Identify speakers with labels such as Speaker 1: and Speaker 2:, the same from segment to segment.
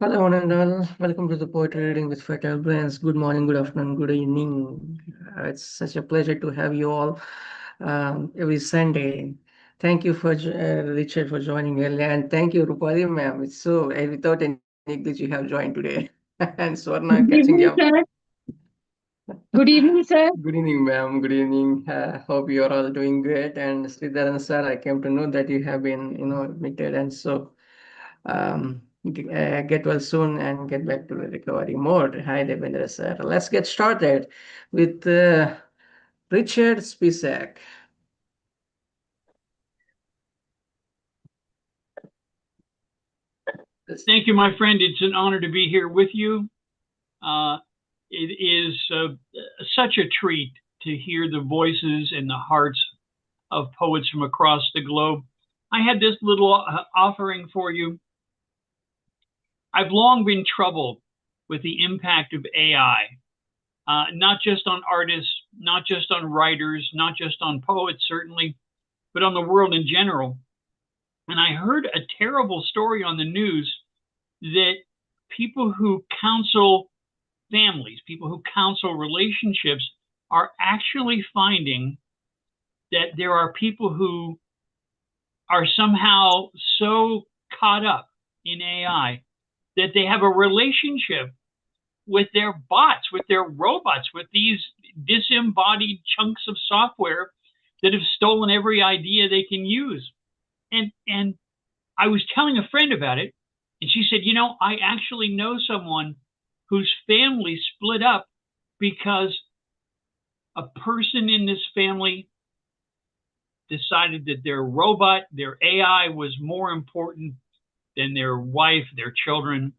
Speaker 1: Hello, one and all. Welcome to the Poetry Reading with Fertile Brains. Good morning, good afternoon, good evening. It's such a pleasure to have you all every Sunday. Thank you for Richard for joining early, and thank you, Rupali ma'am. It's so without any glitch you have joined today, and Swarna
Speaker 2: Good
Speaker 1: catching you up.
Speaker 2: evening, sir. Good evening, sir.
Speaker 1: Good evening, ma'am. Good evening. Hope you are all doing great. And Sreedharan sir, I came to know that you have been, admitted, and so get well soon and get back to the recovery mode. Hi, Devendra sir. Let's get started with Richard Spisak.
Speaker 3: Thank you, my friend. It's an honor to be here with you. It is such a treat to hear the voices and the hearts of poets from across the globe. I had this little offering for you. I've long been troubled with the impact of AI, not just on artists, not just on writers, not just on poets, certainly, but on the world in general. And I heard a terrible story on the news that people who counsel families, people who counsel relationships, are actually finding that there are people who are somehow so caught up in AI that they have a relationship with their bots, with their robots, with these disembodied chunks of software that have stolen every idea they can use. And I was telling a friend about it, and she said, I actually know someone whose family split up because a person in this family decided that their robot, their AI, was more important than their wife, their children.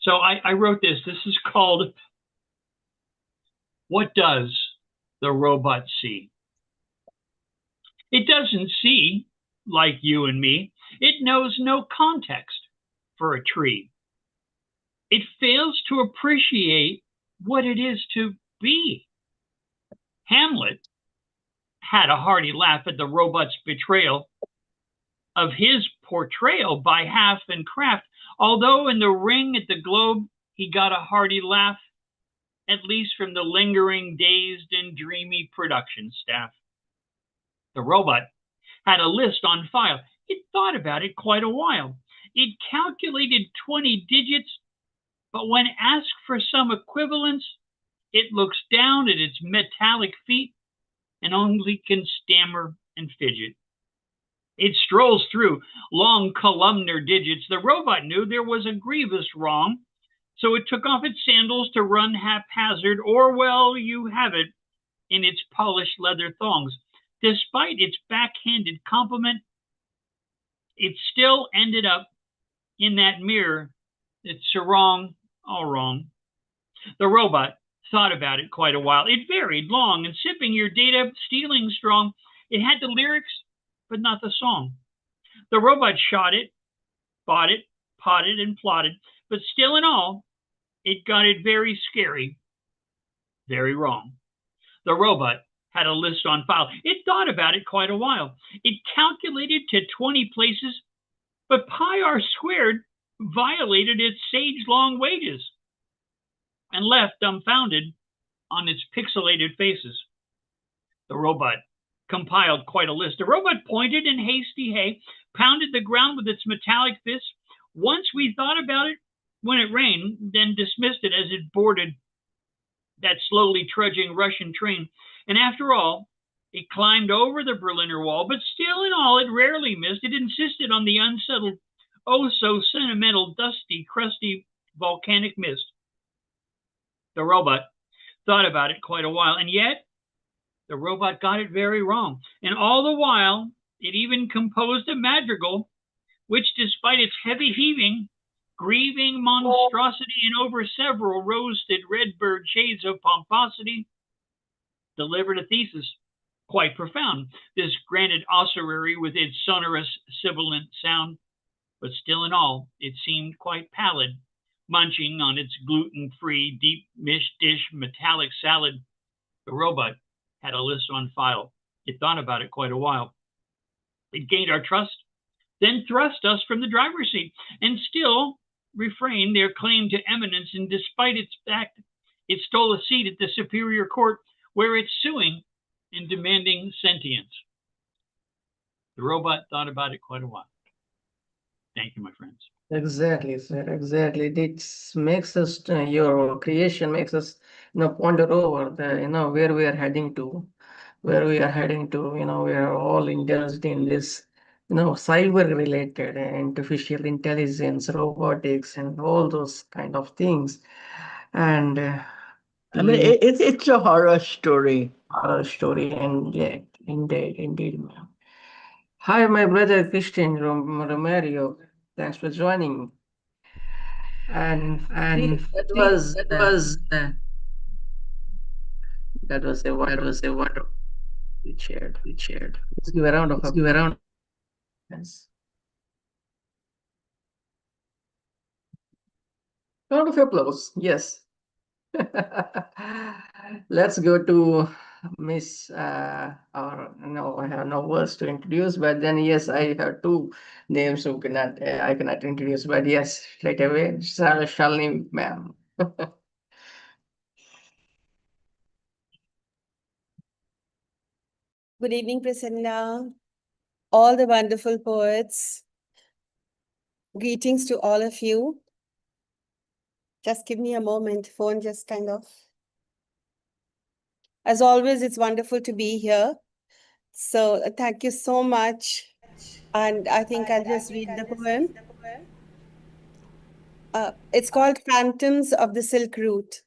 Speaker 3: So I wrote this. This is called What Does the Robot See? It doesn't see like you and me. It knows no context for a tree. It fails to appreciate what it is to be. Hamlet had a hearty laugh at the robot's betrayal of his portrayal by Half and Craft, although in the Ring at the Globe he got a hearty laugh, at least from the lingering, dazed, and dreamy production staff. The robot had a list on file. It thought about it quite a while. It calculated 20 digits, but when asked for some equivalence, it looks down at its metallic feet and only can stammer and fidget. It strolls through long columnar digits. The robot knew there was a grievous wrong, so it took off its sandals to run haphazard, or, well, you have it, in its polished leather thongs. Despite its backhanded compliment, it still ended up in that mirror. It's wrong, all wrong. The robot thought about it quite a while. It varied long and sipping your data, stealing strong. It had the lyrics, but not the song. The robot shot it, bought it, potted and plotted, but still in all, it got it very scary, very wrong. The robot had a list on file. It thought about it quite a while. It calculated to 20 places, but pi r squared violated its sage-long wages and left dumbfounded on its pixelated faces. The robot compiled quite a list. The robot pointed in hasty hay, pounded the ground with its metallic fist. Once we thought about it when it rained, then dismissed it as it boarded that slowly trudging Russian train. And after all, it climbed over the Berliner Wall, but still in all, it rarely missed. It insisted on the unsettled, oh so sentimental, dusty, crusty, volcanic mist. The robot thought about it quite a while, and yet the robot got it very wrong. And all the while, it even composed a madrigal, which, despite its heavy heaving, grieving monstrosity, and over several roasted redbird shades of pomposity, delivered a thesis quite profound. This granite ossuary with its sonorous, sibilant sound, but still in all, it seemed quite pallid, munching on its gluten-free, deep dish metallic salad. The robot had a list on file. It thought about it quite a while. It gained our trust, then thrust us from the driver's seat. And still, refrain their claim to eminence, and despite its fact, it stole a seat at the Superior Court where it's suing and demanding sentience. The robot thought about it quite a while. Thank you, my friends.
Speaker 1: Exactly, sir. Exactly. It makes us, your creation makes us, ponder over where we are heading to, we are all indulged in this, cyber related artificial intelligence, robotics, and all those kind of things. And
Speaker 4: I mean, it's a horror story.
Speaker 1: horror story, and yeah, indeed, ma'am. Hi, my brother Christine Romareo. Thanks for joining. And
Speaker 4: And
Speaker 1: that
Speaker 4: see,
Speaker 1: was a wonderful we shared. Let's give a round of applause. Round of applause. Yes. Let's go to Miss. Or no, I have no words to introduce. But then yes, I have two names who cannot I cannot introduce. But yes, straight away, Shalini, ma'am.
Speaker 5: Good evening, Prasanna. All the wonderful poets. Greetings to all of you. Just give me a moment. Phone just kind of. As always, it's wonderful to be here. So thank you so much. And I think I'll just read the poem. It's called Phantoms of the Silk Route.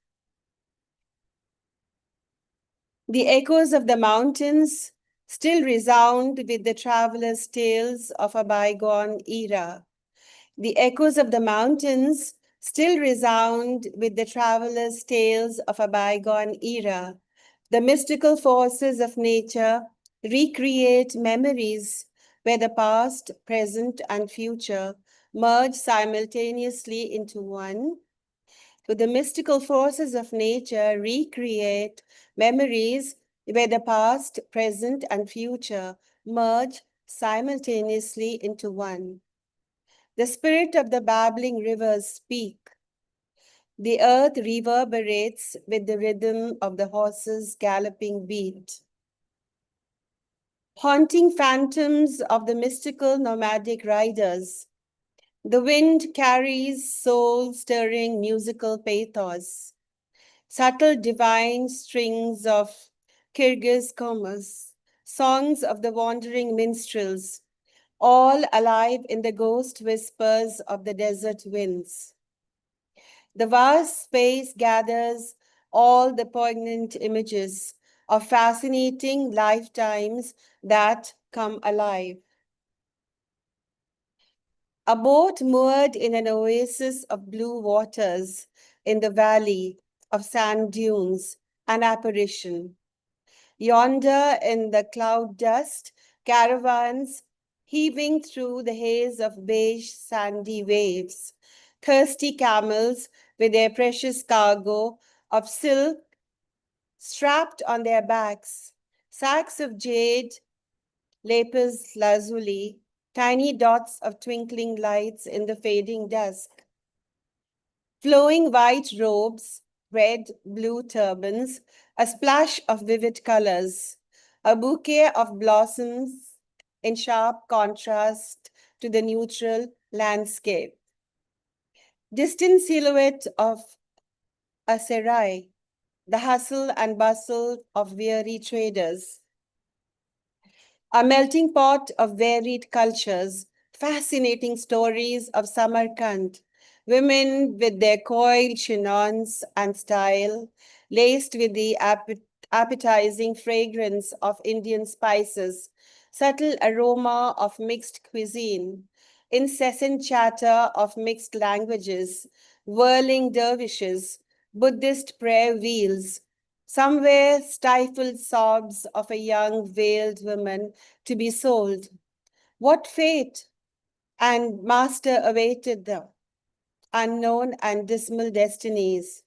Speaker 5: The echoes of the mountains still resound with the travelers' tales of a bygone era. The echoes of the mountains still resound with the travelers' tales of a bygone era. The mystical forces of nature recreate memories where the past, present, and future merge simultaneously into one. The mystical forces of nature recreate memories where the past, present, and future merge simultaneously into one. The spirit of the babbling rivers speak. The earth reverberates with the rhythm of the horse's galloping beat. Haunting phantoms of the mystical nomadic riders, the wind carries soul-stirring musical pathos, subtle divine strings of Kyrgyz commas, songs of the wandering minstrels, all alive in the ghost whispers of the desert winds. The vast space gathers all the poignant images of fascinating lifetimes that come alive. A boat moored in an oasis of blue waters in the valley of sand dunes, an apparition. Yonder in the cloud dust, caravans heaving through the haze of beige sandy waves, thirsty camels with their precious cargo of silk strapped on their backs, sacks of jade, lapis lazuli, tiny dots of twinkling lights in the fading dusk. Flowing white robes, red, blue turbans, a splash of vivid colors, a bouquet of blossoms in sharp contrast to the neutral landscape. Distant silhouette of a serai, the hustle and bustle of weary traders. A melting pot of varied cultures, fascinating stories of Samarkand, women with their coiled chignons and style, laced with the appetizing fragrance of Indian spices, subtle aroma of mixed cuisine, incessant chatter of mixed languages, whirling dervishes, Buddhist prayer wheels, somewhere stifled sobs of a young veiled woman to be sold. What fate and master awaited them? Unknown and dismal destinies.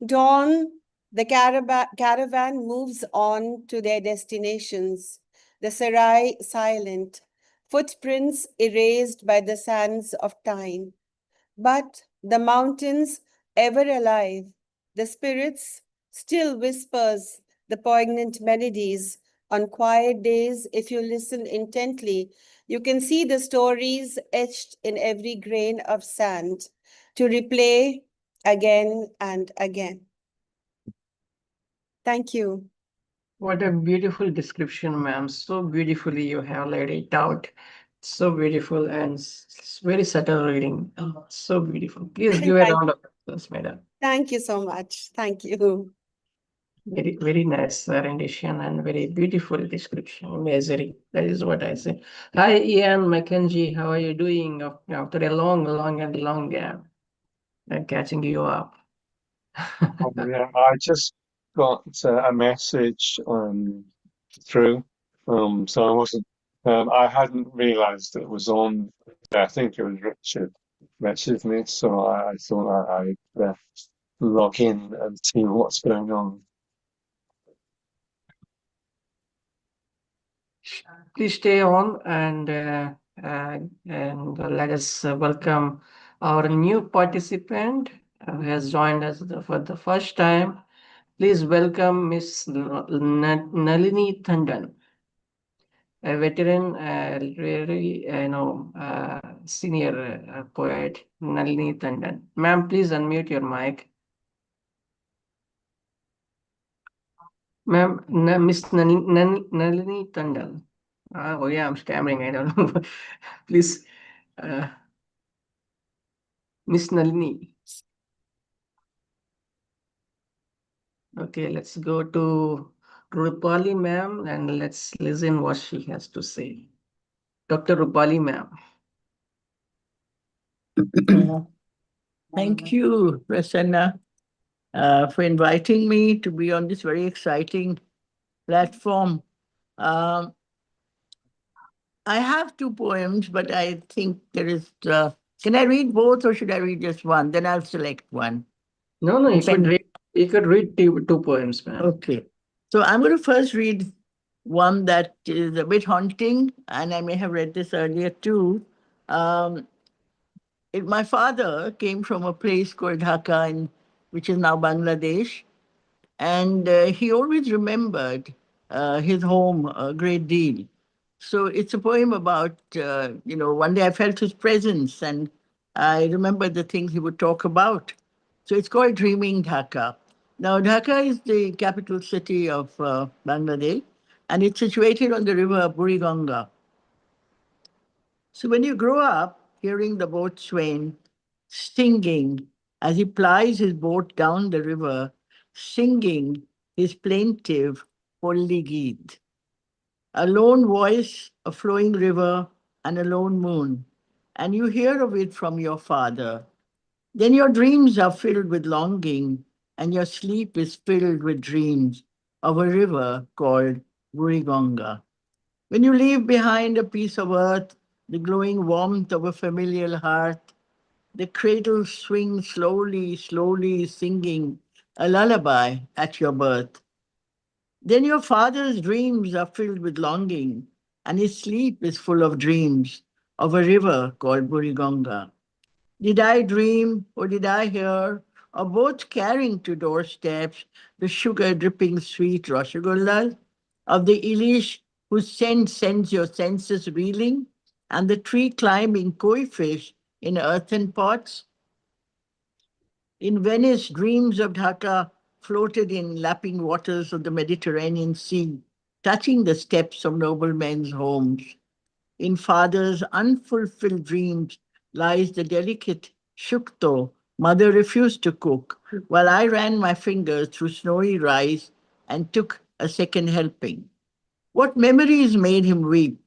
Speaker 5: Dawn, the caravan moves on to their destinations. The sarai silent, footprints erased by the sands of time. But the mountains ever alive, the spirits still whispers the poignant melodies. On quiet days, if you listen intently, you can see the stories etched in every grain of sand to replay again and again. Thank you.
Speaker 1: What a beautiful description, ma'am. So beautifully you have laid it out. So beautiful and very subtle reading. Oh, so beautiful. Please give a
Speaker 5: Thank,
Speaker 1: round of applause, madam.
Speaker 5: thank you so much. Thank you.
Speaker 1: Very, very nice rendition and very beautiful description. Amazing. That is what I say. Hi, Ian Mackenzie. How are you doing after a long gap? I'm catching you up.
Speaker 6: Oh, yeah, I just got a message through, so I wasn't. I hadn't realised it was on. I think it was Richard messaged me, so I thought I'd log in and see what's going on.
Speaker 1: Please stay on and let us welcome our new participant who has joined us for the first time. Please welcome Miss Nalini Tandon, a veteran literary, senior poet, Nalini Tandon. Ma'am, please unmute your mic. Ma'am, Miss Nalini Tandon. Oh yeah, I'm stammering. I don't know. Please, uh, Miss Nalini. Okay, let's go to Rupali ma'am and let's listen what she has to say. Dr. Rupali ma'am.
Speaker 4: Thank you, Prasanna, for inviting me to be on this very exciting platform. Um, I have two poems, but I think there is. Can I read both, or should I read just one? Then I'll select one.
Speaker 1: No, you could read two poems, ma'am.
Speaker 4: Okay. So I'm going to first read one that is a bit haunting, and I may have read this earlier too. Um, my father came from a place called Dhaka, which is now Bangladesh, and he always remembered his home a great deal. So it's a poem about, one day I felt his presence and I remembered the things he would talk about. So it's called Dreaming Dhaka. Now, Dhaka is the capital city of Bangladesh, and it's situated on the river Buriganga. So when you grow up hearing the boatswain singing as he plies his boat down the river, singing his plaintive Holly Geet, a lone voice, a flowing river, and a lone moon, and you hear of it from your father, then your dreams are filled with longing, and your sleep is filled with dreams of a river called Buriganga. When you leave behind a piece of earth, the glowing warmth of a familiar hearth, the cradle swings slowly, slowly singing a lullaby at your birth. Then your father's dreams are filled with longing, and his sleep is full of dreams of a river called Buriganga. Did I dream or did I hear, or both carrying to doorsteps the sugar dripping sweet Rasagollas of the Ilish whose scent sends your senses reeling, and the tree climbing koi fish in earthen pots? In Venice, dreams of Dhaka floated in lapping waters of the Mediterranean Sea, touching the steps of noble men's homes. In father's unfulfilled dreams lies the delicate shukto mother refused to cook, while I ran my fingers through snowy rice and took a second helping. What memories made him weep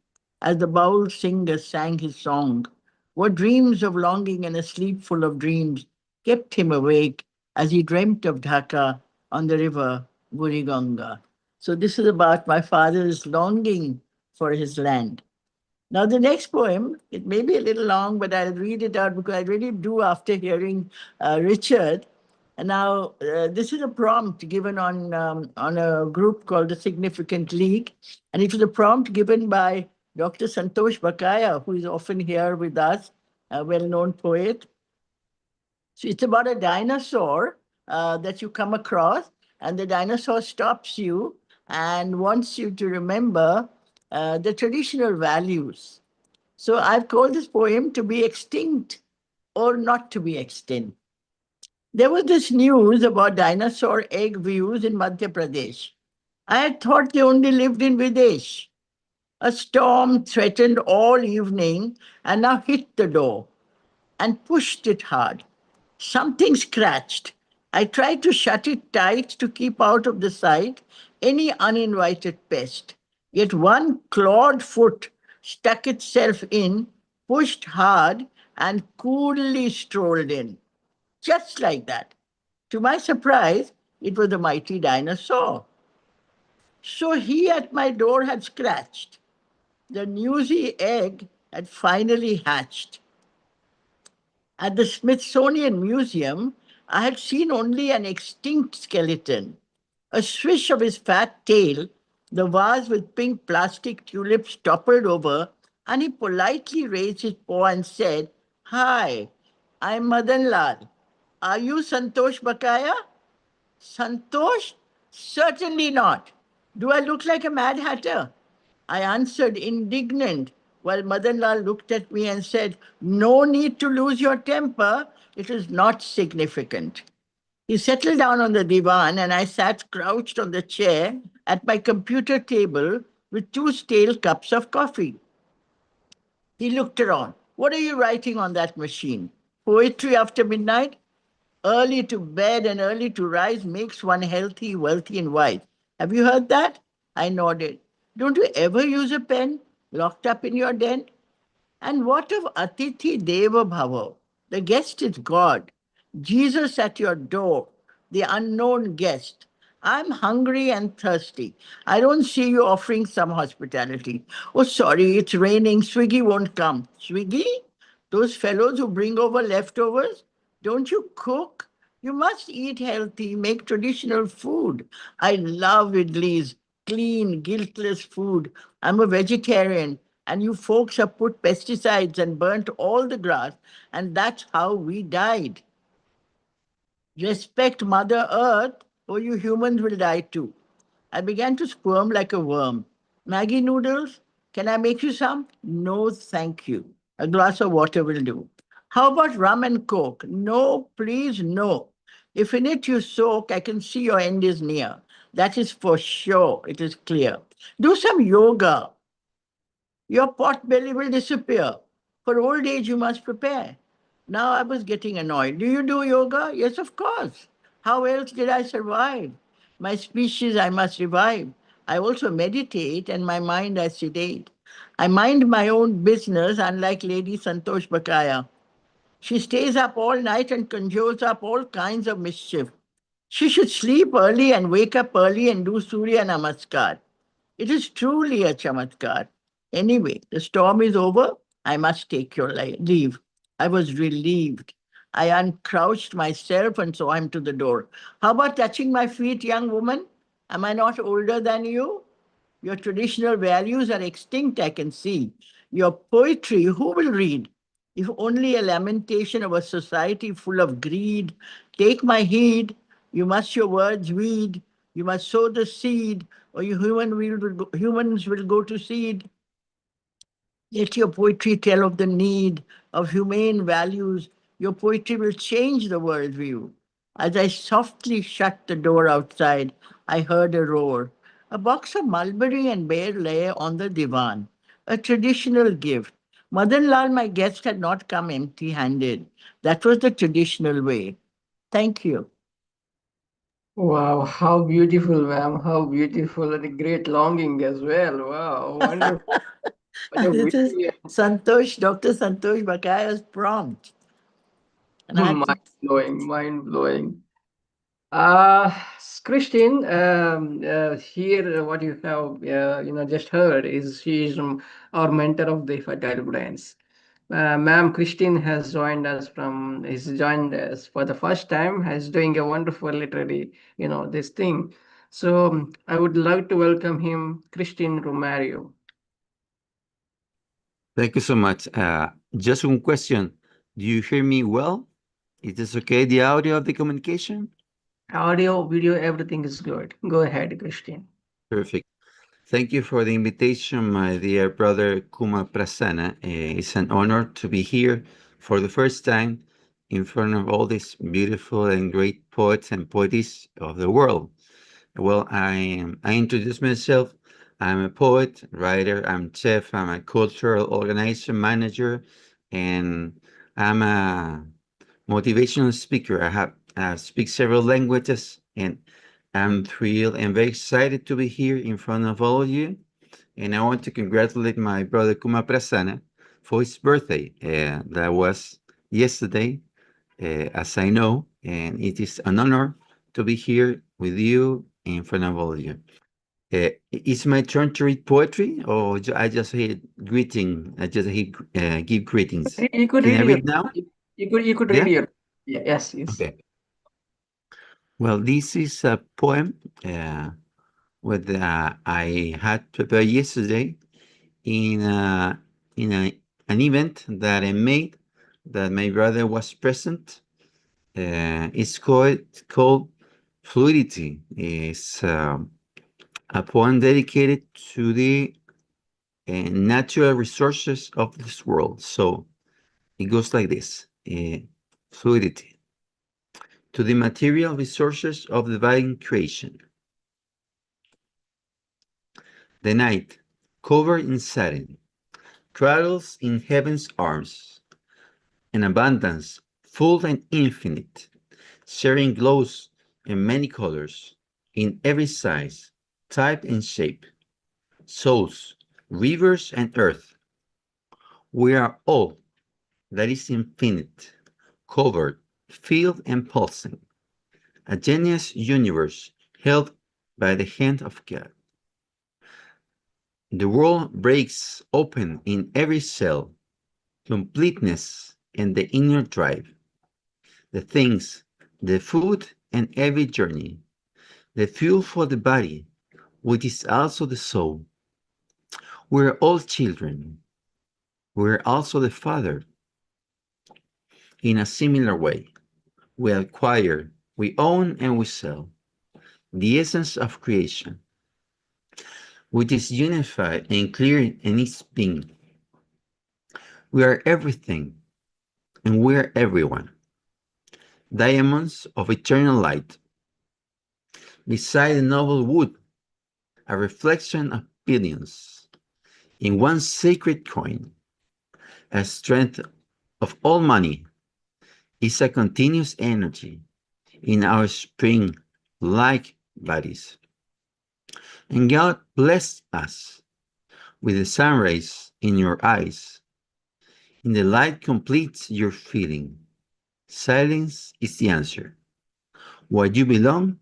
Speaker 4: as the bowl singer sang his song? What dreams of longing and a sleep full of dreams kept him awake as he dreamt of Dhaka on the river Buriganga? So, this is about my father's longing for his land. Now, the next poem, it may be a little long, but I'll read it out because I really do after hearing Richard. And now, this is a prompt given on a group called the Significant League. And it was a prompt given by Dr. Santosh Bakaya, who is often here with us, a well-known poet. So it's about a dinosaur that you come across, and the dinosaur stops you and wants you to remember the traditional values. So I've called this poem to be extinct or not to be extinct. There was this news about dinosaur egg views in Madhya Pradesh. I had thought they only lived in Videsh. A storm threatened all evening and now hit the door and pushed it hard. Something scratched. I tried to shut it tight to keep out of the sight any uninvited pest. Yet one clawed foot stuck itself in, pushed hard, and coolly strolled in. Just like that. To my surprise, it was the mighty dinosaur. So he at my door had scratched. The newsy egg had finally hatched. At the Smithsonian Museum, I had seen only an extinct skeleton. A swish of his fat tail, the vase with pink plastic tulips toppled over, and he politely raised his paw and said, "Hi, I'm Madan Lal. Are you Santosh Bakaya?" Santosh? Certainly not. Do I look like a mad hatter? I answered, indignant, while Madan Lal looked at me and said, "No need to lose your temper. It is not significant." He settled down on the divan, and I sat crouched on the chair at my computer table with two stale cups of coffee. He looked around. "What are you writing on that machine? Poetry after midnight? Early to bed and early to rise makes one healthy, wealthy, and wise. Have you heard that?" I nodded. "Don't you ever use a pen locked up in your den?" And what of Atithi Deva Bhava? The guest is God. Jesus at your door, the unknown guest. I'm hungry and thirsty. I don't see you offering some hospitality. Oh, sorry, it's raining. Swiggy won't come. Swiggy? Those fellows who bring over leftovers? Don't you cook? You must eat healthy, make traditional food. I love idlis, clean, guiltless food. I'm a vegetarian, and you folks have put pesticides and burnt all the grass, and that's how we died. Respect Mother Earth, or you humans will die too. I began to squirm like a worm. "Maggie noodles? Can I make you some?" "No, thank you. A glass of water will do." "How about rum and coke?" "No, please, no. If in it you soak, I can see your end is near. That is for sure. It is clear. Do some yoga. Your pot belly will disappear. For old age, you must prepare." Now I was getting annoyed. "Do you do yoga?" "Yes, of course. How else did I survive? My species I must revive. I also meditate, and my mind I sedate. I mind my own business, unlike Lady Santosh Bakaya. She stays up all night and conjures up all kinds of mischief. She should sleep early and wake up early and do Surya Namaskar. It is truly a chamatkar. Anyway, the storm is over. I must take your leave. I was relieved. I uncrouched myself and saw him to the door. "How about touching my feet, young woman? Am I not older than you? Your traditional values are extinct, I can see. Your poetry, who will read? If only a lamentation of a society full of greed. Take my heed. You must your words weed. You must sow the seed, or humans will go to seed. Let your poetry tell of the need of humane values. Your poetry will change the worldview." As I softly shut the door outside, I heard a roar. A box of mulberry and bear lay on the divan, a traditional gift. Madan Lal, my guest, had not come empty handed. That was the traditional way. Thank you.
Speaker 1: Wow, how beautiful, ma'am. How beautiful and a great longing as well. Wow, wonderful. What a
Speaker 4: This is
Speaker 1: very
Speaker 4: Santosh, Dr. Santosh Bakaya's prompt. And I had to.
Speaker 1: mind blowing, mind blowing. Uh, Christine, here what you have just heard is she is our mentor of the fertile brains. Ma'am Christine has joined us for the first time, has doing a wonderful literary, this thing. So I would like to welcome him, Christine Romario.
Speaker 7: Thank you so much. Just one question. Do you hear me well? Is this okay, the audio of the communication?
Speaker 1: Audio, video, everything is good. Go ahead, Christine.
Speaker 7: Perfect. Thank you for the invitation, my dear brother Kuma Prasanna. It's an honor to be here for the first time in front of all these beautiful and great poets and poetess of the world. Well, I introduce myself. I'm a poet, writer, I'm chef, I'm a cultural organizer, manager, and I'm a motivational speaker. I speak several languages, and I'm thrilled and very excited to be here in front of all of you. And I want to congratulate my brother Kuma Prasanna for his birthday. That was yesterday, as I know, and it is an honor to be here with you in front of all of you. It's my turn to read poetry, or I just hit greeting. I just hit, give greetings.
Speaker 1: You could
Speaker 7: Can I
Speaker 1: read your.
Speaker 7: read now?
Speaker 1: You could read
Speaker 7: Yeah.
Speaker 1: your. Yes, yes.
Speaker 7: Okay. Well, this is a poem with I had prepared yesterday in an event that I made that my brother was present. It's called Fluidity. It's a poem dedicated to the natural resources of this world. So it goes like this: Fluidity. To the material resources of divine creation. The night, covered in satin, cradles in heaven's arms, an abundance full and infinite, sharing glows in many colors, in every size, type, and shape, souls, rivers, and earth. We are all that is infinite, covered, filled, and pulsing, a genius universe held by the hand of God. The world breaks open in every cell, completeness and the inner drive, the things, the food and every journey, the fuel for the body, which is also the soul. We're all children. We're also the Father. In a similar way, we acquire, we own, and we sell the essence of creation, which is unified and clear in its being. We are everything, and we are everyone. Diamonds of eternal light, beside the noble wood, a reflection of billions, in one sacred coin, a strength of all money, is a continuous energy in our spring-like bodies. And God blessed us with the sun rays in your eyes. In the light completes your feeling. Silence is the answer. What you belong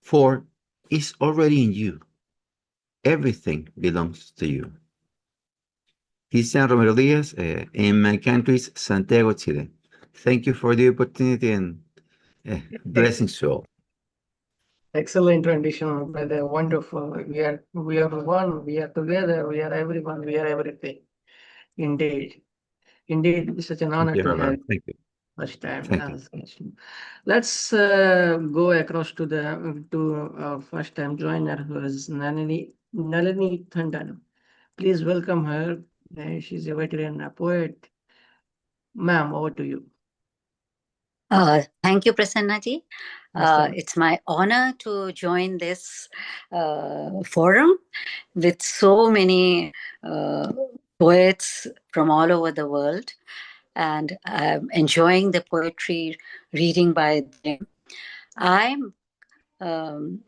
Speaker 7: for is already in you. Everything belongs to you. Cristian Romero Diaz, in my country's Santiago, Chile. Thank you for the opportunity and blessings to all.
Speaker 1: Excellent rendition, brother. Wonderful. We are one. We are together. We are everyone. We are everything. Indeed. Indeed, it's such an
Speaker 7: Thank
Speaker 1: honor
Speaker 7: you,
Speaker 1: to have
Speaker 7: Robert.
Speaker 1: you
Speaker 7: Thank you.
Speaker 1: first time.
Speaker 7: Thank you.
Speaker 1: Let's go across to the first time joiner who is Nalini Tandon. Please welcome her. She's a veteran poet. Ma'am, over to you.
Speaker 8: Thank you, Prasanna ji.
Speaker 1: Yes,
Speaker 8: It's my honor to join this forum with so many poets from all over the world, and I'm enjoying the poetry reading by them. I'm um,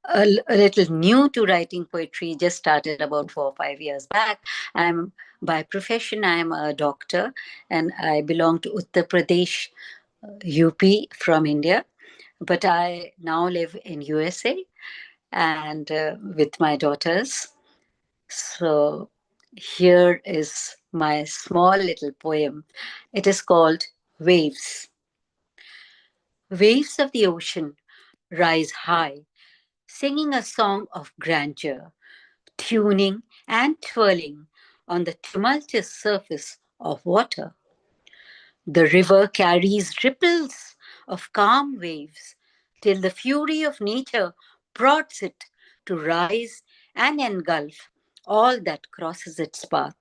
Speaker 8: a little new to writing poetry, just started about 4 or 5 years back. I'm by profession, I'm a doctor, and I belong to Uttar Pradesh, UP from India, but I now live in USA and with my daughters. So here is my small little poem. It is called Waves. Waves of the ocean rise high, singing a song of grandeur, tuning and twirling on the tumultuous surface of water. The river carries ripples of calm waves till the fury of nature prods it to rise and engulf all that crosses its path.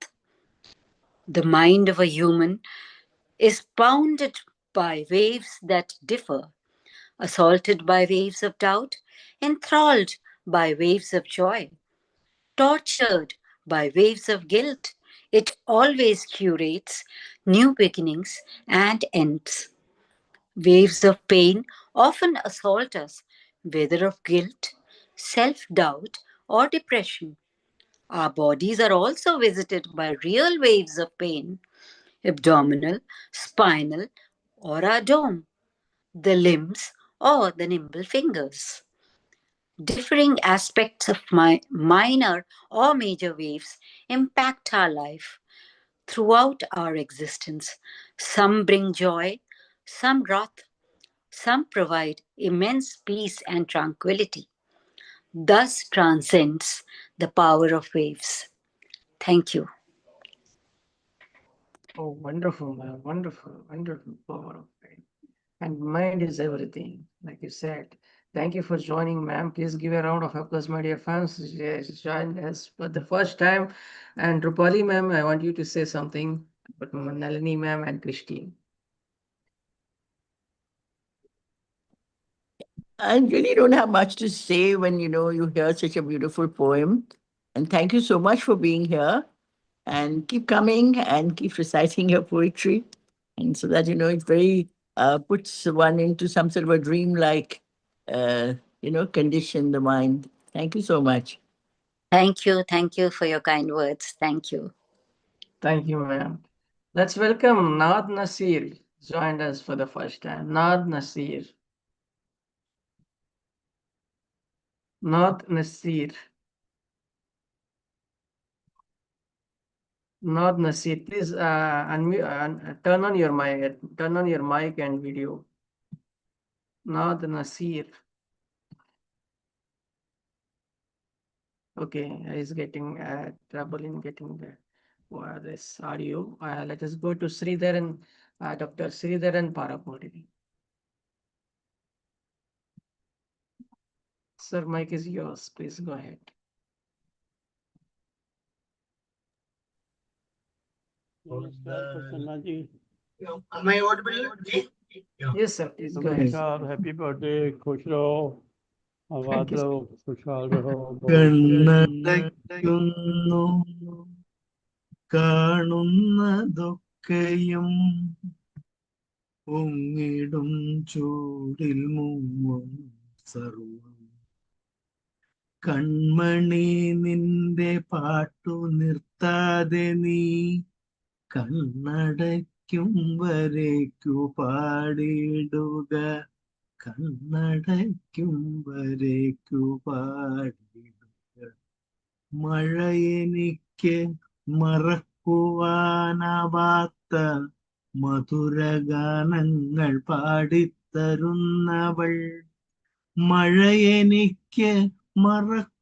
Speaker 8: The mind of a human is bounded by waves that differ, assaulted by waves of doubt, enthralled by waves of joy, tortured by waves of guilt. It always curates new beginnings and ends. Waves of pain often assault us, whether of guilt, self doubt, or depression. Our bodies are also visited by real waves of pain, abdominal, spinal, or our dome, the limbs, or the nimble fingers. Differing aspects of my minor or major waves impact our life throughout our existence. Some bring joy, some wrath, some provide immense peace and tranquility. Thus transcends the power of waves. Thank you.
Speaker 1: Oh, wonderful, man. Wonderful, wonderful power of mind. And mind is everything, like you said. Thank you for joining, ma'am. Please give a round of applause, my dear fans. Yes, joined us for the first time. And Rupali, ma'am, I want you to say something about Nalini, ma'am, and Christine.
Speaker 4: I really don't have much to say when you hear such a beautiful poem. And thank you so much for being here. And keep coming and keep reciting your poetry. And so that it very puts one into some sort of a dreamlike condition, the mind. Thank you so much.
Speaker 8: Thank you. Thank you for your kind words. Thank you.
Speaker 1: Thank you, ma'am. Let's welcome Nad Nasir, joined us for the first time. Nad Nasir. Nad Nasir. Nad Nasir, please unmute, turn on your mic and video. Nad Nasir. Okay, he's getting trouble in getting this audio. Let us go to Sreedharan, Dr. Sreedharan Parokode. Sir, mic is yours. Please go ahead.
Speaker 9: Am I audible?
Speaker 1: Yes, sir. Please go ahead.
Speaker 9: Namaskar, happy birthday, खुश रहो, आबाद
Speaker 1: Thank you, sir.
Speaker 9: रहो, खुशहाल रहो,
Speaker 10: കണ്ണടയ്ക്കുന്നു കാണുന്നതൊക്കെയും പൊങ്ങിടും ചൂടിൽ മുങ്ങും സർവം കൺമണി നിന്റെ പാട്ടു നിർത്താതെ നീ കണ്ണടയ്ക്കും വരേക്കു പാടിടുക കണ്ണടയ്ക്കും വരേക്കു പാടിടുക മഴ എനിക്ക് മറക്കുവാനാവാത്ത മധുരഗാനങ്ങൾ പാടിത്തരുന്നവൾ മഴ എനിക്ക് മറക്കുവാനാവാത്ത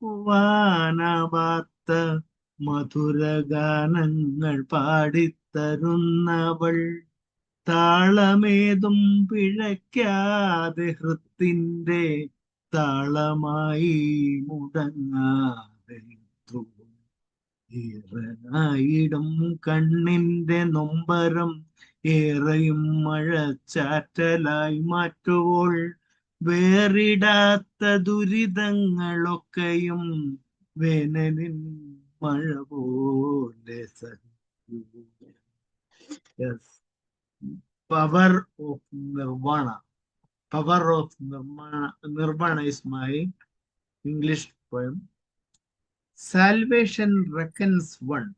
Speaker 10: മധുരഗാനങ്ങൾ പാടിത്തരുന്നവൾ താളമേതും പിഴയ്ക്കാതെ ഹൃത്തിന്റെ താളമായി മുടങ്ങാതെ ഏറനായിടും കണ്ണിന്റെ നൊമ്പരം ഏറെയും മഴച്ചാറ്റലായി മാറ്റുവോൾ വേറിടാത്ത ദുരിതങ്ങളൊക്കെയും വേനലിൻ മഴ പോലെ സഹിക്കൂ. Yes. Power of Nirvana. Power of Nirvana is my English poem. Salvation reckons one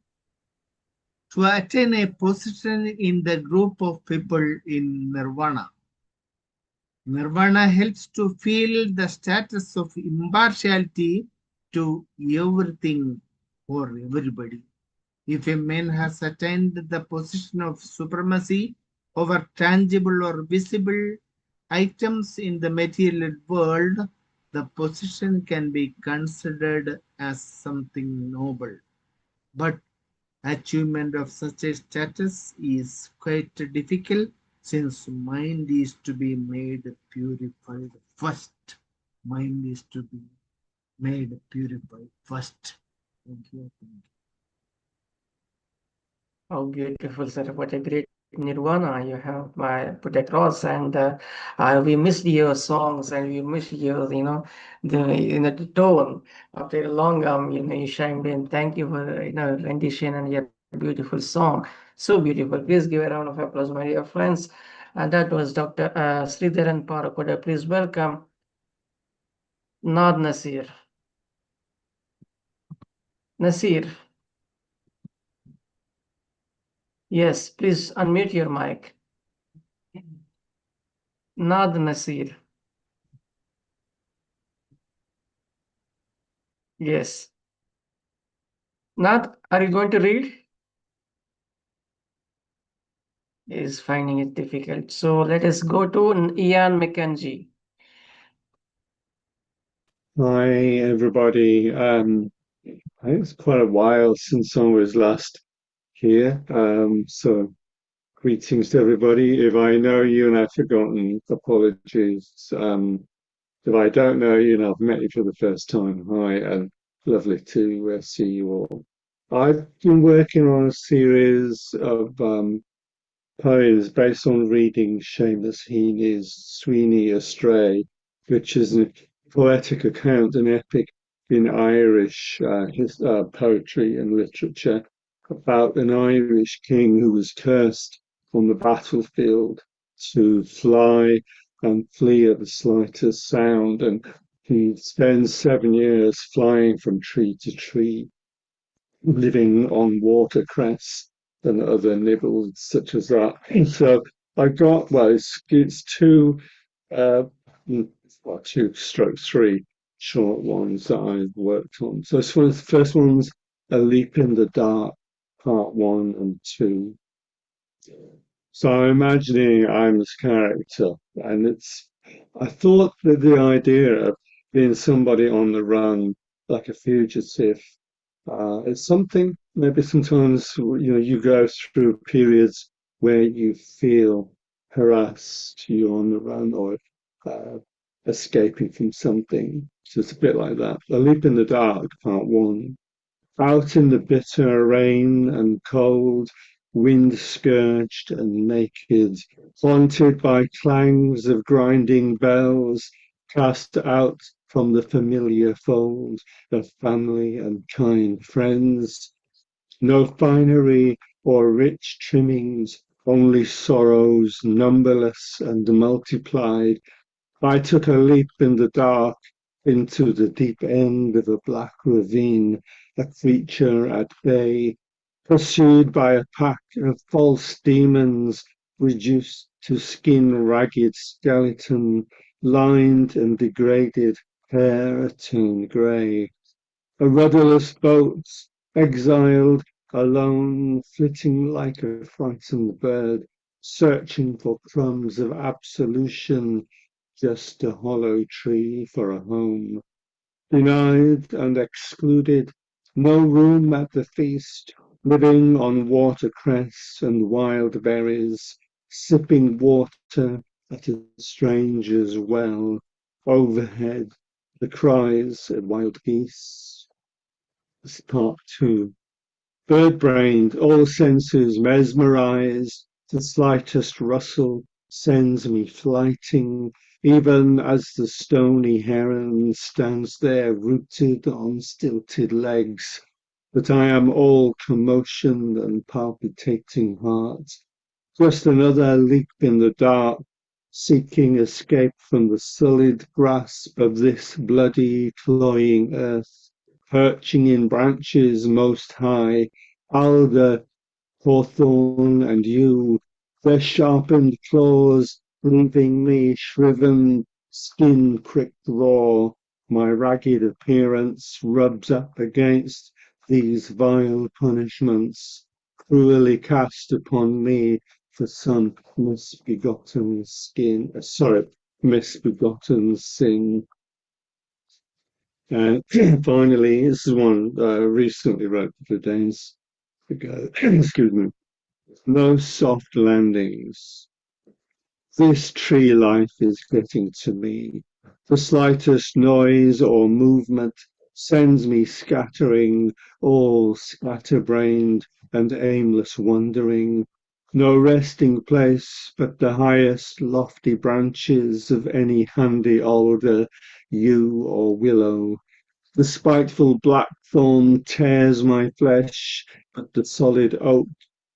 Speaker 10: to attain a position in the group of people in Nirvana. Nirvana helps to feel the status of impartiality to everything or everybody. If a man has attained the position of supremacy over tangible or visible items in the material world, the position can be considered as something noble. But Achievement of such a status is quite difficult since mind is to be made purified first. Mind is to be made purified first. Thank you.
Speaker 1: Oh, beautiful, sir. What a great Nirvana you have put across. And we missed your songs and we missed your, the tone. After a long, you chimed in. Thank you for, rendition and your beautiful song. So beautiful. Please give a round of applause, my dear friends. And that was Dr. Sreedharan Parokode. Please welcome Nad Nasir. Nasir. Yes, please unmute your mic. Nad Nasir. Yes. Nad, are you going to read? Is finding it difficult. So let us go to Ian McKenzie.
Speaker 6: Hi, everybody. I think it's quite a while since I was last here. So greetings to everybody. If I know you and I've forgotten, apologies. If I don't know you and I've met you for the first time, hi, and lovely to see you all. I've been working on a series of poems based on reading Seamus Heaney's Sweeney Astray, which is a poetic account, an epic in Irish poetry and literature about an Irish king who was cursed on the battlefield to fly and flee at the slightest sound. And he spends 7 years flying from tree to tree, living on watercress and other nibbles such as that. So I got, well, it's two, two stroke three short ones that I've worked on. So the first one's A Leap in the Dark, part 1 and 2. So I'm imagining I'm this character, and I thought that the idea of being somebody on the run, like a fugitive, it's something maybe sometimes you go through periods where you feel harassed, you're on the run or escaping from something. So it's a bit like that. A Leap in the Dark, part 1. Out in the bitter rain and cold, wind scourged and naked, haunted by clangs of grinding bells, cast out from the familiar fold of family and kind friends. No finery or rich trimmings, only sorrows numberless and multiplied. I took a leap in the dark into the deep end of a black ravine, a creature at bay, pursued by a pack of false demons, reduced to skin-ragged skeleton, lined and degraded, hair turned grey. A rudderless boat, exiled, alone, flitting like a frightened bird, searching for crumbs of absolution, just a hollow tree for a home. Denied and excluded, no room at the feast, living on watercress and wild berries, sipping water at a stranger's well. Overhead, the cries of wild geese. This is part 2. Bird-brained, all senses mesmerized, the slightest rustle sends me flighting, even as the stony heron stands there rooted on stilted legs. But I am all commotion and palpitating heart, just another leap in the dark, seeking escape from the sullied grasp of this bloody, cloying earth, perching in branches most high, alder, hawthorn, and yew, their sharpened claws leaving me shriven, skin pricked raw. My ragged appearance rubs up against these vile punishments, cruelly cast upon me for some misbegotten misbegotten sin. And finally, this is one I recently wrote for days. excuse me, no soft landings. This tree life is getting to me. The slightest noise or movement sends me scattering, all scatterbrained and aimless wandering. No resting place but the highest lofty branches of any handy alder, yew or willow. The spiteful blackthorn tears my flesh, but the solid oak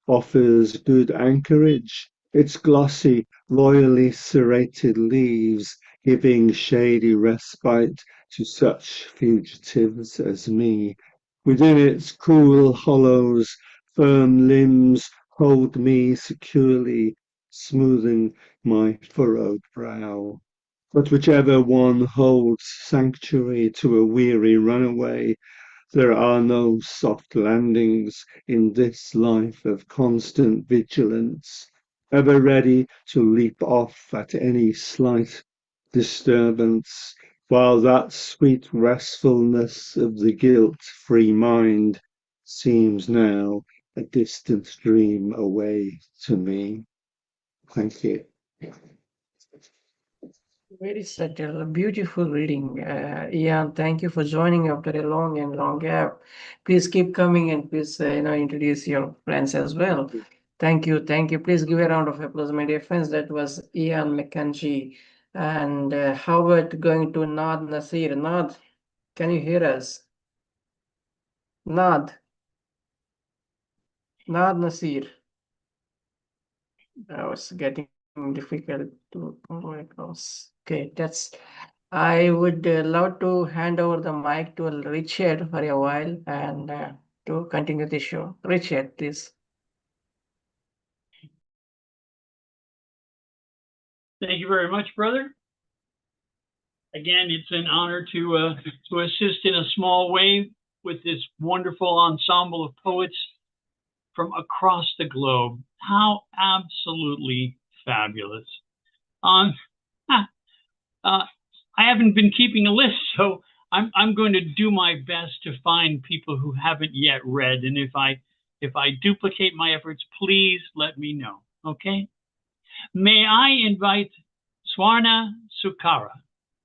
Speaker 6: offers good anchorage, its glossy, royally serrated leaves giving shady respite to such fugitives as me. Within its cool hollows, firm limbs hold me securely, smoothing my furrowed brow. But whichever one holds sanctuary to a weary runaway, there are no soft landings in this life of constant vigilance, ever ready to leap off at any slight disturbance, while that sweet restfulness of the guilt-free mind seems now a distant dream away to me. Thank you.
Speaker 1: Very subtle, beautiful reading. Ian, thank you for joining after a long gap. Please keep coming and please, introduce your friends as well. Thank you, thank you. Please give a round of applause, my dear friends. That was Ian McKenzie. And how about going to Nad Nasir? Nad, can you hear us? Nad. Nad Nasir. That was getting difficult to go across. Okay, I would love to hand over the mic to Richard for a while and to continue the show. Richard, please.
Speaker 3: Thank you very much, brother. Again, it's an honor to assist in a small way with this wonderful ensemble of poets from across the globe. How absolutely fabulous. I haven't been keeping a list, so I'm going to do my best to find people who haven't yet read. And if I duplicate my efforts, please let me know. Okay? May I invite Swarna Sunkara?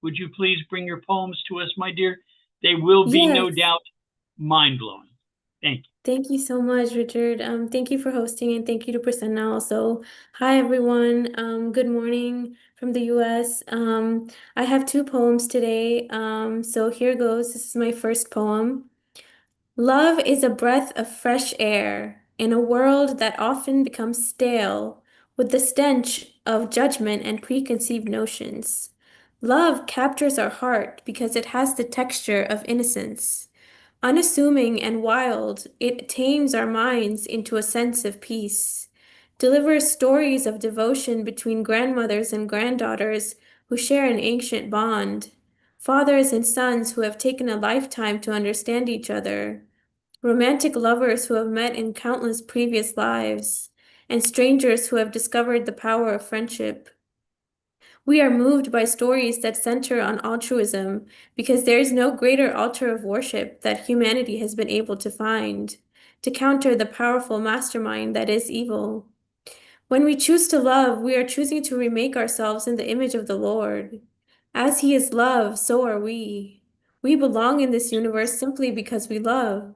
Speaker 3: Would you please bring your poems to us, my dear? They will be, no doubt, mind-blowing. Thank you.
Speaker 11: Thank you so much, Richard. Thank you for hosting, and thank you to Prasanna also. Hi, everyone. Good morning from the US. I have two poems today. So here goes. This is my first poem. Love is a breath of fresh air in a world that often becomes stale with the stench of judgment and preconceived notions. Love captures our heart because it has the texture of innocence. Unassuming and wild, it tames our minds into a sense of peace, delivers stories of devotion between grandmothers and granddaughters who share an ancient bond, fathers and sons who have taken a lifetime to understand each other, romantic lovers who have met in countless previous lives, and strangers who have discovered the power of friendship. We are moved by stories that center on altruism because there is no greater altar of worship that humanity has been able to find to counter the powerful mastermind that is evil. When we choose to love, we are choosing to remake ourselves in the image of the Lord. As He is love, so are we. We belong in this universe simply because we love.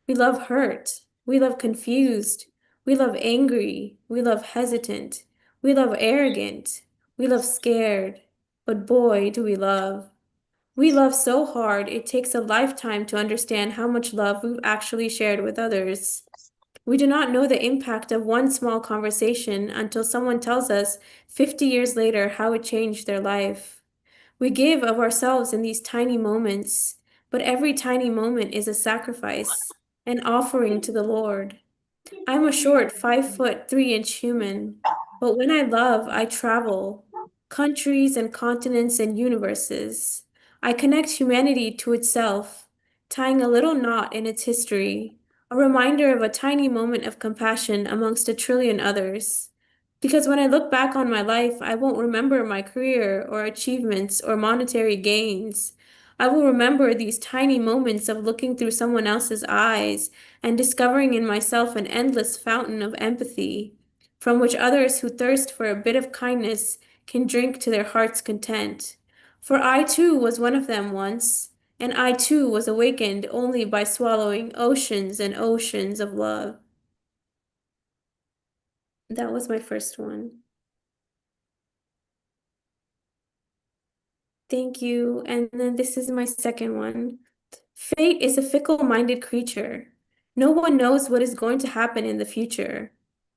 Speaker 11: We love hurt. We love confused. We love angry. We love hesitant. We love arrogant. We love scared, but boy, do we love. We love so hard, it takes a lifetime to understand how much love we've actually shared with others. We do not know the impact of one small conversation until someone tells us 50 years later how it changed their life. We give of ourselves in these tiny moments, but every tiny moment is a sacrifice, an offering to the Lord. I'm a short 5'3" human, but when I love, I travel countries and continents and universes. I connect humanity to itself, tying a little knot in its history, a reminder of a tiny moment of compassion amongst a trillion others. Because when I look back on my life, I won't remember my career or achievements or monetary gains. I will remember these tiny moments of looking through someone else's eyes and discovering in myself an endless fountain of empathy, from which others who thirst for a bit of kindness can drink to their heart's content. For I too was one of them once, and I too was awakened only by swallowing oceans and oceans of love. That was my first one. Thank you. And then this is my second one. Fate is a fickle-minded creature. No one knows what is going to happen in the future.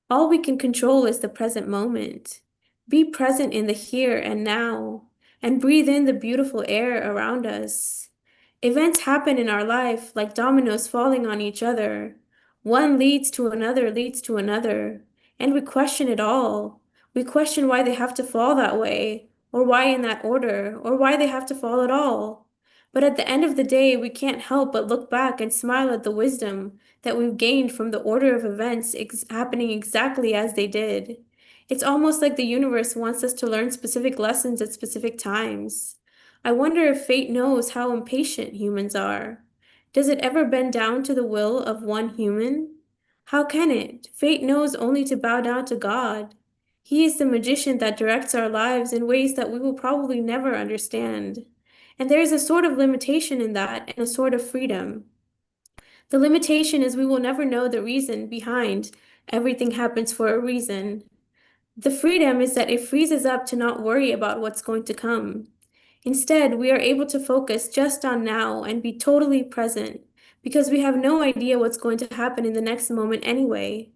Speaker 11: All we can control is the present moment. Be present in the here and now, and breathe in the beautiful air around us. Events happen in our life like dominoes falling on each other. One leads to another, and we question it all. We question why they have to fall that way, or why in that order, or why they have to fall at all. But at the end of the day, we can't help but look back and smile at the wisdom that we've gained from the order of events happening exactly as they did. It's almost like the universe wants us to learn specific lessons at specific times. I wonder if fate knows how impatient humans are. Does it ever bend down to the will of one human? How can it? Fate knows only to bow down to God. He is the magician that directs our lives in ways that we will probably never understand. And there is a sort of limitation in that and a sort of freedom. The limitation is we will never know the reason behind everything happens for a reason. The freedom is that it frees us up to not worry about what's going to come. Instead, we are able to focus just on now and be totally present because we have no idea what's going to happen in the next moment anyway.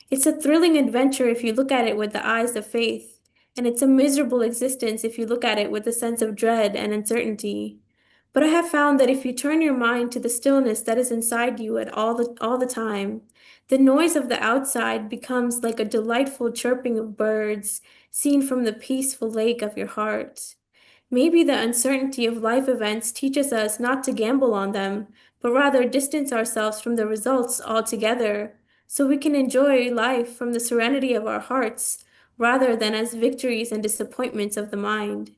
Speaker 11: It's a thrilling adventure if you look at it with the eyes of faith, and it's a miserable existence if you look at it with a sense of dread and uncertainty. But I have found that if you turn your mind to the stillness that is inside you at all the time, the noise of the outside becomes like a delightful chirping of birds seen from the peaceful lake of your heart. Maybe the uncertainty of life events teaches us not to gamble on them, but rather distance ourselves from the results altogether, so we can enjoy life from the serenity of our hearts, rather than as victories and disappointments of the mind.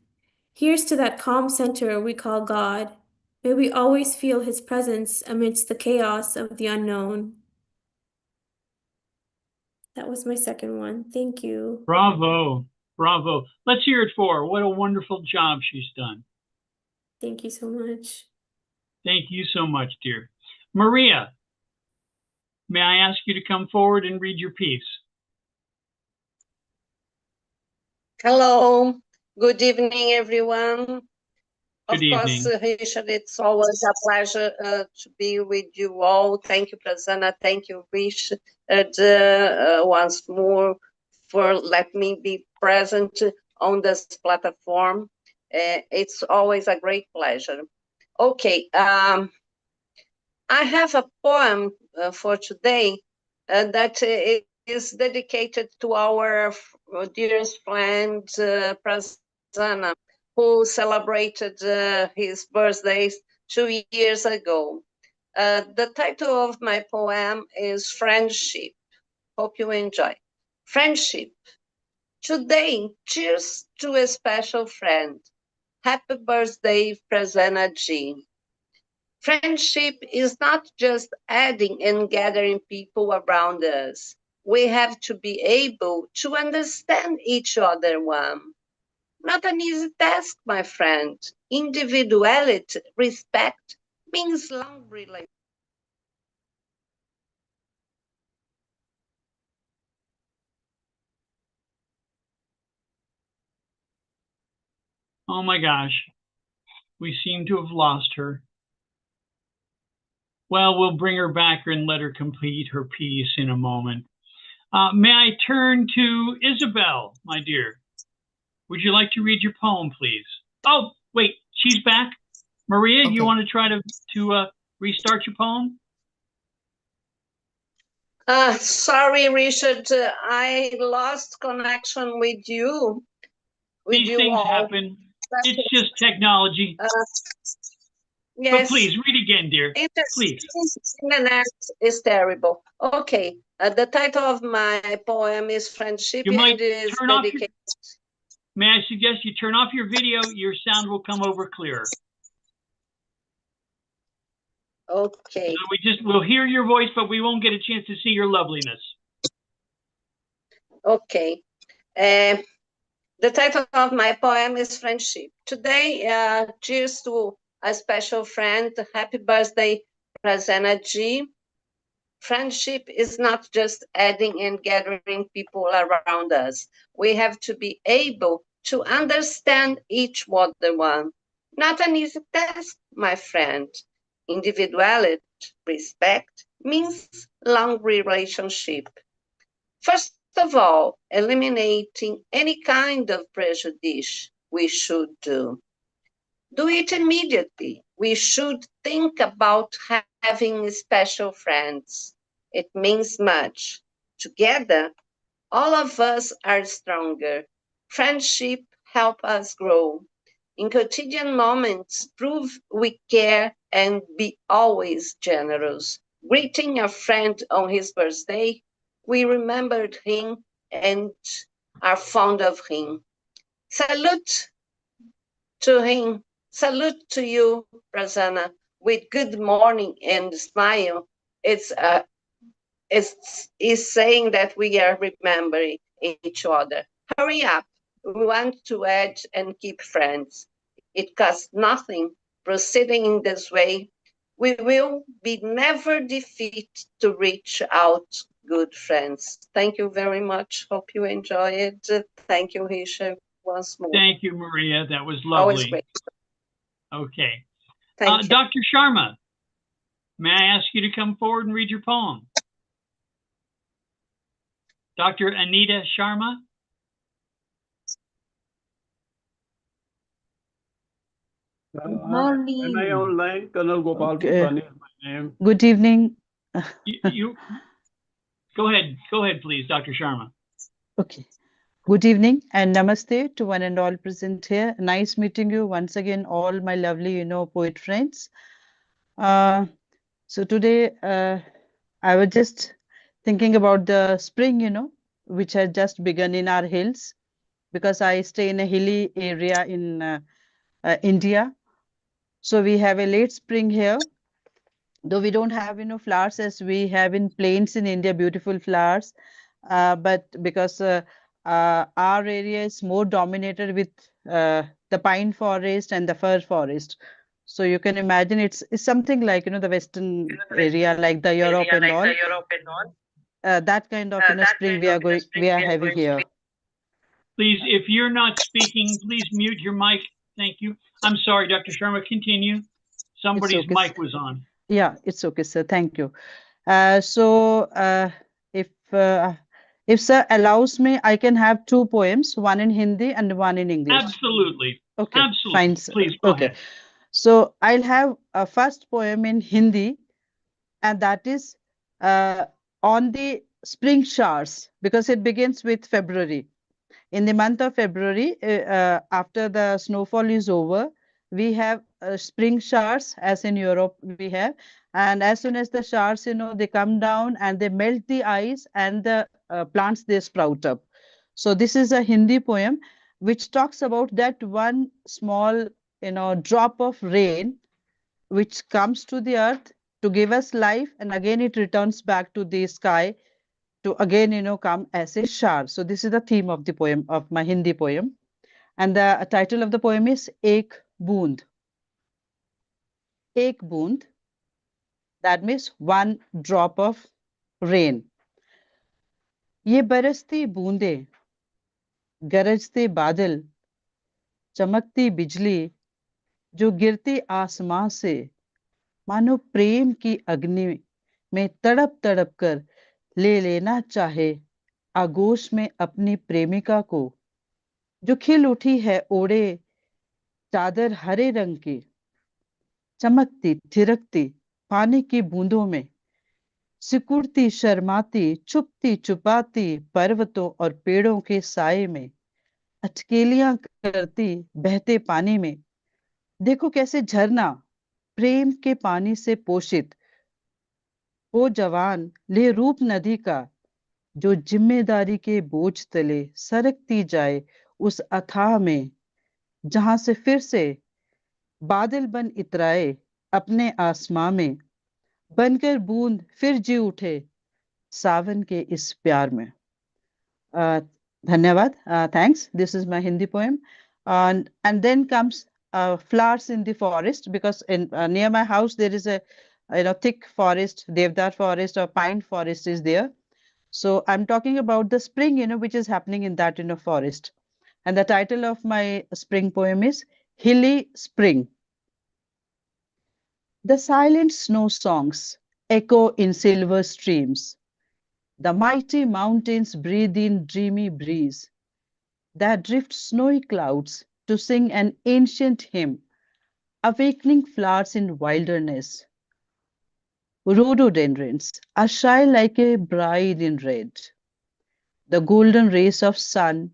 Speaker 11: Here's to that calm center we call God. May we always feel His presence amidst the chaos of the unknown. That was my second one. Thank you.
Speaker 3: Bravo. Bravo. Let's hear it for her. What a wonderful job she's done.
Speaker 11: Thank you so much.
Speaker 3: Thank you so much, dear. Maria, may I ask you to come forward and read your piece?
Speaker 12: Hello. Good evening, everyone.
Speaker 3: Good evening.
Speaker 12: Of course, Richard, it's always a pleasure to be with you all. Thank you, Prasanna. Thank you, Richard, once more for letting me be present on this platform. It's always a great pleasure. Okay, I have a poem for today that is dedicated to our dearest friend, Prasanna, who celebrated his birthday 2 years ago. The title of my poem is Friendship. Hope you enjoy. Friendship. Today, cheers to a special friend. Happy birthday, Prasanna G. Friendship is not just adding and gathering people around us. We have to be able to understand each other one. Not an easy task, my friend. Individuality, respect, means long relationship.
Speaker 3: Oh my gosh, we seem to have lost her. Well, we'll bring her back and let her complete her piece in a moment. May I turn to Isabel, my dear? Would you like to read your poem, please? Oh, wait, she's back. Maria, okay. You want to try to restart your poem?
Speaker 12: Sorry, Richard, I lost connection with you.
Speaker 3: These things happen. It's just technology.
Speaker 12: Yes.
Speaker 3: But please, read again, dear. Please.
Speaker 12: Internet is terrible. Okay, the title of my poem is Friendship.
Speaker 3: You might turn off your... May I suggest you turn off your video? Your sound will come over clearer.
Speaker 12: Okay.
Speaker 3: We'll hear your voice, but we won't get a chance to see your loveliness.
Speaker 12: Okay. The title of my poem is Friendship. Today, cheers to a special friend. Happy birthday, Prasanna G. Friendship is not just adding and gathering people around us. We have to be able to understand each other one. Not an easy task, my friend. Individuality, respect, means long relationship. First of all, eliminating any kind of prejudice we should do. Do it immediately. We should think about having special friends. It means much. Together, all of us are stronger. Friendship help us grow. In quotidian moments, prove we care and be always generous. Greeting a friend on his birthday, we remembered him and are fond of him. Salute to him. Salute to you, Prasanna, with good morning and smile. It's saying that we are remembering each other. Hurry up. We want to add and keep friends. It costs nothing. Proceeding in this way, we will be never defeated to reach out good friends. Thank you very much. Hope you enjoy it. Thank you, Risha, once more.
Speaker 3: Thank you, Maria. That was
Speaker 12: Always
Speaker 3: lovely.
Speaker 12: great.
Speaker 3: Okay.
Speaker 12: Thank you.
Speaker 3: Dr. Sharma, may I ask you to come forward and read your poem? Dr. Anita Sharma?
Speaker 9: Am I online? Colonel Gopal Purdhani is my name.
Speaker 13: Good evening.
Speaker 3: You go ahead, please, Dr. Sharma.
Speaker 13: Okay. Good evening and namaste to one and all present here. Nice meeting you once again, all my lovely, poet friends. So today, I was just thinking about the spring, which has just begun in our hills, because I stay in a hilly area in India. So we have a late spring here, though we don't have, flowers as we have in plains in India, beautiful flowers. But because our area is more dominated with the pine forest and the fir forest. So you can imagine it's something like, the Western area, like the Europe and all. That kind of, spring we are having here.
Speaker 3: Please, if you're not speaking, please mute your mic. Thank you. I'm sorry, Dr. Sharma, continue. Somebody's
Speaker 13: okay,
Speaker 3: mic was on.
Speaker 13: Yeah, it's okay, sir. Thank you. So if sir allows me, I can have two poems, one in Hindi and one in English.
Speaker 3: Absolutely.
Speaker 13: Okay,
Speaker 3: Absolutely.
Speaker 13: fine, sir.
Speaker 3: Please go
Speaker 13: Okay.
Speaker 3: ahead.
Speaker 13: So I'll have a first poem in Hindi, and that is on the spring showers, because it begins with February. In the month of February, after the snowfall is over, we have spring showers, as in Europe we have. And as soon as the showers, they come down and they melt the ice, and the plants, they sprout up. So this is a Hindi poem which talks about that one small, drop of rain which comes to the earth to give us life, and again it returns back to the sky to again, come as a shower. So this is the theme of the poem, of my Hindi poem. And the title of the poem is Ek Boond. Ek Boond, that means one drop of rain. ये बरसती बूंदे, गरजते बादल, चमकती बिजली, जो गिरती आसमां से, मानो प्रेम की अग्नि में तड़प तड़प कर ले लेना चाहे आगोश में अपनी प्रेमिका को, जो खिल उठी है ओढ़े चादर हरे रंग की, चमकती थिरकती पानी की बूंदों में, सिकुड़ती शर्माती छुपती छुपाती पर्वतों और पेड़ों के साए में, अटकेलियां करती बहते पानी में। देखो कैसे झरना प्रेम के पानी से पोषित वो जवान ले रूप नदी का, जो जिम्मेदारी के बोझ तले सरकती जाए उस अथाह में, जहां से फिर से बादल बन इतराए अपने आसमां में, बनकर बूंद फिर जी उठे सावन के इस प्यार में. Dhanyavad. Thanks. This is my Hindi poem. And then comes flowers in the forest, because in near my house there is a thick forest, Devdar forest or pine forest is there. So I'm talking about the spring, which is happening in that forest. And the title of my spring poem is Hilly Spring. The silent snow songs echo in silver streams. The mighty mountains breathe in dreamy breeze that drift snowy clouds to sing an ancient hymn, awakening flowers in wilderness. Rhododendrons are shy like a bride in red. The golden rays of sun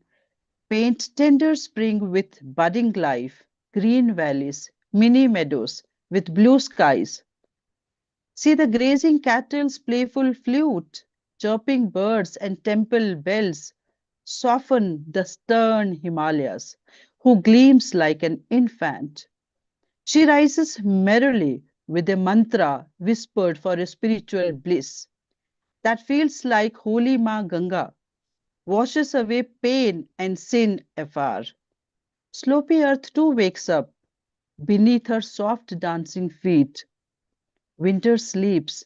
Speaker 13: paint tender spring with budding life, green valleys, mini meadows with blue skies. See the grazing cattle's playful flute, chirping birds and temple bells soften the stern Himalayas, who gleams like an infant. She rises merrily with a mantra whispered for a spiritual bliss that feels like holy Ma Ganga, washes away pain and sin afar. Slopy earth too wakes up beneath her soft dancing feet. Winter sleeps,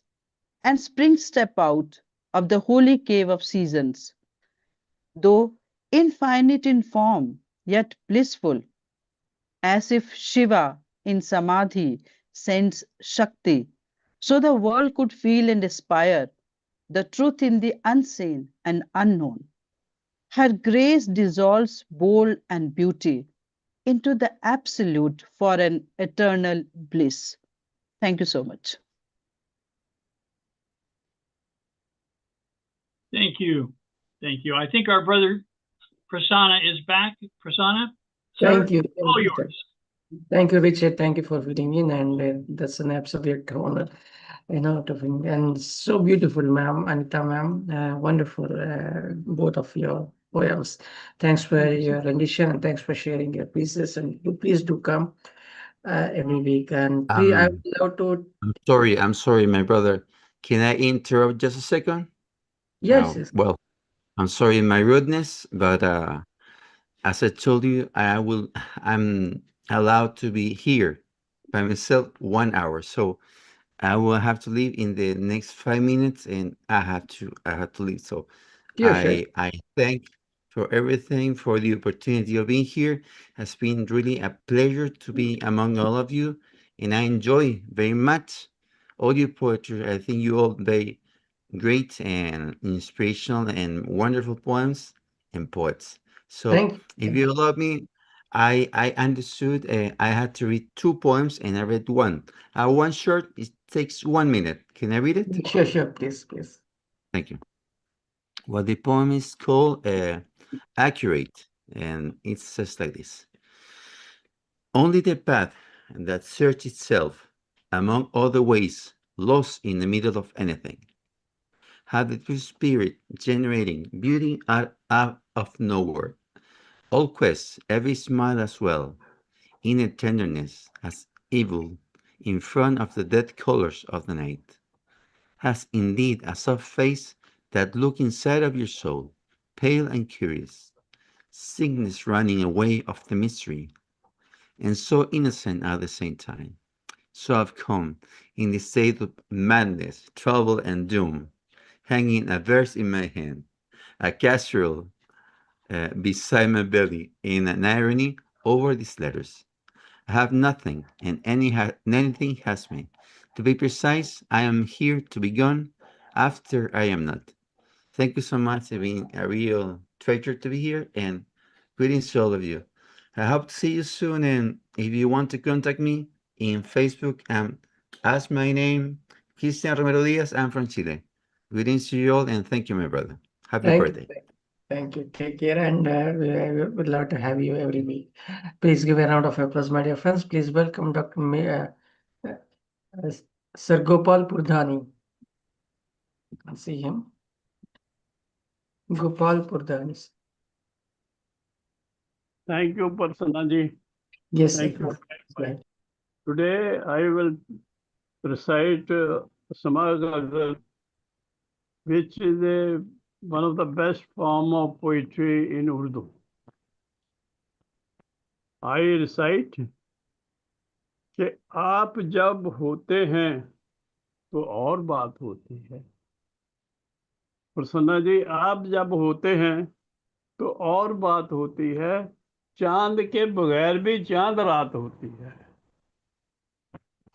Speaker 13: and spring step out of the holy cave of seasons. Though infinite in form, yet blissful, as if Shiva in Samadhi sends Shakti, so the world could feel and aspire the truth in the unseen and unknown. Her grace dissolves bold and beauty into the absolute for an eternal bliss. Thank you so much.
Speaker 3: Thank you. Thank you. I think our brother Prasanna is back. Prasanna, sir,
Speaker 1: Thank you.
Speaker 3: all yours.
Speaker 1: Thank you, Richard. Thank you for fitting in, and that's an absolute honor, to bring. And so beautiful, ma'am, Anita, ma'am. Wonderful, both of your poems. Thanks for your rendition, and thanks for sharing your pieces. And please do come every week. And please, I would love to.
Speaker 7: I'm sorry, my brother. Can I interrupt just a second?
Speaker 1: Yes, yes.
Speaker 7: Well, I'm sorry my rudeness, but as I told you, I'm allowed to be here by myself 1 hour. So I will have to leave in the next 5 minutes, and I have to leave. So
Speaker 1: Yeah, sure.
Speaker 7: I thank for everything, for the opportunity of being here. Has been really a pleasure to be among all of you, and I enjoy very much all your poetry. I think you all very great and inspirational and wonderful poems and poets. So
Speaker 1: Thank
Speaker 7: if
Speaker 1: you.
Speaker 7: you allow me, I understood I had to read 2 poems, and I read one. One short, it takes 1 minute. Can I read it?
Speaker 1: Sure, sure. Please, please.
Speaker 7: Thank you. Well, the poem is called Accurate, and it says like this. Only the path that searches itself among other ways, lost in the middle of anything, had the true spirit generating beauty out of nowhere. All quests, every smile as well, inner tenderness as evil in front of the dead colors of the night, has indeed a soft face that look inside of your soul, pale and curious, sickness running away of the mystery, and so innocent at the same time. So I've come in the state of madness, trouble, and doom, hanging a verse in my hand, a casserole beside my belly, in an irony over these letters. I have nothing, and anything has me. To be precise, I am here to be gone after I am not. Thank you so much. It's been a real treasure to be here, and greetings to all of you. I hope to see you soon, and if you want to contact me in Facebook, ask my name, Cristian Romero Diaz. I'm from Chile. Greetings to you all, and thank you, my brother. Happy
Speaker 1: Thank you.
Speaker 7: birthday.
Speaker 1: Thank you. Take care, and we would love to have you every week. Please give a round of applause, my dear friends. Please welcome Dr. Uh, uh, Sir Gopal Purdhani. You can see him. Gopal Purdhani.
Speaker 9: Thank you, Prasanna ji.
Speaker 1: Yes,
Speaker 9: Thank
Speaker 1: sir.
Speaker 9: you. Today I will recite Sama Ghazal, which is one of the best form of poetry in Urdu. I recite कि आप जब होते हैं तो और बात होती है। प्रसन्ना जी, आप जब होते हैं तो और बात होती है, चांद के बगैर भी चांद रात होती है,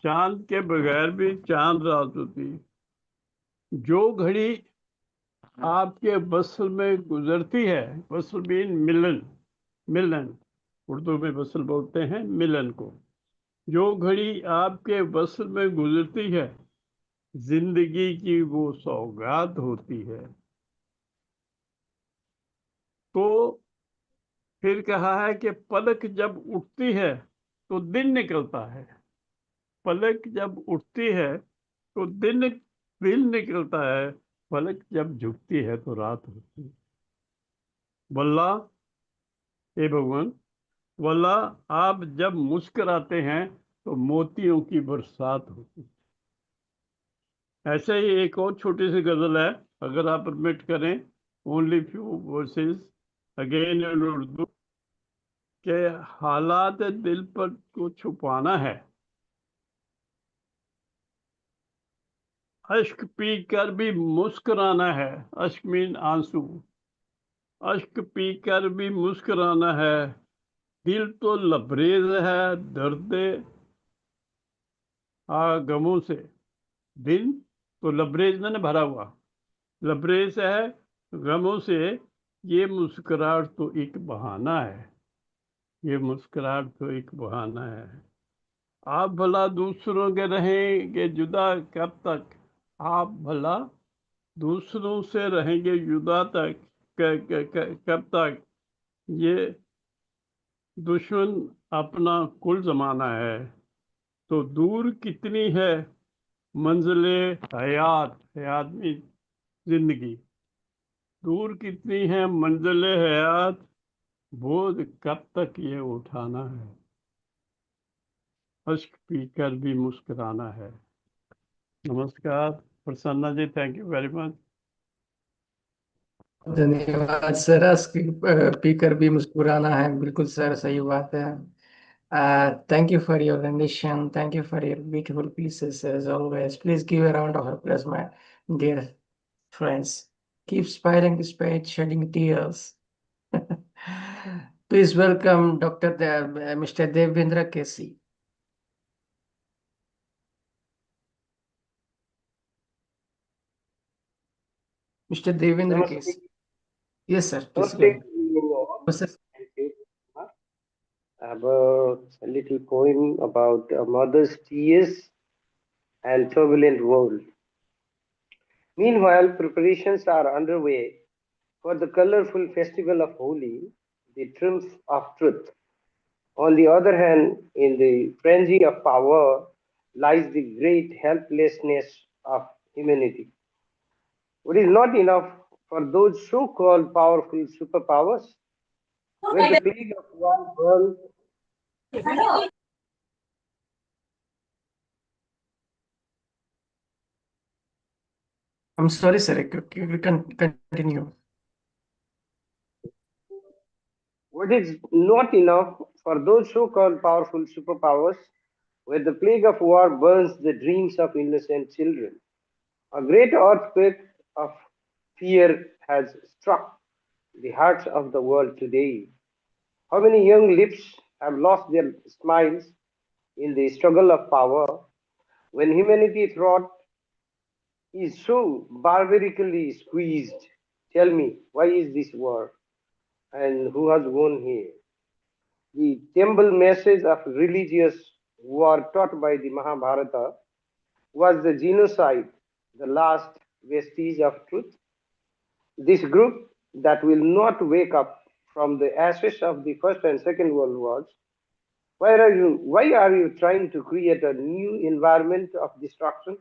Speaker 9: चांद के बगैर भी चांद रात होती है। जो घड़ी आपके वसल में गुजरती है, वसल मीन मिलन, मिलन उर्दू में वसल बोलते हैं मिलन को। जो घड़ी आपके वसल में गुजरती है, जिंदगी की वो सौगात होती है। तो फिर कहा है कि पलक जब उठती है तो दिन निकलता है, पलक जब उठती है तो दिन निकलता है, पलक जब झुकती है तो रात होती है। वल्ला, हे भगवान, वल्ला आप जब मुस्कुराते हैं तो मोतियों की बरसात होती है। ऐसे ही एक और छोटी सी गजल है, अगर आप परमिट करें, only few versus again in Urdu, के हालात दिल पर को छुपाना है, अश्क पी कर भी मुस्कुराना है, अश्क मीन आंसू, अश्क पी कर भी मुस्कुराना है, दिल तो लबरेज है दर्द गमों से, दिल तो लबरेज मैंने भरा हुआ, लबरेज है गमों से, ये मुस्कुराहट तो एक बहाना है, ये मुस्कुराहट तो एक बहाना है। आप भला दूसरों के रहेंगे जुदा कब तक, आप भला दूसरों से रहेंगे जुदा तक कब तक, ये दुश्मन अपना कुल जमाना है। तो दूर कितनी है मंजिले हयात, हयात में जिंदगी, दूर कितनी है मंजिले हयात, बोझ कब तक ये उठाना है, अश्क पीकर भी मुस्कुराना है। नमस्कार प्रसन्ना जी, थैंक यू वेरी मच।
Speaker 1: धन्यवाद सर। पीकर भी मुस्कुराना है, बिल्कुल सर, सही बात है। Thank you for your rendition. Thank you for your beautiful pieces as always. Please give a round of applause, my dear friends. Keep smiling despite shedding tears. Please welcome Mr. Devendra KC. Mr. Devendra KC. Yes, sir. Please go ahead. Yes, sir.
Speaker 14: Thank you. I have a little poem about a mother's tears and turbulent world. Meanwhile, preparations are underway for the colorful festival of Holi, the triumph of truth. On the other hand, in the frenzy of power lies the great helplessness of humanity. It is not enough for those so called powerful superpowers. When the plague of war burns,
Speaker 1: I'm sorry, sir. You can continue.
Speaker 14: what is not enough for those so called powerful superpowers, where the plague of war burns the dreams of innocent children. A great earthquake of fear has struck the hearts of the world today. How many young lips have lost their smiles in the struggle of power when humanity thought is so barbarically squeezed? Tell me, why is this war? And who has won here? The temple message of religious war taught by the Mahabharata was the genocide, the last vestige of truth. This group that will not wake up from the ashes of the First and Second World Wars, why are you trying to create a new environment of destruction?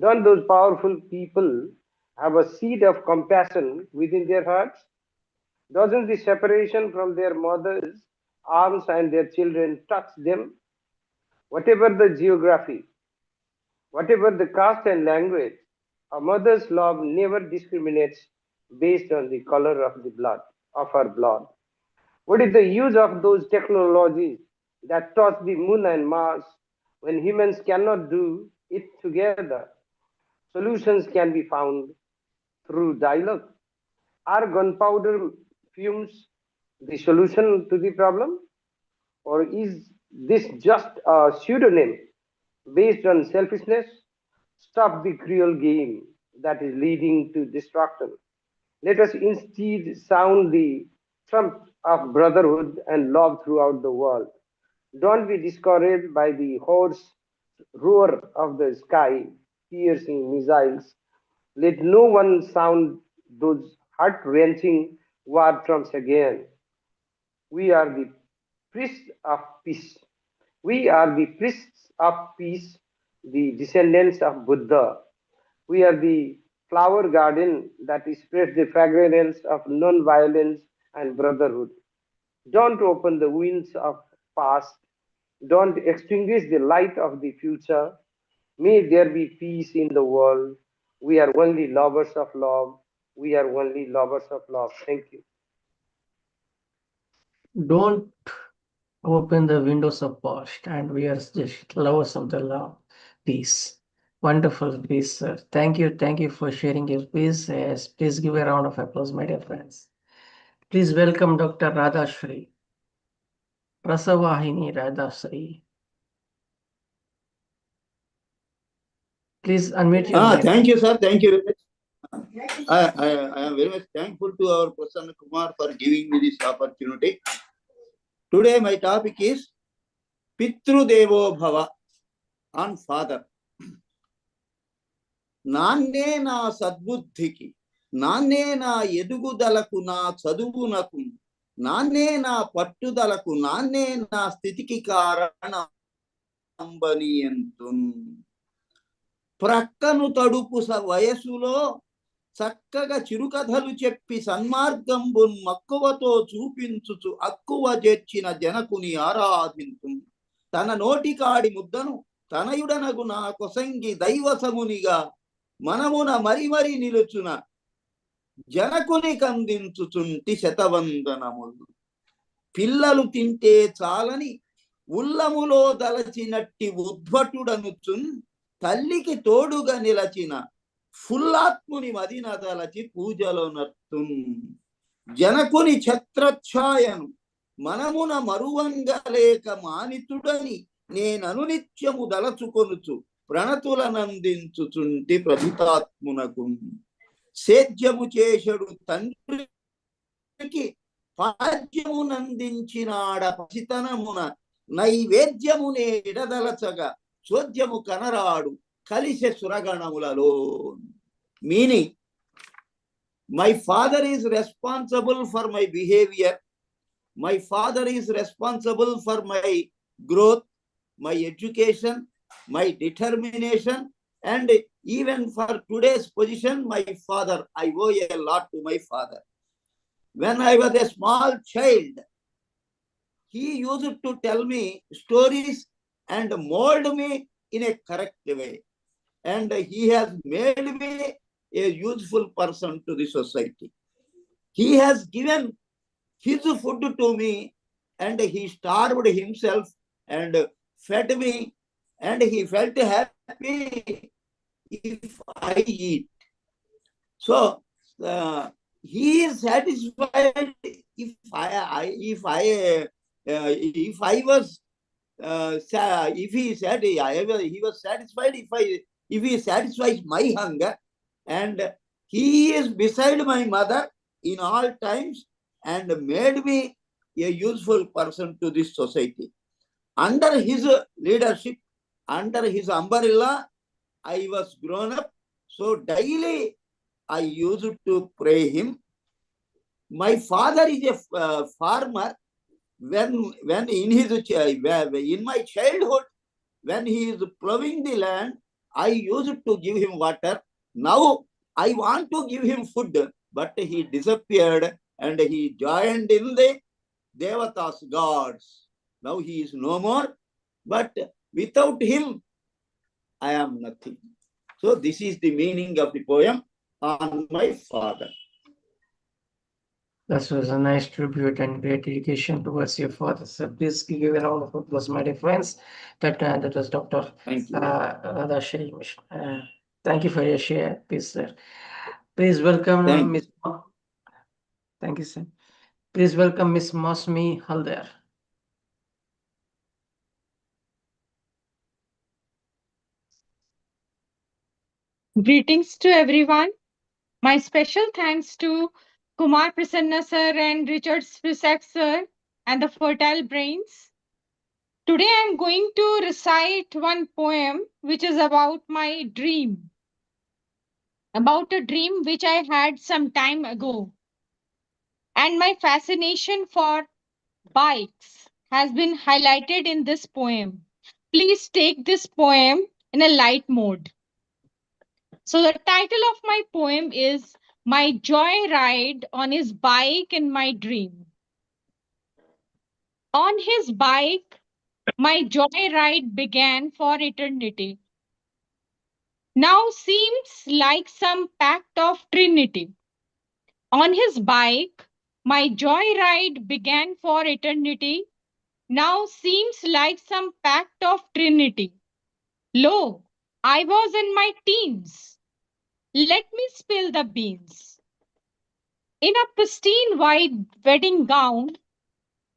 Speaker 14: Don't those powerful people have a seed of compassion within their hearts? Doesn't the separation from their mothers' arms and their children touch them? Whatever the geography, Whatever the caste and language, a mother's love never discriminates based on the color of the blood, of her blood. What is the use of those technologies that touch the moon and Mars when humans cannot do it together? Solutions can be found through dialogue. Are gunpowder fumes the solution to the problem? Or is this just a pseudonym based on selfishness? Stop the cruel game that is leading to destruction. Let us instead sound the trump of brotherhood and love throughout the world. Don't be discouraged by the hoarse roar of the sky, piercing missiles. Let no one sound those heart wrenching war drums again. We are the priests of peace. We are the priests of peace, the descendants of Buddha. We are the flower garden that spreads the fragrance of non-violence and brotherhood. Don't open the winds of past. Don't extinguish the light of the future. May there be peace in the world. We are only lovers of love. We are only lovers of love. Thank you.
Speaker 1: Don't open the windows of past, and we are just lovers of the love. Peace. Wonderful piece, sir. Thank you for sharing your piece. Yes, please give a round of applause, my dear friends. Please welcome Dr. Radhashri. Prasavahini Radhashri. Please unmute your mic.
Speaker 15: Thank you, sir. Thank you very much. I am very much thankful to our Prasanna Kumar for giving me this opportunity. Today, my topic is Pitru Devo Bhava on father. Nanne na sadbuddhiki, nanne na edugudalaku na chaduvunaku, nanne na pattudalaku, nanne na sthitiki karanambani antun. ప్రక్కను తడుపు వయసులో చక్కగా చిరుకథలు చెప్పి సన్మార్గంబున్ మక్కువతో చూపించుచు అక్కువ చేర్చిన జనకుని ఆరాధింతు. తన నోటికాడి ముద్దను తనయుడనగు నా కొసంగి దైవసమునిగా మనమున మరి నిలుచున జనకుని కందించుచుంటి శతవందనములు. పిల్లలు తింటే చాలని ఉల్లములో దలచినట్టి ఉద్భటుడనుచున్ తల్లికి తోడుగా నిలచిన ఫుల్లాత్ముని మదిన దలచి పూజలో నర్తున్. జనకుని ఛత్రఛాయను మనమున మరువంగలేక మానితుడని నేనను నిత్యము దలచుకొనుచు ప్రణతులనందించుచుంటి ప్రభితాత్మునకు. సేద్యము చేసడు తండ్రికి పాద్యమునందించినాడ పసితనమున నైవేద్యమునే ఇడదలచగా చోద్యము కనరాడు కలిసె సురగణములలో. Meaning, my father is responsible for my behavior. My father is responsible for my growth, my education, my determination, and even for today's position, my father, I owe a lot to my father. When I was a small child, he used to tell me stories and mold me in a correct way. And he has made me a useful person to the society. He has given his food to me, and he starved himself and fed me, and he felt happy if I eat. So he is satisfied if I was if he said he was satisfied if he satisfies my hunger, and he is beside my mother in all times and made me a useful person to this society. Under his leadership, under his umbrella, I was grown up. So daily I used to pray him. My father is a farmer. When in my childhood, when he is plowing the land, I used to give him water. Now I want to give him food, but he disappeared and he joined in the Devatas gods. Now he is no more, but without him, I am nothing. So this is the meaning of the poem on my father.
Speaker 1: That was a nice tribute and great dedication towards your father. So please give a round of applause, my dear friends. That was Dr.
Speaker 15: Thank you.
Speaker 1: Radhashri Mission. Thank you for your share, please, sir. Please welcome
Speaker 15: Thank
Speaker 1: Miss. Thank you, sir. Please welcome Miss Mausumi Halder.
Speaker 2: Greetings to everyone. My special thanks to Kumar Prasanna sir and Richard Spisak sir and the Fertile Brains. Today I'm going to recite one poem which is about my dream. About a dream which I had some time ago. And my fascination for bikes has been highlighted in this poem. Please take this poem in a light mode. So the title of my poem is My Joy Ride on His Bike in My Dream. On his bike, my joy ride began for eternity. Now seems like some pact of Trinity. On his bike, my joy ride began for eternity. Now seems like some pact of Trinity. Lo, I was in my teens. Let me spill the beans. In a pristine white wedding gown,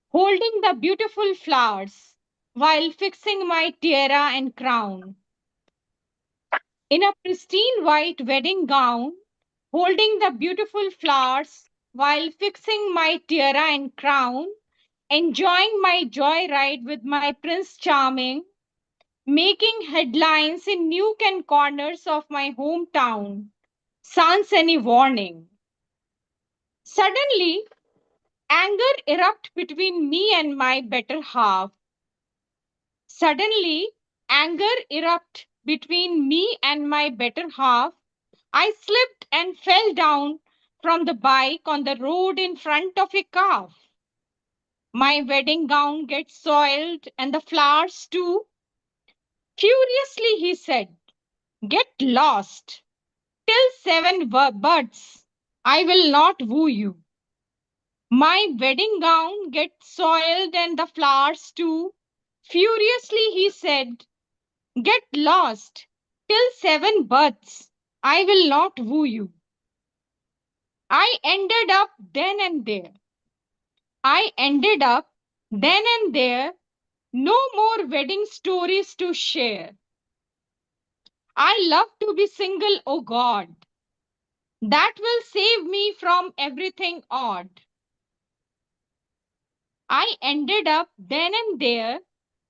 Speaker 2: holding the beautiful flowers while fixing my tiara and crown. In a pristine white wedding gown, holding the beautiful flowers while fixing my tiara and crown, enjoying my joy ride with my Prince Charming, making headlines in nook and corners of my hometown, sans any warning. Suddenly, anger erupt between me and my better half. Suddenly, anger erupt between me and my better half. I slipped and fell down from the bike on the road in front of a calf. My wedding gown gets soiled and the flowers too. Furiously he said, "Get lost. Till 7 buds, I will not woo you." My wedding gown gets soiled and the flowers too. Furiously he said, "Get lost. Till 7 buds, I will not woo you." I ended up then and there. I ended up then and there. No more wedding stories to share. I love to be single, oh God. That will save me from everything odd. I ended up then and there.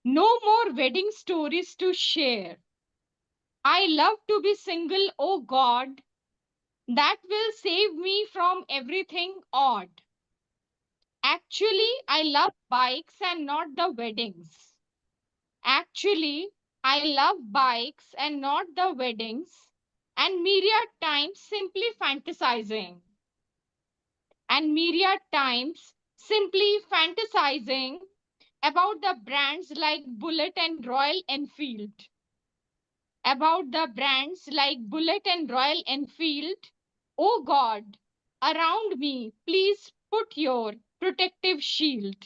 Speaker 2: No more wedding stories to share. I love to be single, oh God. That will save me from everything odd. Actually, I love bikes and not the weddings. Actually, I love bikes and not the weddings, and myriad times simply fantasizing. And myriad times simply fantasizing about the brands like Bullet and Royal Enfield. About the brands like Bullet and Royal Enfield. Oh God, around me, please put your protective shield.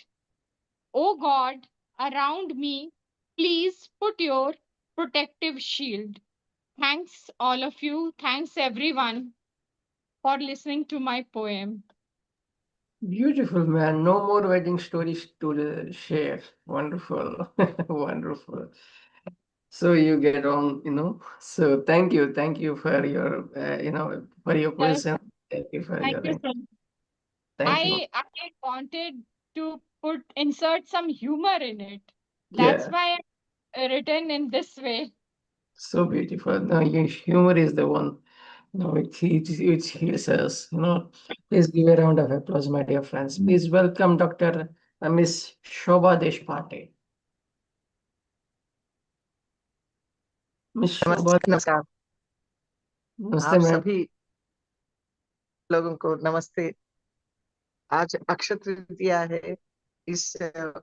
Speaker 2: Oh God, around me, please put your protective shield. Thanks, all of you. Thanks, everyone, for listening to my poem.
Speaker 1: Beautiful, man. No more wedding stories to share. Wonderful. Wonderful. So you get on, So thank you for your, for your
Speaker 2: Yes,
Speaker 1: presence. Thank you for
Speaker 2: thank
Speaker 1: your,
Speaker 2: you, sir.
Speaker 1: thank you.
Speaker 2: I wanted to insert some humor in it. That's
Speaker 1: Yeah,
Speaker 2: why I written in this way.
Speaker 1: so beautiful. No, your humor is the one. No, it heals us. Please give a round of applause, my dear friends. Please welcome Dr. Miss Shobha Deshpande. Miss Shobha,
Speaker 16: नमस्कार।
Speaker 1: namaste,
Speaker 16: आप
Speaker 1: ma'am.
Speaker 16: सभी लोगों को नमस्ते। आज अक्षय तृतीया है। इस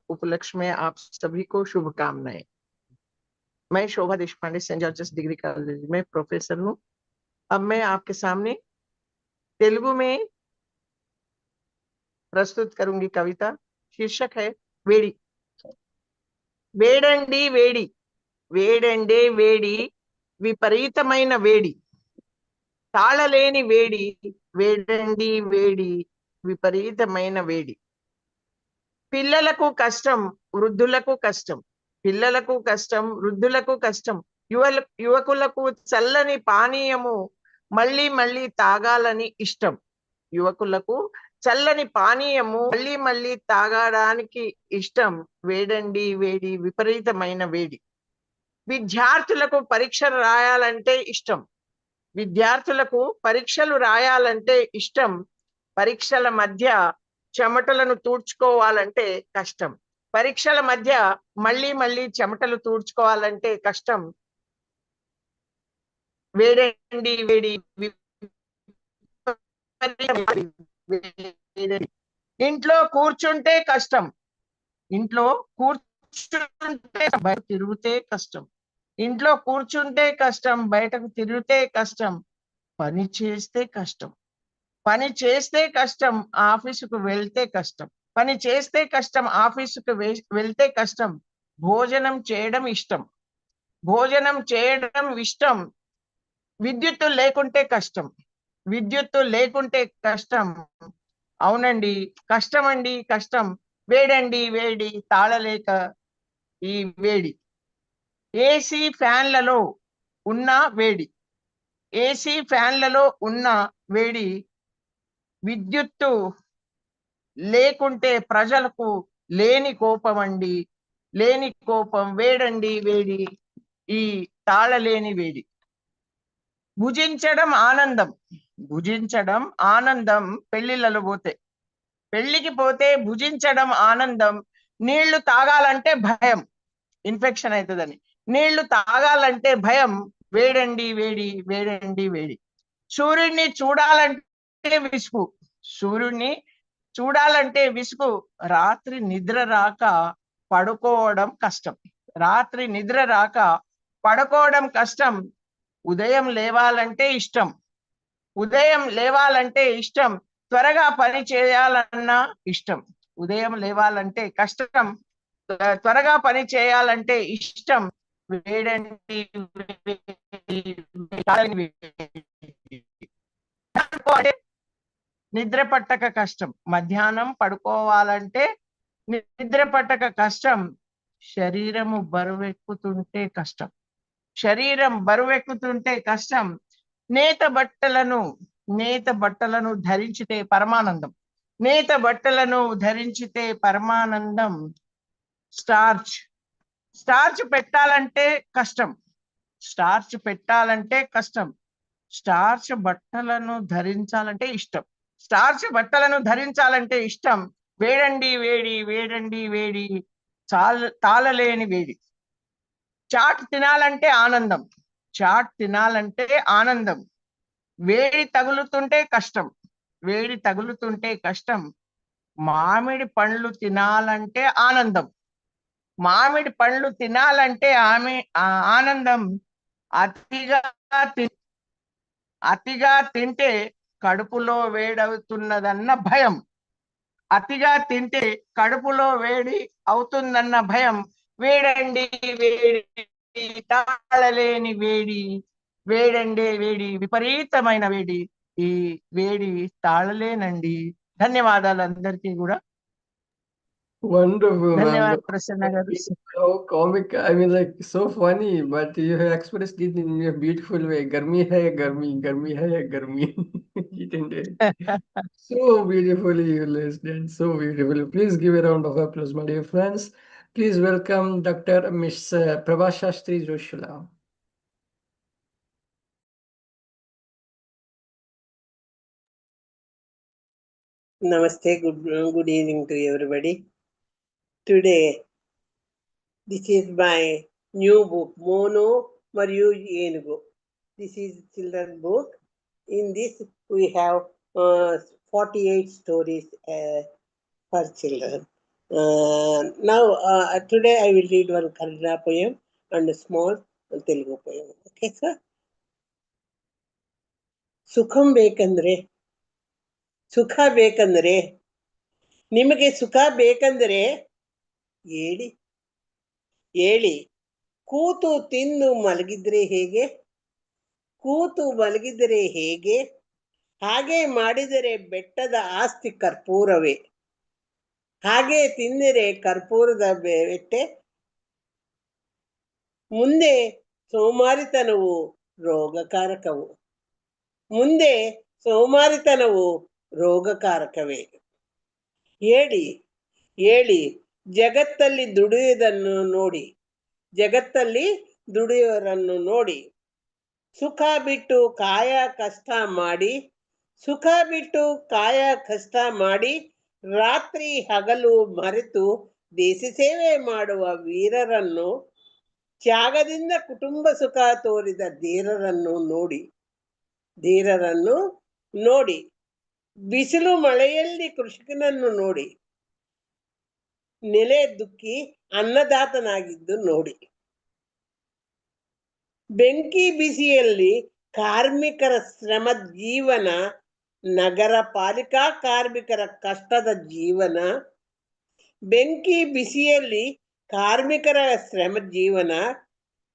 Speaker 16: उपलक्ष्य में आप सभी को शुभकामनाएं। मैं Shobha Deshpande saint George's degree college में प्रोफेसर हूँ। अब मैं आपके सामने तेलुगु में प्रस्तुत करूंगी कविता। शीर्षक है वेड़ी। వేడండి వేడి, వేడండే వేడి, విపరీతమైన వేడి, తాళలేని వేడి, వేడండి వేడి, విపరీతమైన వేడి. పిల్లలకు కష్టం, వృద్ధులకు కష్టం, పిల్లలకు కష్టం, వృద్ధులకు కష్టం, యువకులకు చల్లని పానీయము మళ్ళీ మళ్ళీ తాగాలని ఇష్టం. యువకులకు చల్లని పానీయము మళ్ళీ మళ్ళీ తాగడానికి ఇష్టం. వేడండి వేడి, విపరీతమైన వేడి. విద్యార్థులకు పరీక్షలు రాయాలంటే ఇష్టం. విద్యార్థులకు పరీక్షలు రాయాలంటే ఇష్టం. పరీక్షల మధ్య చెమటలను తూడ్చుకోవాలంటే కష్టం. పరీక్షల మధ్య మళ్ళీ మళ్ళీ చెమటలు తూడ్చుకోవాలంటే కష్టం. వేడండి వేడి, ఇంట్లో కూర్చుంటే కష్టం. ఇంట్లో కూర్చుంటే బయట తిరిగితే కష్టం. ఇంట్లో కూర్చుంటే కష్టం, బయటకు తిరిగితే కష్టం. పని చేస్తే కష్టం. పని చేస్తే కష్టం, ఆఫీసుకు వెళ్తే కష్టం. పని చేస్తే కష్టం, ఆఫీసుకు వెళ్తే కష్టం. భోజనం చేయడం ఇష్టం. భోజనం చేయడం ఇష్టం. విద్యుత్తు లేకుంటే కష్టం. విద్యుత్తు లేకుంటే కష్టం. అవునండి, కష్టమండి కష్టం. వేడండి వేడి, తాళలేక ఈ వేడి. ఏసీ ఫ్యాన్లలో ఉన్న వేడి. ఏసీ ఫ్యాన్లలో ఉన్న వేడి. విద్యుత్తు లేకుంటే ప్రజలకు లేని కోపం అండి, లేని కోపం. వేడండి వేడి, ఈ తాళలేని వేడి. భుజించడం ఆనందం. భుజించడం ఆనందం. పెళ్లిళ్ళలో పోతే, పెళ్లికి పోతే భుజించడం ఆనందం. నీళ్లు తాగాలంటే భయం, ఇన్ఫెక్షన్ అవుతుందని. నీళ్లు తాగాలంటే భయం. వేడండి వేడి, వేడండి వేడి. సూర్యుడిని చూడాలంటే విసుగు. సూర్యుడిని చూడాలంటే విసుగు. రాత్రి నిద్ర రాక పడుకోవడం కష్టం. రాత్రి నిద్ర రాక పడుకోవడం కష్టం. ఉదయం లేవాలంటే ఇష్టం. ఉదయం లేవాలంటే ఇష్టం. త్వరగా పని చేయాలన్నా ఇష్టం. ఉదయం లేవాలంటే కష్టం, త్వరగా పని చేయాలంటే ఇష్టం. వేడండి నిద్ర పట్టక కష్టం. మధ్యాహ్నం పడుకోవాలంటే నిద్ర పట్టక కష్టం. శరీరము బరువెక్కుతుంటే కష్టం. శరీరం బరువెక్కుతుంటే కష్టం. నేత బట్టలను ధరించితే పరమానందం. నేత బట్టలను ధరించితే పరమానందం. స్టార్చ్ పెట్టాలంటే కష్టం. స్టార్చ్ పెట్టాలంటే కష్టం. స్టార్చ్ బట్టలను ధరించాలంటే ఇష్టం. స్టార్చ్ బట్టలను ధరించాలంటే ఇష్టం. వేడండి వేడి, వేడండి వేడి, తాళలేని వేడి. చాట్ తినాలంటే ఆనందం. చాట్ తినాలంటే ఆనందం. వేడి తగులుతుంటే కష్టం. వేడి తగులుతుంటే కష్టం. మామిడి పండ్లు తినాలంటే ఆనందం. మామిడి పండ్లు తినాలంటే ఆనందం. అతిగా తింటే కడుపులో వేడవుతున్నదన్న భయం. అతిగా తింటే కడుపులో వేడి అవుతుందన్న భయం. వేడండి వేడి, తాళలేని వేడి. వేడండి వేడి, విపరీతమైన వేడి. ఈ వేడి తాళలేనండి. ధన్యవాదాలు అందరికీ కూడా.
Speaker 1: Wonderful, ma'am.
Speaker 16: ధన్యవాదాలు ప్రసన్న గారు.
Speaker 1: So comic, I mean, like, so funny, but you have expressed it in a beautiful way. Garmi hai garmi, garmi hai garmi. It ended. So beautifully you listened, so beautifully. Please give a round of applause, my dear friends. Please welcome Dr. Miss Prabhasastry Jyoshula.
Speaker 17: Namaste, good evening to everybody. Today, this is my new book, Mono Mariyu Yenugu. This is children's book. In this, we have 48 stories for children. Now, today I will read one Kannada poem and small Telugu poem. Okay, sir? ಸುಖಂ ಬೇಕಂದ್ರೆ, ಸುಖ ಬೇಕಂದ್ರೆ, ನಿಮಗೆ ಸುಖ ಬೇಕಂದ್ರೆ ಹೇಳಿ ಹೇಳಿ. ಕೂತು ತಿಂದು ಮಲಗಿದ್ರೆ ಹೇಗೆ? ಕೂತು ಮಲಗಿದರೆ ಹೇಗೆ? ಹಾಗೆ ಮಾಡಿದರೆ ಬೆಟ್ಟದ ಆಸ್ತಿ ಕರ್ಪೂರವೇ. ಹಾಗೆ ತಿಂದರೆ ಕರ್ಪೂರದ ಬೆಟ್ಟೆ. ಮುಂದೆ ಸೋಮಾರಿತನವು ರೋಗಕಾರಕವು. ಮುಂದೆ ಸೋಮಾರಿತನವು ರೋಗಕಾರಕವೇ. ಹೇಳಿ ಹೇಳಿ, ಜಗತ್ತಲ್ಲಿ ದುಡಿಯುವುದನ್ನು ನೋಡಿ, ಜಗತ್ತಲ್ಲಿ ದುಡಿಯುವವರನ್ನು ನೋಡಿ. ಸುಖ ಬಿಟ್ಟು ಕಾಯ ಕಷ್ಟ ಮಾಡಿ, ಸುಖ ಬಿಟ್ಟು ಕಾಯ ಕಷ್ಟ ಮಾಡಿ, ರಾತ್ರಿ ಹಗಲು ಮರೆತು ದೇಶ ಸೇವೆ ಮಾಡುವ ವೀರರನ್ನು, ತ್ಯಾಗದಿಂದ ಕುಟುಂಬ ಸುಖ ತೋರಿದ ಧೀರರನ್ನು ನೋಡಿ, ಧೀರರನ್ನು ನೋಡಿ. ಬಿಸಿಲು ಮಳೆಯಲ್ಲಿ ಕೃಷಿಕನನ್ನು ನೋಡಿ, ನೆಲೆ ದುಃಖಿ ಅನ್ನದಾತನಾಗಿದ್ದು ನೋಡಿ. ಬೆಂಕಿ ಬಿಸಿಯಲ್ಲಿ ಕಾರ್ಮಿಕರ ಶ್ರಮ ಜೀವನ, ನಗರ ಪಾಲಿಕಾ ಕಾರ್ಮಿಕರ ಕಷ್ಟದ ಜೀವನ. ಬೆಂಕಿ ಬಿಸಿಯಲ್ಲಿ ಕಾರ್ಮಿಕರ ಶ್ರಮ ಜೀವನ,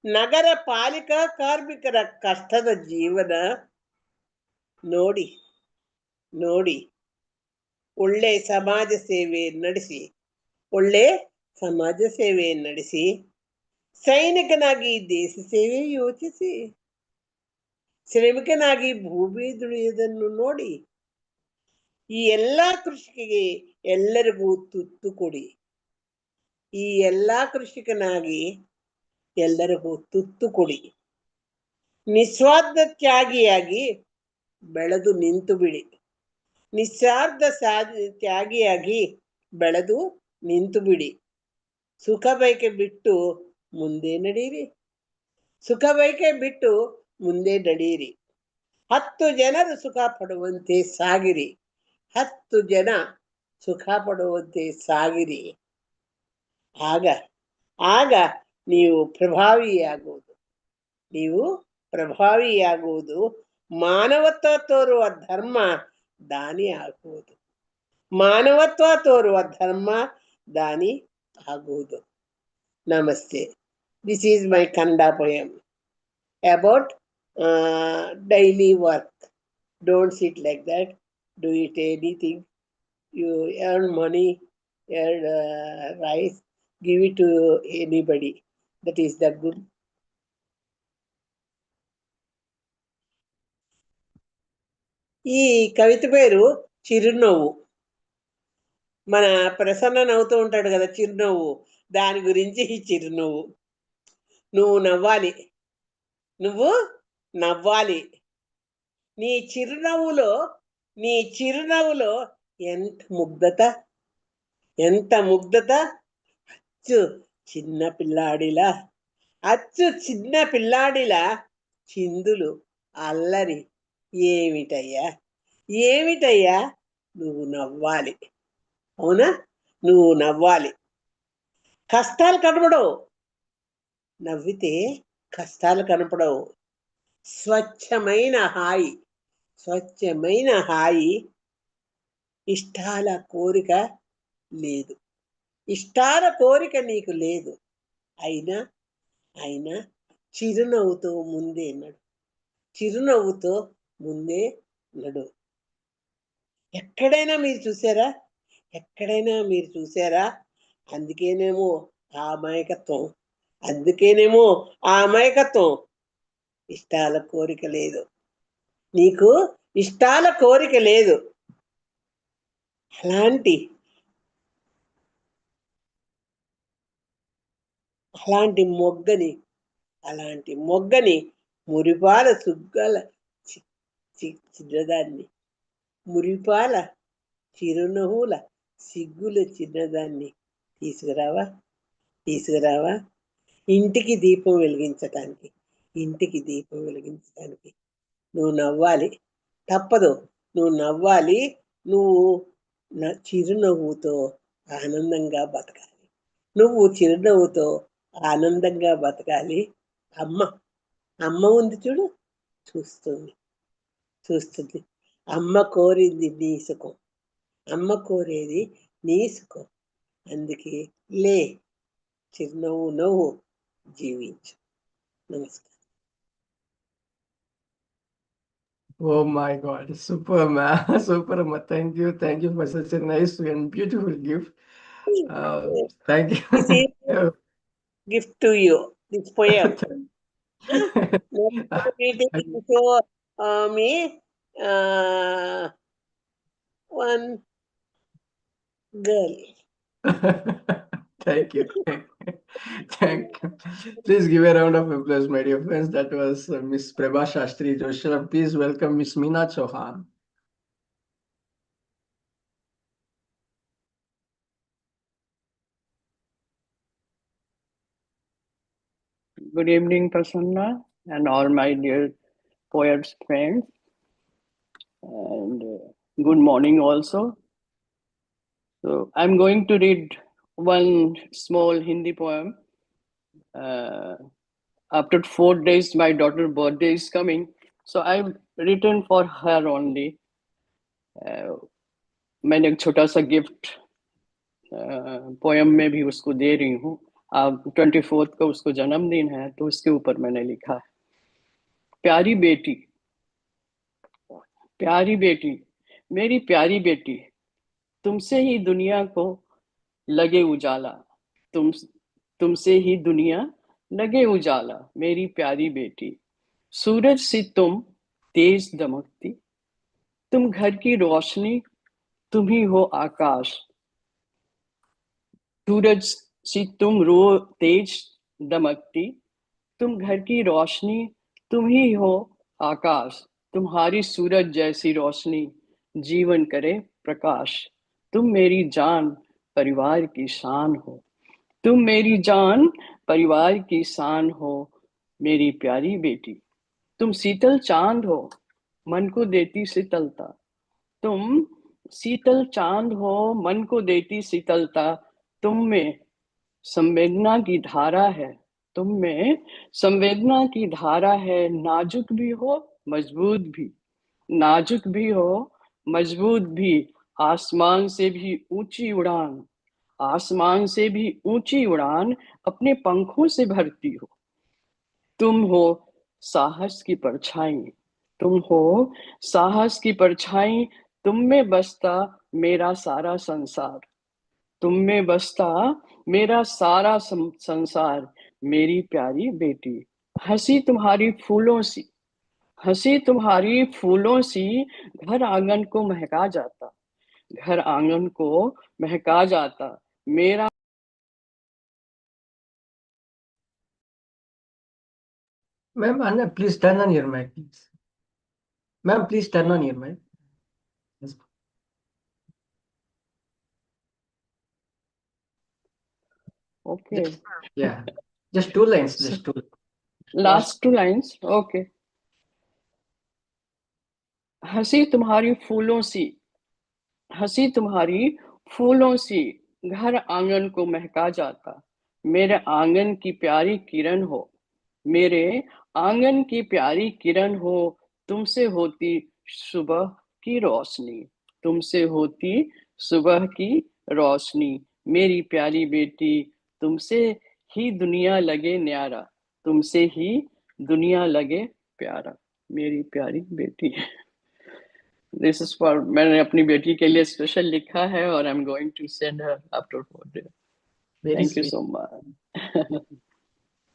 Speaker 17: ನಗರ ಪಾಲಿಕಾ ಕಾರ್ಮಿಕರ ಕಷ್ಟದ ಜೀವನ ನೋಡಿ ನೋಡಿ. ಒಳ್ಳೆ ಸಮಾಜ ಸೇವೆ ನಡೆಸಿ, ಒಳ್ಳೆ ಸಮಾಜ ಸೇವೆ ನಡೆಸಿ, ಸೈನಿಕನಾಗಿ ದೇಶ ಸೇವೆ ಯೋಚಿಸಿ, ಶ್ರಮಿಕನಾಗಿ ಭೂಮಿ ದುಡಿಯುವುದನ್ನು ನೋಡಿ. ಈ ಎಲ್ಲ ಕೃಷಿಕಿಗೆ ಎಲ್ಲರಿಗೂ ತುತ್ತು ಕೊಡಿ. ಈ ಎಲ್ಲ ಕೃಷಿಕನಾಗಿ ಎಲ್ಲರಿಗೂ ತುತ್ತು ಕೊಡಿ. ನಿಸ್ವಾರ್ಥ ತ್ಯಾಗಿಯಾಗಿ ಬೆಳೆದು ನಿಂತು ಬಿಡಿ. ನಿಸ್ವಾರ್ಥ ತ್ಯಾಗಿಯಾಗಿ ಬೆಳೆದು ನಿಂತು ಬಿಡಿ. ಸುಖ ಬಯಕೆ ಬಿಟ್ಟು ಮುಂದೆ ನಡೀರಿ, ಸುಖ ಬಯಕೆ ಬಿಟ್ಟು ಮುಂದೆ ನಡೀರಿ. 10 ಜನರು ಸುಖ ಪಡುವಂತೆ ಸಾಗಿರಿ, 10 ಜನ ಸುಖ ಪಡುವಂತೆ ಸಾಗಿರಿ. ಆಗ ಆಗ ನೀವು ಪ್ರಭಾವಿಯಾಗುವುದು, ನೀವು ಪ್ರಭಾವಿಯಾಗುವುದು. ಮಾನವತ್ವ ತೋರುವ ಧರ್ಮ ದಾನಿ ಆಗುವುದು, ಮಾನವತ್ವ ತೋರುವ ಧರ್ಮ ದಾನಿ ಆಗುವುದು. ನಮಸ್ತೆ. This is my Kannada poem about daily work. Don't sit like that. Do it anything. You earn money, earn rice, give it to anybody. That is the good. ఈ కవిత పేరు చిరునవ్వు. మన ప్రసన్న నవ్వుతూ ఉంటాడు కదా, చిరునవ్వు. దాని గురించి ఈ చిరునవ్వు. నువ్వు నవ్వాలి, నువ్వు నవ్వాలి. నీ చిరునవ్వులో, నీ చిరునవ్వులో ఎంత ముగ్ధత, ఎంత ముగ్ధత. అచ్చు చిన్న పిల్లాడిలా, అచ్చు చిన్న పిల్లాడిలా చిందులు అల్లరి. ఏమిటయ్యా, ఏమిటయ్యా, నువ్వు నవ్వాలి. అవునా, నువ్వు నవ్వాలి. కష్టాలు కనపడవు, నవ్వితే కష్టాలు కనపడవు. స్వచ్ఛమైన హాయి, స్వచ్ఛమైన హాయి. ఇష్టాల కోరిక లేదు, ఇష్టాల కోరిక నీకు లేదు. అయినా అయినా చిరునవ్వుతో ముందే నడు, చిరునవ్వుతో ముందే నడు. ఎక్కడైనా మీరు చూసారా, ఎక్కడైనా మీరు చూసారా? అందుకేనేమో ఆ అమాయకత్వం, అందుకేనేమో ఆ అమాయకత్వం. ఇష్టాల కోరిక లేదు, నీకు ఇష్టాల కోరిక లేదు. అలాంటి అలాంటి మొగ్గని, అలాంటి మొగ్గని, మురిపాల సుగ్గల చిన్నదాన్ని, మురిపాల చిరునవ్వుల సిగ్గుల చిన్నదాన్ని తీసుకురావా, తీసుకురావా. ఇంటికి దీపం వెలిగించటానికి, ఇంటికి దీపం వెలిగించటానికి నువ్వు నవ్వాలి, తప్పదు. నువ్వు నవ్వాలి, నువ్వు చిరునవ్వుతో ఆనందంగా బతకాలి. నువ్వు చిరునవ్వుతో ఆనందంగా బతకాలి. అమ్మ అమ్మ ఉంది చూడు, చూస్తుంది చూస్తుంది. అమ్మ కోరింది నీ సుఖం, అమ్మ కోరేది నీ సుఖం. అందుకే లే, చిరునవ్వు నవ్వు, జీవించు. నమస్కారం.
Speaker 1: Oh my God, super, man. Super, ma. Thank you for such a nice and beautiful gift. Thank you.
Speaker 17: This is gift to you, this poem. So, me, one girl.
Speaker 1: Thank you. Thank you. Please give a round of applause, my dear friends. That was Miss Prabhasastry Jyoshula. Please welcome Miss Meena Chauhan.
Speaker 18: Good evening, Prasanna, and all my dear poets friends. And good morning also. So I'm going to read one small Hindi poem. After 4 days, my daughter's birthday is coming. So I've written for her only. मैंने एक छोटा सा gift poem में भी उसको दे रही हूँ. अब 24 को उसको जन्मदिन है, तो उसके ऊपर मैंने लिखा है. प्यारी बेटी, प्यारी बेटी, मेरी प्यारी बेटी, तुमसे ही दुनिया को लगे उजाला, तुमसे ही दुनिया लगे उजाला, मेरी प्यारी बेटी. सूरज सी तुम तेज दमकती, तुम घर की रोशनी, तुम ही हो आकाश. सूरज सी तुम तेज दमकती, तुम घर की रोशनी, तुम ही हो आकाश. तुम्हारी सूरज जैसी रोशनी जीवन करे प्रकाश. तुम मेरी जान परिवार की शान हो, तुम मेरी जान परिवार की शान हो, मेरी प्यारी बेटी. तुम शीतल चांद हो, मन को देती शीतलता, तुम शीतल चांद हो, मन को देती शीतलता. तुम में संवेदना की धारा है, तुम में संवेदना की धारा है. नाजुक भी हो मजबूत भी, नाजुक भी हो मजबूत भी. आसमान से भी ऊंची उड़ान, आसमान से भी ऊंची उड़ान अपने पंखों से भरती हो. तुम हो साहस की परछाई, तुम हो साहस की परछाई. तुम में बसता मेरा सारा संसार, तुम में बसता मेरा सारा संसार, मेरी प्यारी बेटी. हंसी तुम्हारी फूलों सी, हंसी तुम्हारी फूलों सी, घर आंगन को महका जाता, घर आंगन को महका जाता. मेरा
Speaker 1: Ma'am, Anna, please turn on your mic, please. Ma'am, please turn on your mic. Yes.
Speaker 18: Okay.
Speaker 1: Yeah, just 2 lines, just 2.
Speaker 18: Last 2 lines. Okay. हंसी तुम्हारी फूलों सी, हंसी तुम्हारी फूलों सी, घर आंगन को महका जाता. मेरे आंगन की प्यारी किरण हो, मेरे आंगन की प्यारी किरण हो. तुमसे होती सुबह की रोशनी, तुमसे होती सुबह की रोशनी, मेरी प्यारी बेटी. तुमसे ही दुनिया लगे न्यारा, तुमसे ही दुनिया लगे प्यारा, मेरी प्यारी बेटी. This is for मैंने अपनी बेटी के लिए स्पेशल लिखा है और I'm going to send her after 4 days. Thank you so much.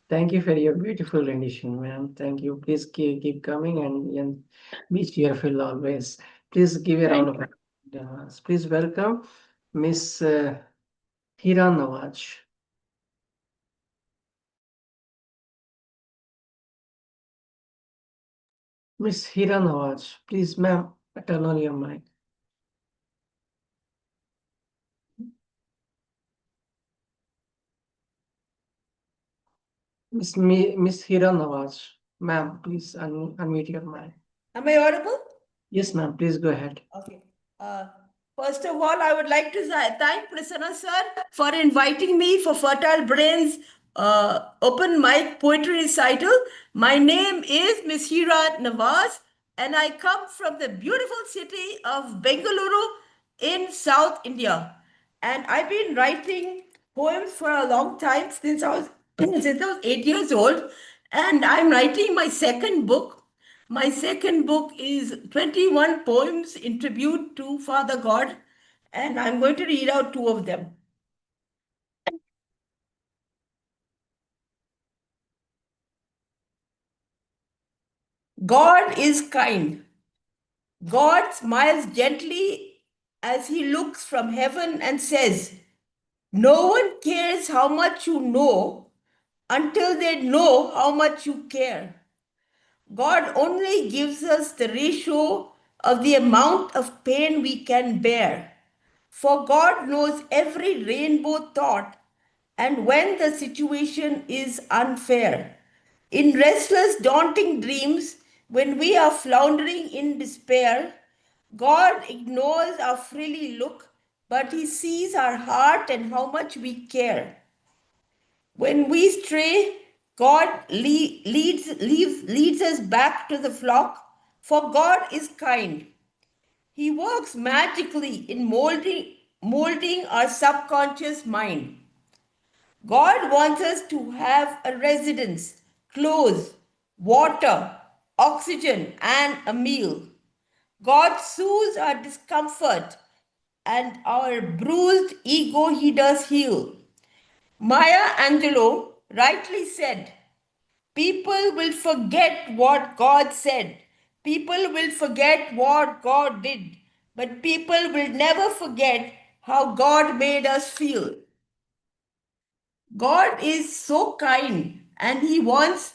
Speaker 1: Thank you for your beautiful rendition, ma'am. Thank you. Please keep coming and be cheerful always. Please give a round of applause. Please welcome Miss Heera Nawaz. Miss Heera Nawaz, please, ma'am, turn on your mic. Miss Heera Nawaz, ma'am, please unmute your mic.
Speaker 19: Am I audible?
Speaker 1: Yes, ma'am. Please go ahead.
Speaker 19: Okay. First of all, I would like to thank Prasanna sir for inviting me for Fertile Brains open mic poetry recital. My name is Miss Heera Nawaz, and I come from the beautiful city of Bengaluru in South India. And I've been writing poems for a long time since I was 8 years old, and I'm writing my second book. My second book is 21 poems in tribute to Father God, and I'm going to read out two of them. God is kind. God smiles gently as he looks from heaven and says, "No one cares how much you know until they know how much you care." God only gives us the ratio of the amount of pain we can bear. For God knows every rainbow thought and when the situation is unfair. In restless, daunting dreams, when we are floundering in despair, God ignores our frilly look, but He sees our heart and how much we care. When we stray, God leads us back to the flock, for God is kind. He works magically in molding our subconscious mind. God wants us to have a residence, clothes, water, oxygen, and a meal. God soothes our discomfort, and our bruised ego He does heal. Maya Angelou rightly said, "People will forget what God said. People will forget what God did. But people will never forget how God made us feel." God is so kind, and He wants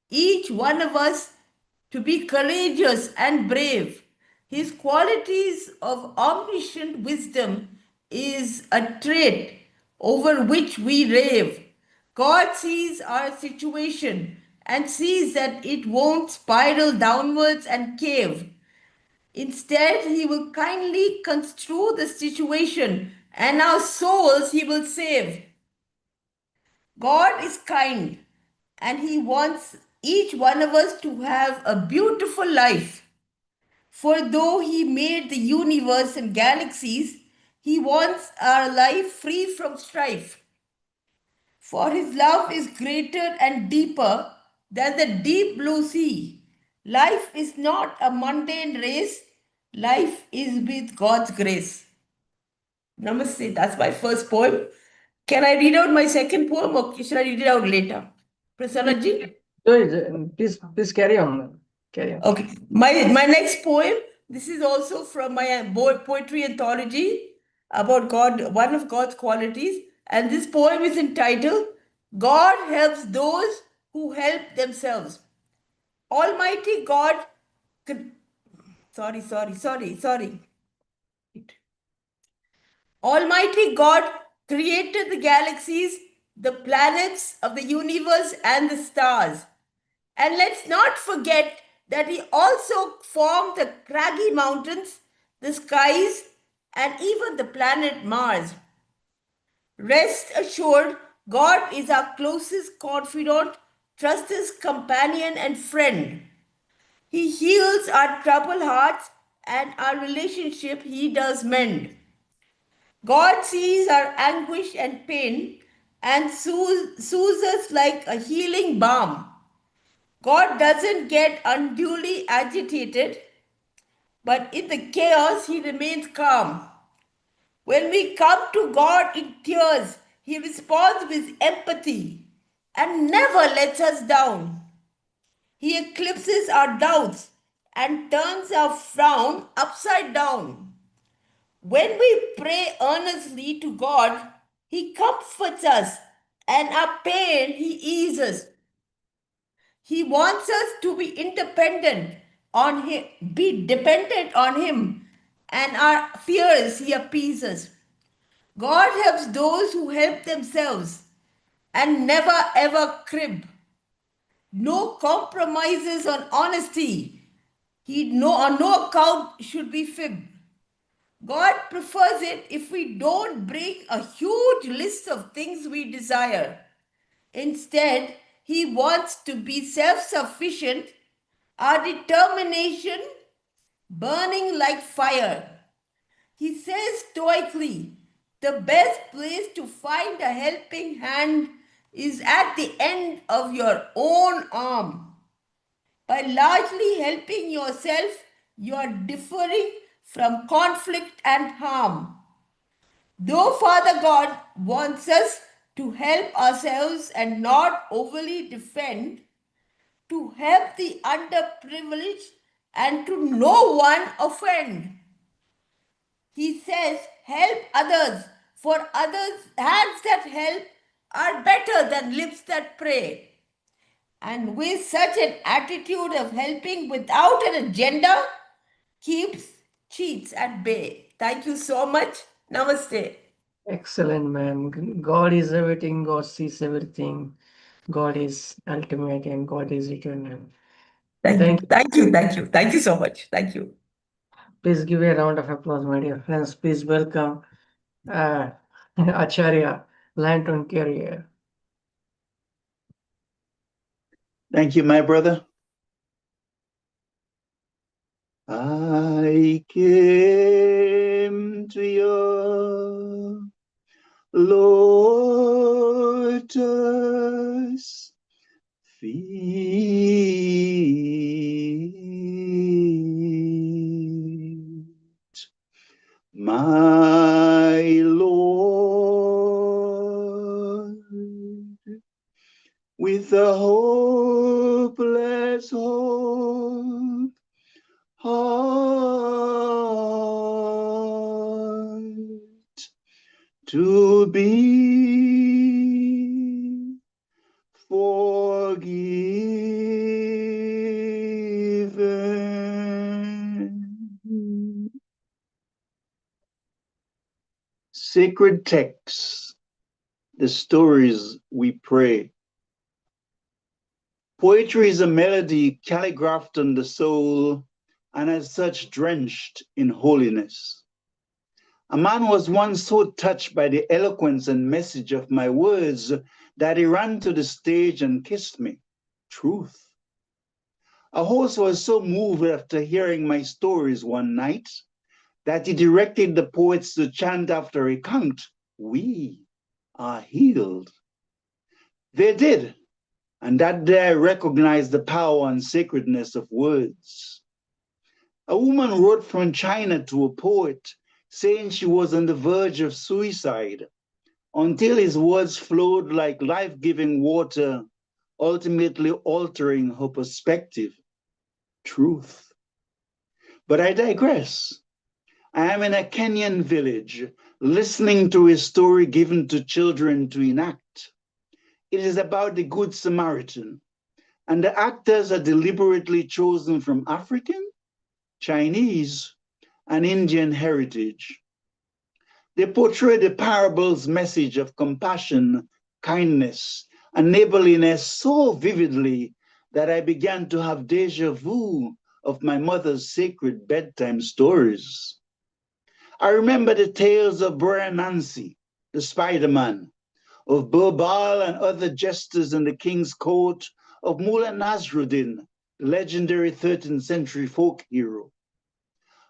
Speaker 19: each one of us to be courageous and brave. His qualities of omniscient wisdom is a trait over which we rave. God sees our situation and sees that it won't spiral downwards and cave. Instead, He will kindly construe the situation, and our souls He will save. God is kind, and He wants each one of us to have a beautiful life. For though He made the universe and galaxies, He wants our life free from strife. For His love is greater and deeper than the deep blue sea. Life is not a mundane race, life is with God's grace. Namaste. That's my first poem. Can I read out my second poem, or should I read it out later? Prasanna ji?
Speaker 1: Please carry on. Carry on.
Speaker 19: Okay. My next poem, this is also from my poetry anthology about God, one of God's qualities. And this poem is entitled, "God Helps Those Who Help Themselves." Almighty God, sorry. Almighty God created the galaxies, the planets of the universe, and the stars. And let's not forget that He also formed the craggy mountains, the skies, and even the planet Mars. Rest assured, God is our closest confidant, trusted companion, and friend. He heals our troubled hearts, and our relationship He does mend. God sees our anguish and pain and soothes us like a healing balm. God doesn't get unduly agitated, but in the chaos, He remains calm. When we come to God in tears, He responds with empathy and never lets us down. He eclipses our doubts and turns our frown upside down. When we pray earnestly to God, He comforts us, and our pain He eases. He wants us to be independent on Him, be dependent on Him, and our fears He appeases. God helps those who help themselves and never ever crib. No compromises on honesty. On no account should be fibbed. God prefers it if we don't bring a huge list of things we desire. Instead, he wants to be self-sufficient, our determination burning like fire. He says stoically, the best place to find a helping hand is at the end of your own arm. By largely helping yourself, you are differing from conflict and harm. Though Father God wants us to help ourselves and not overly defend, to help the underprivileged and to no one offend. He says, help others, for others' hands that help are better than lips that pray. And with such an attitude of helping without an agenda, keeps cheats at bay. Thank you so much. Namaste.
Speaker 1: Excellent, man. God is everything, God sees everything. God is ultimate and God is eternal.
Speaker 19: Thank you so much. Thank you.
Speaker 1: Please give a round of applause, my dear friends. Please welcome Acharya, Lantern Carrier.
Speaker 15: Thank you, my brother. I came to your lotus feet, my Lord, with a hopeless hope heart to be forgiven. Sacred texts, the stories we pray. Poetry is a melody calligraphed on the soul and as such drenched in holiness. A man was once so touched by the eloquence and message of my words that he ran to the stage and kissed me. Truth. A host was so moved after hearing my stories one night that he directed the poets to chant after a count, "We are healed." They did. And that day I recognized the power and sacredness of words. A woman wrote from China to a poet saying she was on the verge of suicide until his words flowed like life-giving water, ultimately altering her perspective. Truth. But I digress. I am in a Kenyan village listening to a story given to children to enact. It is about the Good Samaritan, and the actors are deliberately chosen from African, Chinese, and Indian heritage. They portray the parable's message of compassion, kindness, and neighborliness so vividly that I began to have déjà vu of my mother's sacred bedtime stories. I remember the tales of Brian Nancy, the Spider-Man, of Birbal and other jesters in the king's court, of Mullah Nasruddin, the legendary 13th century folk hero.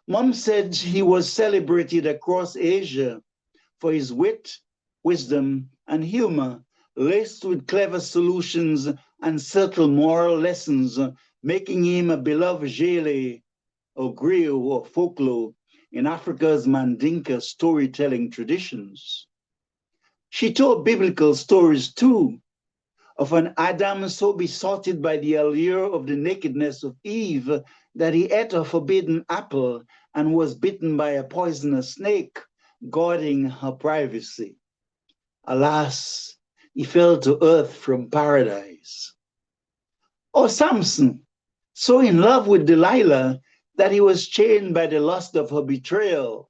Speaker 15: Mom said he was celebrated across Asia for his wit, wisdom, and humor, laced with clever solutions and subtle moral lessons, making him a beloved Gele or griot or folklore in Africa's Mandinka storytelling traditions. She told biblical stories too, of an Adam so besotted by the allure of the nakedness of Eve that he ate a forbidden apple and was bitten by a poisonous snake, guarding her privacy. Alas, he fell to earth from paradise. Or Samson, so in love with Delilah that he was chained by the lust of her betrayal.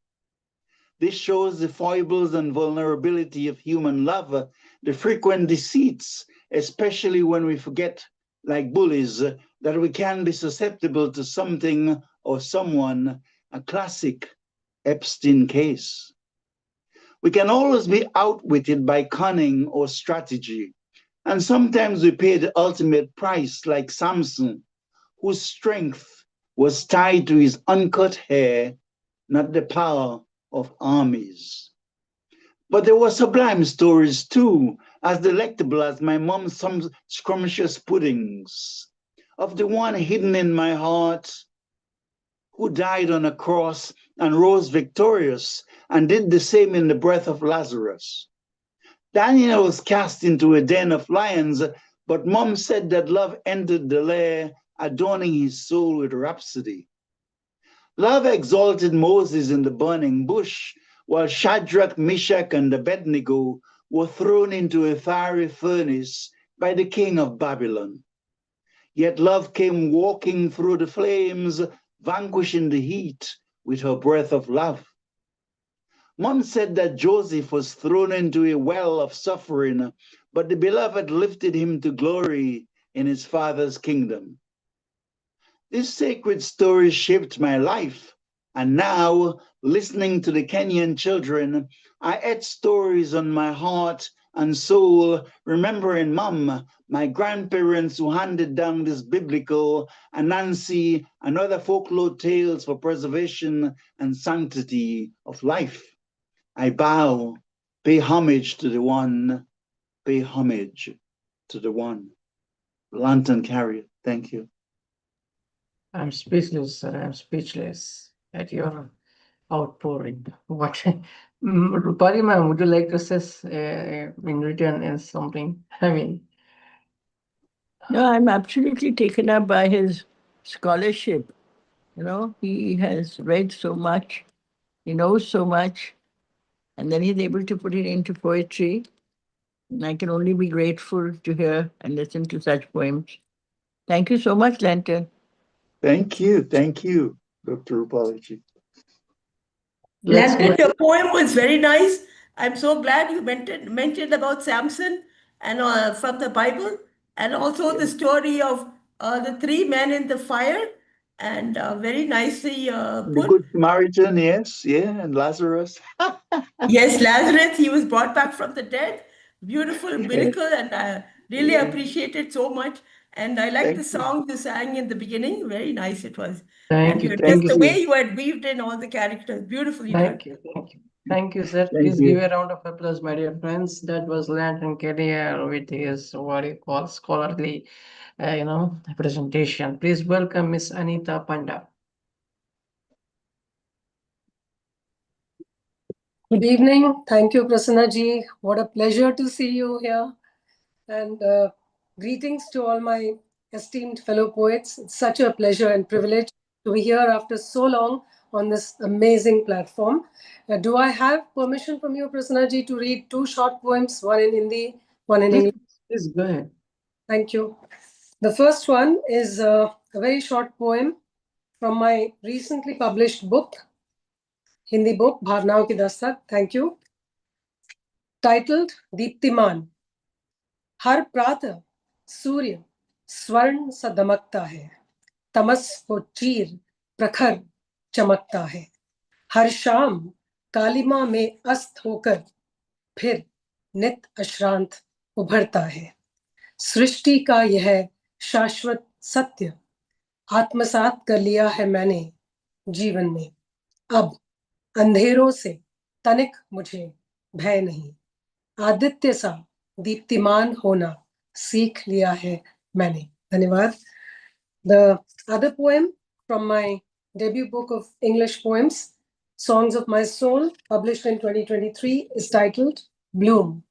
Speaker 15: This shows the foibles and vulnerability of human love, the frequent deceits, especially when we forget, like bullies, that we can be susceptible to something or someone, a classic Epstein case. We can always be outwitted by cunning or strategy, And sometimes we pay the ultimate price, like Samson, whose strength was tied to his uncut hair, not the power of armies. But there were sublime stories too, as delectable as my mom's some scrumptious puddings, of the one hidden in my heart who died on a cross and rose victorious and did the same in the breath of Lazarus. Daniel was cast into a den of lions, but Mom said that love entered the lair, adorning his soul with rhapsody. Love exalted Moses in the burning bush, while Shadrach, Meshach, and Abednego were thrown into a fiery furnace by the king of Babylon. Yet love came walking through the flames, vanquishing the heat with her breath of love. Mom said that Joseph was thrown into a well of suffering, but the beloved lifted him to glory in his father's kingdom. This sacred story shaped my life, and now, listening to the Kenyan children, I add stories on my heart and soul, remembering Mom, my grandparents who handed down this biblical, Anansi, and other folklore tales for preservation and sanctity of life. I bow, pay homage to the one, pay homage to the one. Lantern Carrier, thank you.
Speaker 1: I'm speechless, sir. I'm speechless at your outpouring. What? Rupali ma'am, would you like to say in return as something? I mean,
Speaker 4: No, I'm absolutely taken up by his scholarship. You know, he has read so much, he knows so much, and then he's able to put it into poetry. And I can only be grateful to hear and listen to such poems. Thank you so much, Lantern.
Speaker 15: Thank you, Dr. Rupalaji.
Speaker 19: Lantern, your poem was very nice. I'm so glad you mentioned about Samson and from the Bible, and also the story of the three men in the fire, and very nicely
Speaker 15: The
Speaker 19: put.
Speaker 15: Good Samaritan, yes, yeah, and Lazarus.
Speaker 19: Yes, Lazarus, he was brought back from the dead. Beautiful miracle, and I really appreciate it so much. And I like the song you sang in the beginning. Very nice it was.
Speaker 1: thank you,
Speaker 19: Just the way you had weaved in all the characters, beautifully done.
Speaker 1: Thank you, sir. Please give a round of applause, my dear friends. That was Lantern Carrier with his what you call scholarly, presentation. Please welcome Miss Anita Panda.
Speaker 20: Good evening. Thank you, Prasanna ji. What a pleasure to see you here. And greetings to all my esteemed fellow poets. It's such a pleasure and privilege to be here after so long on this amazing platform. Do I have permission from you, Prasanna ji, to read two short poems, one in Hindi, one in English?
Speaker 1: Please go ahead.
Speaker 20: Thank you. The first one is a very short poem from my recently published book, Hindi book, Bhavnaon Ki Dastak. Thank you. Titled Deeptiman. हर प्रातः सूर्य स्वर्ण सा दमकता है, तमस को चीर प्रखर चमकता है. हर शाम कालिमा में अस्त होकर फिर नित अश्रांत उभरता है. सृष्टि का यह शाश्वत सत्य आत्मसात कर लिया है मैंने जीवन में. अब अंधेरों से तनिक मुझे भय नहीं. आदित्य सा दीप्तिमान होना सीख लिया है मैंने. धन्यवाद. The other poem from my debut book of English poems, Songs of My Soul, published in 2023, is titled Bloom.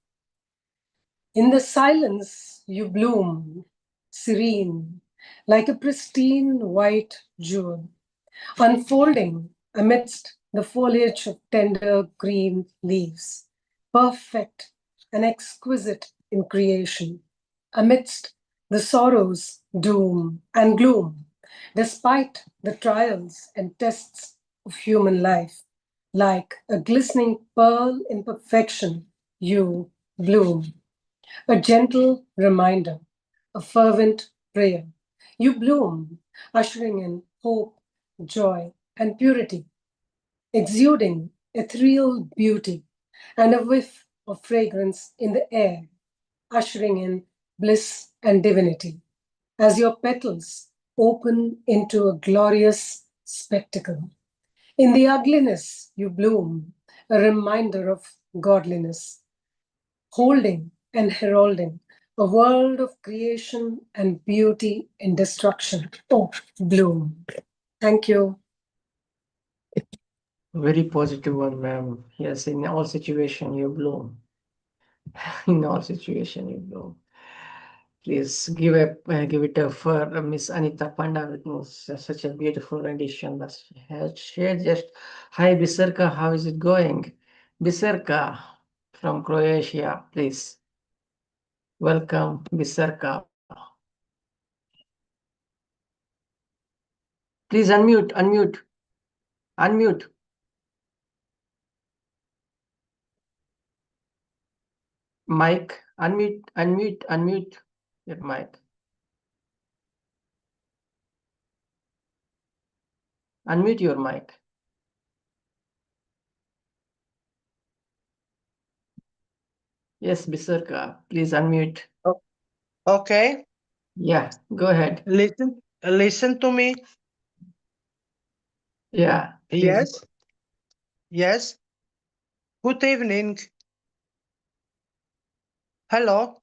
Speaker 20: In the silence you bloom, serene, like a pristine white jewel, unfolding amidst the foliage of tender green leaves, perfect and exquisite in creation, amidst the sorrows, doom, and gloom, despite the trials and tests of human life, like a glistening pearl in perfection, you bloom. A gentle reminder, a fervent prayer. You bloom, ushering in hope, joy, and purity, exuding ethereal beauty and a whiff of fragrance in the air, ushering in bliss, and divinity, as your petals open into a glorious spectacle. In the ugliness, you bloom, a reminder of godliness, holding and heralding a world of creation and beauty in destruction. Oh, bloom. Thank you.
Speaker 1: Very positive one, ma'am. Yes, in all situation you bloom. In all situation you bloom. Please give it up for Miss Anita Panda with such a beautiful rendition that she has shared. Just hi Biserka, how is it going? Biserka from Croatia, please. Welcome, Biserka. Please unmute. Mic, unmute your mic. Unmute your mic. Yes, Biserka, please unmute.
Speaker 16: Okay.
Speaker 1: Yeah, go ahead.
Speaker 16: Listen to me.
Speaker 1: Yeah.
Speaker 16: Yes. Yes. Good evening. Hello.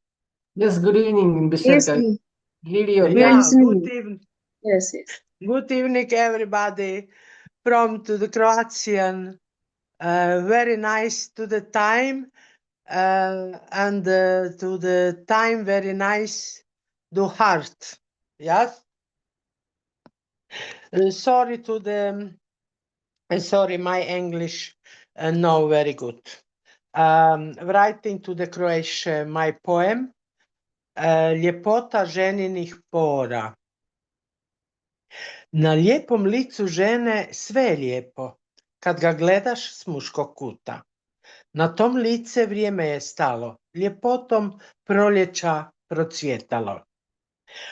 Speaker 1: Yes, good evening,
Speaker 16: Yes.
Speaker 1: Biserka. Radio.
Speaker 16: Yeah, good evening.
Speaker 17: Yes.
Speaker 16: Good evening, everybody. From to the Croatian. Very nice to the time. And to the time very nice to heart. Yes. Sorry to the. Sorry, my English no very good. Writing to the Croatian my poem. Ljepota ženinih pora. Na lijepom licu žene sve je lijepo, kad ga gledaš s muškog kuta. Na tom lice vrijeme je stalo, ljepotom proljeća procvjetalo.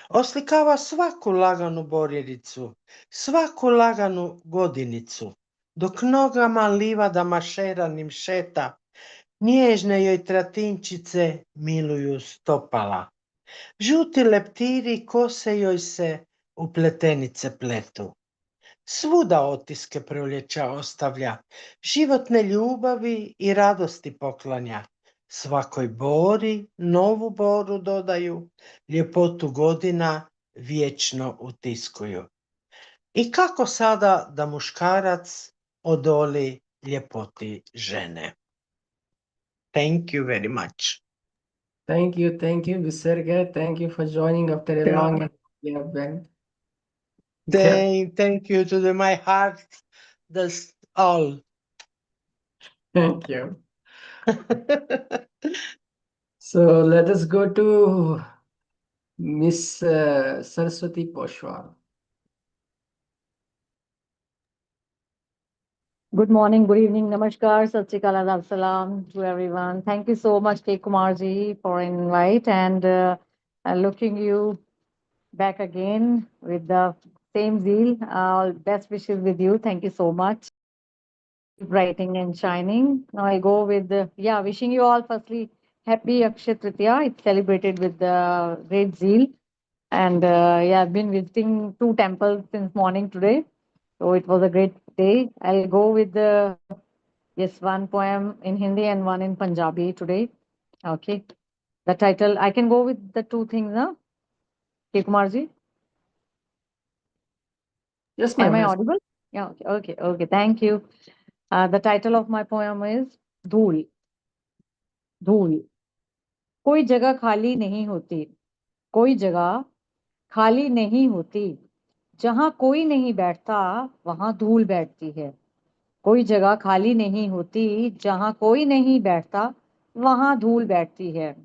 Speaker 16: Oslikava svaku laganu borjericu, svaku laganu godinicu, dok nogama livadama šeranim šeta, nježne joj tratinčice miluju stopala. Žuti leptiri kose joj se u pletenice pletu. Svuda otiske proljeća ostavlja, životne ljubavi i radosti poklanja. Svakoj bori novu boru dodaju, ljepotu godina vječno utiskuju. I kako sada da muškarac odoli ljepoti žene? Thank you very much.
Speaker 1: Thank you, Biserka. Thank you for joining after a long event.
Speaker 16: Thank you to my heart. That's all.
Speaker 1: Thank you. So let us go to Miss Saraswati Poshwal.
Speaker 21: Good morning, good evening, namaskar, sat sri akal, adab salam to everyone. Thank you so much, K. Kumarji, for an invite and looking you back again with the same zeal. All best wishes with you. Thank you so much. Keep writing and shining. Now I go with wishing you all firstly happy Akshay Tritiya. It's celebrated with great zeal. And I've been visiting 2 temples since morning today. So it was a great day. I'll go with one poem in Hindi and one in Punjabi today. Okay. The title, I can go with the 2 things, huh? K. Kumarji?
Speaker 1: Yes, ma'am.
Speaker 21: Am I audible? Yeah, okay. Thank you. The title of my poem is Dhool. Dhool. कोई जगह खाली नहीं होती, कोई जगह खाली नहीं होती, जहां कोई नहीं बैठता वहां धूल बैठती है। कोई जगह खाली नहीं होती, जहां कोई नहीं बैठता वहां धूल बैठती है।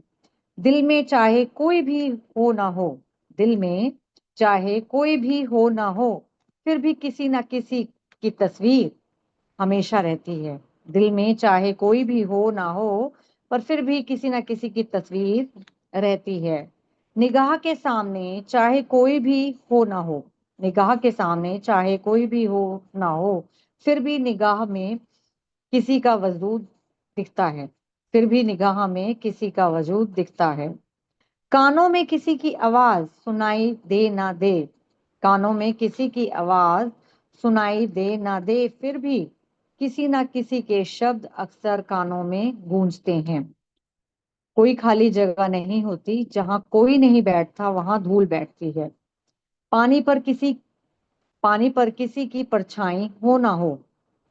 Speaker 21: दिल में चाहे कोई भी हो ना हो, दिल में चाहे कोई भी हो ना हो, फिर भी किसी ना किसी की तस्वीर हमेशा रहती है। दिल में चाहे कोई भी हो ना हो, पर फिर भी किसी ना किसी की तस्वीर रहती है। निगाह के सामने चाहे कोई भी हो ना हो, निगाह के सामने चाहे कोई भी हो ना हो, फिर भी निगाह में किसी का वजूद दिखता है, फिर भी निगाह में किसी का वजूद दिखता है। कानों में किसी की आवाज सुनाई दे ना दे, कानों में किसी की आवाज सुनाई दे ना दे, फिर भी किसी ना किसी के शब्द अक्सर कानों में गूंजते हैं। कोई खाली जगह नहीं होती, जहां कोई नहीं बैठता वहां धूल बैठती है। पानी पर किसी की परछाई हो ना हो,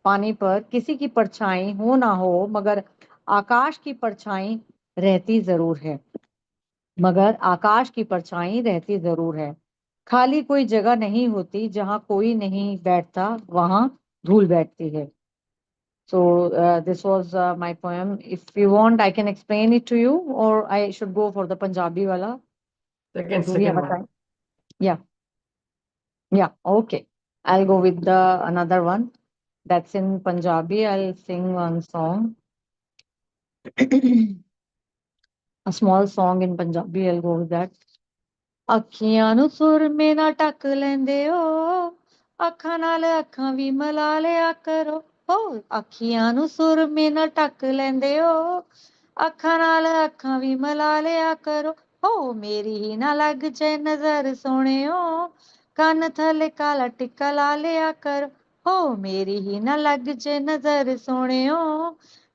Speaker 21: पानी पर किसी की परछाई हो ना हो, मगर आकाश की परछाई रहती जरूर है, मगर आकाश की परछाई रहती जरूर है। खाली कोई जगह नहीं होती, जहां कोई नहीं बैठता वहां धूल बैठती है। So this was my poem. If you want, I can explain it to you, or I should go for the Punjabi wala. Do we have a
Speaker 1: Second
Speaker 21: time? Yeah, yeah, okay. I'll go with the another one. That's in Punjabi. I'll sing one song. A small song in Punjabi. I'll go with that. ਅੱਖੀਆਂ ਨੂੰ ਸੁਰਮੇ ਨਾ ਟੱਕ ਲੈਂਦੇ ਓ, ਅੱਖਾਂ ਨਾਲ ਅੱਖਾਂ ਵੀ ਮਿਲਾ ਲਿਆ ਕਰੋ। ਹੋ ਅੱਖੀਆਂ ਨੂੰ ਸੁਰਮੇ ਨਾ ਟੱਕ ਲੈਂਦੇ ਓ, ਅੱਖਾਂ ਨਾਲ ਅੱਖਾਂ ਵੀ ਮਿਲਾ ਲਿਆ ਕਰੋ। ਹੋ ਮੇਰੀ ਹੀ ਨਾ ਲੱਗ ਜੇ ਨਜ਼ਰ ਸੋਹਣਿਓ, ਕੰਨ ਥੱਲੇ ਕਾਲਾ ਟਿੱਕਾ ਲਾ ਲਿਆ ਕਰੋ। ਹੋ ਮੇਰੀ ਹੀ ਨਾ ਲੱਗ ਜੇ ਨਜ਼ਰ ਸੋਹਣਿਓ,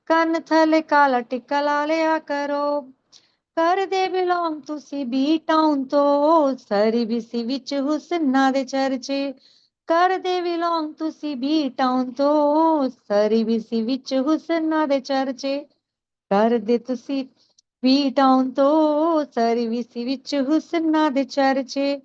Speaker 21: ਕੰਨ ਥੱਲੇ ਕਾਲਾ ਟਿੱਕਾ ਲਾ ਲਿਆ ਕਰੋ। ਕਰਦੇ ਬਿਲੋਂਗ ਤੁਸੀਂ ਬੀ ਟਾਊਨ ਤੋਂ, ਸਰੀ ਬਿਸੀ ਵਿੱਚ ਹੁਸਨਾ ਦੇ ਚਰਚੇ। ਕਰਦੇ ਬਿਲੋਂਗ ਤੁਸੀਂ ਬੀ ਟਾਊਨ ਤੋਂ, ਸਰੀ ਬਿਸੀ ਵਿੱਚ ਹੁਸਨਾ ਦੇ ਚਰਚੇ। ਕਰਦੇ ਤੁਸੀਂ ਬੀ ਟਾਊਨ ਤੋਂ, ਸਰੀ ਬਿਸੀ ਵਿੱਚ ਹੁਸਨਾ ਦੇ ਚਰਚੇ।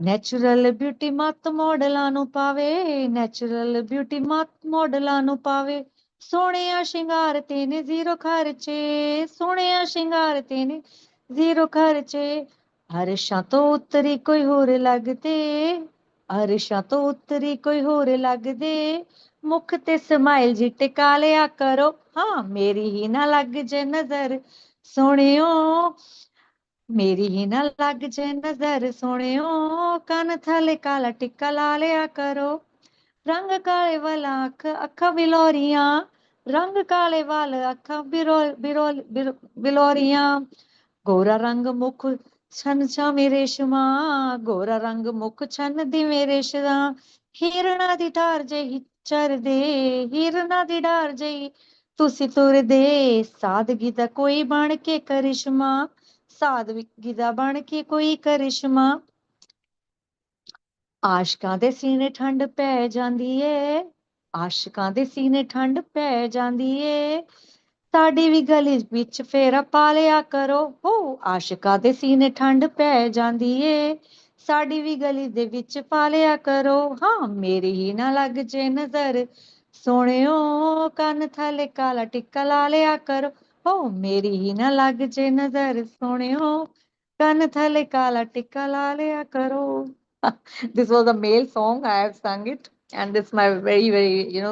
Speaker 21: ਨੈਚੁਰਲ ਬਿਊਟੀ ਮੱਤ ਮਾਡਲਾਂ ਨੂੰ ਪਾਵੇ, ਨੈਚੁਰਲ ਬਿਊਟੀ ਮੱਤ ਮਾਡਲਾਂ ਨੂੰ ਪਾਵੇ। ਸੋਹਣਿਆ ਸ਼ਿੰਗਾਰ ਤੇ ਨੇ ਜ਼ੀਰੋ ਖਰਚੇ, ਸੋਹਣਿਆ ਸ਼ਿੰਗਾਰ ਤੇ ਨੇ ਜ਼ੀਰੋ ਖਰਚੇ। ਅਰਸ਼ਾਂ ਤੋਂ ਉਤਰੀ ਕੋਈ ਹੋਰ ਲੱਗਦੇ, ਅਰਸ਼ਾਂ ਤੋਂ ਉਤਰੀ ਕੋਈ ਹੋਰ ਲੱਗਦੇ। ਮੁਖ ਤੇ ਸਮਾਈਲ ਜੀ ਟਿਕਾ ਲਿਆ ਕਰੋ, ਹਾਂ ਮੇਰੀ ਹੀ ਨਾ ਲੱਗ ਜੇ ਨਜ਼ਰ ਸੋਹਣਿਓ, ਮੇਰੀ ਹੀ ਨਾ ਲੱਗ ਜੇ ਨਜ਼ਰ ਸੋਹਣਿਓ, ਕੰਨ ਥੱਲੇ ਕਾਲਾ ਟਿੱਕਾ ਲਾ ਲਿਆ ਕਰੋ। ਰੰਗ ਕਾਲੇ ਵਾਲਾ ਅੱਖਾਂ ਬਿਲੋਰੀਆਂ, ਰੰਗ ਕਾਲੇ ਵਾਲ ਅੱਖਾਂ ਬਿਲੋਰੀਆਂ। ਗੋਰਾ ਰੰਗ ਮੁਖ ਛਨ ਛਾਵੇਂ ਰੇਸ਼ਮਾ, ਗੋਰਾ ਰੰਗ ਮੁਖ ਛਨ ਦਿਵੇਂ ਰੇਸ਼ਮਾਂ। ਹਿਰਨਾਂ ਦੀ ਢਾਰ ਜਿਹੀ ਚਰਦੇ, ਹਿਰਨਾਂ ਦੀ ਢਾਰ ਜਿਹੀ ਤੁਸੀਂ ਤੁਰਦੇ। ਸਾਦਗੀ ਦਾ ਕੋਈ ਬਣ ਕੇ ਕਰਿਸ਼ਮਾ, ਸਾਦਗੀ ਦਾ ਬਣ ਕੇ ਕੋਈ ਕਰਿਸ਼ਮਾ। ਆਸ਼ਕਾਂ ਦੇ ਸੀਨੇ ਠੰਡ ਪੈ ਜਾਂਦੀ ਏ, ਆਸ਼ਕਾਂ ਦੇ ਸੀਨੇ ਠੰਡ ਪੈ ਜਾਂਦੀ ਏ। ਸਾਡੀ ਵੀ ਗਲੀ ਵਿੱਚ ਫੇਰਾ ਪਾ ਲਿਆ ਕਰੋ। ਹੋ ਆਸ਼ਕਾਂ ਦੇ ਸੀਨੇ ਠੰਡ ਪੈ ਜਾਂਦੀ ਏ, ਸਾਡੀ ਵੀ ਗਲੀ ਦੇ ਵਿੱਚ ਪਾ ਲਿਆ ਕਰੋ। ਹਾਂ ਮੇਰੀ ਹੀ ਨਾ ਲੱਗ ਜੇ ਨਜ਼ਰ ਸੋਹਣਿਓ, ਕੰਨ ਥੱਲੇ ਕਾਲਾ ਟਿੱਕਾ ਲਾ ਲਿਆ ਕਰੋ। ਹੋ ਮੇਰੀ ਹੀ ਨਾ ਲੱਗ ਜੇ ਨਜ਼ਰ ਸੋਹਣਿਓ, ਕੰਨ ਥੱਲੇ ਕਾਲਾ ਟਿੱਕਾ ਲਾ ਲਿਆ ਕਰੋ। This was a male song. I have sung it, and it's my very, very,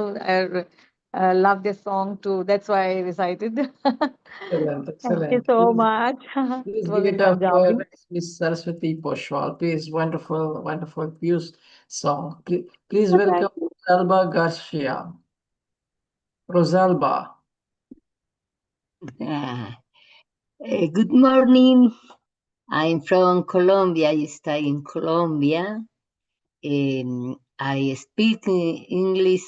Speaker 21: I love this song too. That's why I recited.
Speaker 1: Excellent,
Speaker 21: Thank you
Speaker 1: excellent.
Speaker 21: so
Speaker 1: Please,
Speaker 21: much.
Speaker 1: please
Speaker 21: It
Speaker 1: give
Speaker 21: was in
Speaker 1: it up for
Speaker 21: Punjabi.
Speaker 1: Miss Saraswati Poshwal. Please, wonderful, wonderful, fused song. Please welcome
Speaker 21: Thank you.
Speaker 1: Rosalba Garcia. Rosalba.
Speaker 5: Good morning. I'm from Colombia. I stay in Colombia. I speak English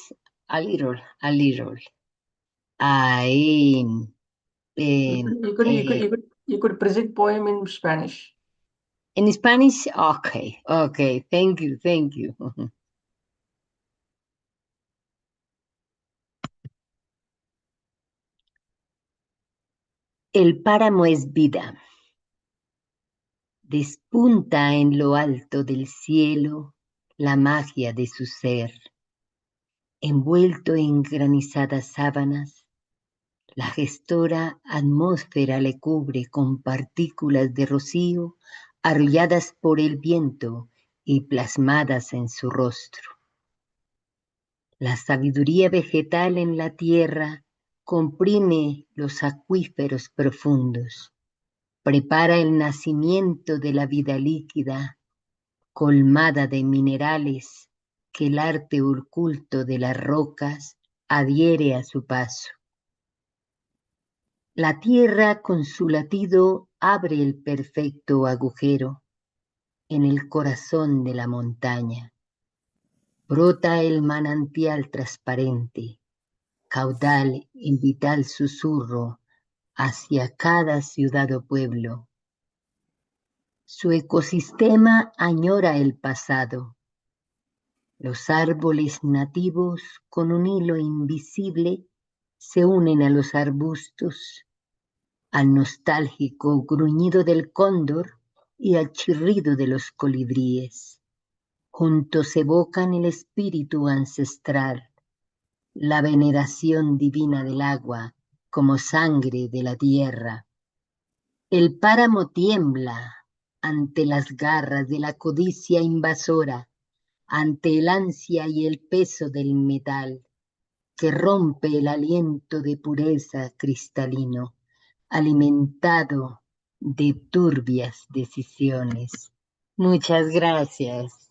Speaker 5: a little.
Speaker 1: You could present poem in Spanish.
Speaker 5: In Spanish? Okay. Thank you. El páramo es vida. Despunta en lo alto del cielo la magia de su ser. Envuelto en granizadas sábanas, la gestora atmósfera le cubre con partículas de rocío arrolladas por el viento y plasmadas en su rostro. La sabiduría vegetal en la tierra comprime los acuíferos profundos, prepara el nacimiento de la vida líquida, colmada de minerales que el arte oculto de las rocas adhiere a su paso. La tierra con su latido abre el perfecto agujero en el corazón de la montaña. Brota el manantial transparente, caudal en vital susurro hacia cada ciudad o pueblo. Su ecosistema añora el pasado. Los árboles nativos con un hilo invisible se unen a los arbustos, al nostálgico gruñido del cóndor y al chirrido de los colibríes. Juntos evocan el espíritu ancestral, la veneración divina del agua como sangre de la tierra. El páramo tiembla ante las garras de la codicia invasora, ante el ansia y el peso del metal, que rompe el aliento de pureza cristalino, alimentado de turbias decisiones. Muchas gracias.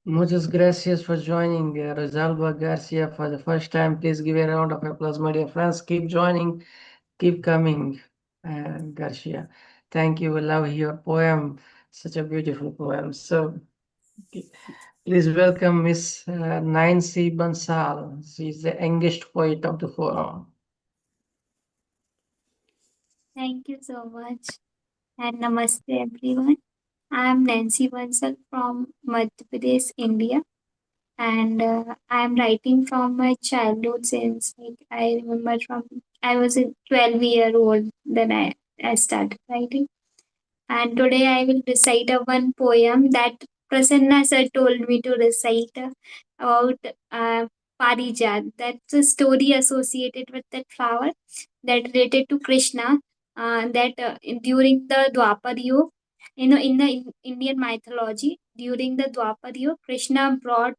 Speaker 1: Muchas gracias for joining Rosalba Garcia for the first time. Please give a round of applause, my dear friends. Keep joining, keep coming, Garcia. Thank you. We love your poem. Such a beautiful poem. So please welcome Miss Nancy Bansal. She is the youngest poet of the forum.
Speaker 8: Thank you so much. And namaste everyone. I am Nancy Bansal from Madhya Pradesh, India. And I am writing from my childhood since I remember from I was a 12-year-old then I started writing. And today I will recite a one poem that Prasanna sir told me to recite about Parijat. That's a story associated with that flower that related to Krishna. That during the Dwapar Yuga, in the Indian mythology, during the Dwapar Yuga, Krishna brought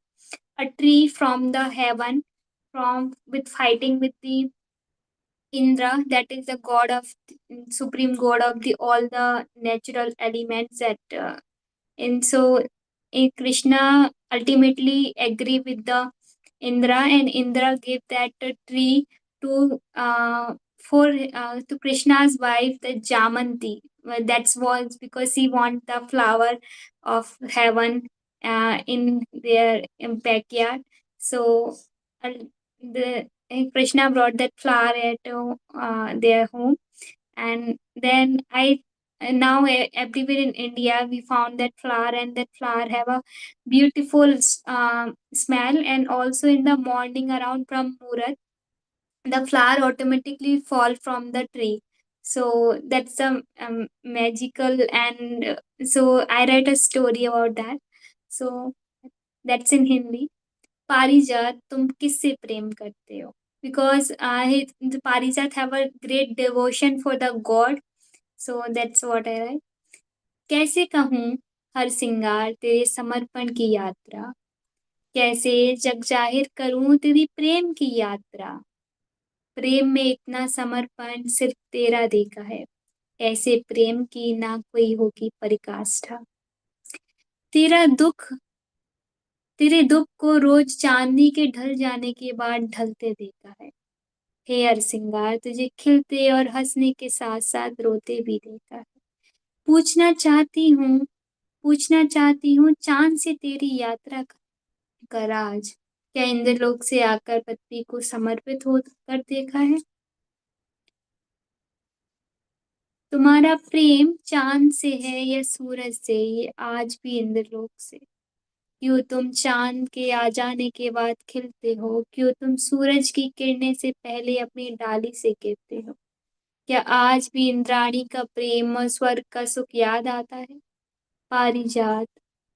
Speaker 8: a tree from the heaven, from with fighting with the Indra, that is the god of supreme god of the all the natural elements that and so Krishna ultimately agree with the Indra, and Indra gave that tree to to Krishna's wife, the Jamanti. Well, that was because he want the flower of heaven in their backyard. So uh, Krishna brought that flower at their home, and then now everywhere in India we found that flower, and that flower have a beautiful smell, and also in the morning around from Murat, the flower automatically fall from the tree. So that's a magical, and so I write a story about that. So that's in Hindi. पारिजात तुम किससे प्रेम करते हो? Because the Parijat have a great devotion for the god. So that's what I write. कैसे कहूँ हर सिंगार तेरे समर्पण की यात्रा, कैसे जग जाहिर करूँ तेरी प्रेम की यात्रा, प्रेम में इतना समर्पण सिर्फ तेरा देखा है, ऐसे प्रेम की ना कोई होगी पराकाष्ठा। तेरा दुख तेरे दुख को रोज चांदनी के ढल जाने के बाद ढलते देखा है। हे हर सिंगार तुझे खिलते और हंसने के साथ साथ रोते भी देखा है। पूछना चाहती हूँ पूछना चाहती हूँ चांद से तेरी यात्रा का राज, क्या इंद्रलोक से आकर पृथ्वी को समर्पित होकर देखा है? तुम्हारा प्रेम चांद से है या सूरज से, ये आज भी इंद्रलोक से। क्यों तुम चांद के आ जाने के बाद खिलते हो, क्यों तुम सूरज की किरणें से पहले अपनी डाली से गिरते हो? क्या आज भी इंद्राणी का प्रेम और स्वर्ग का सुख याद आता है? पारिजात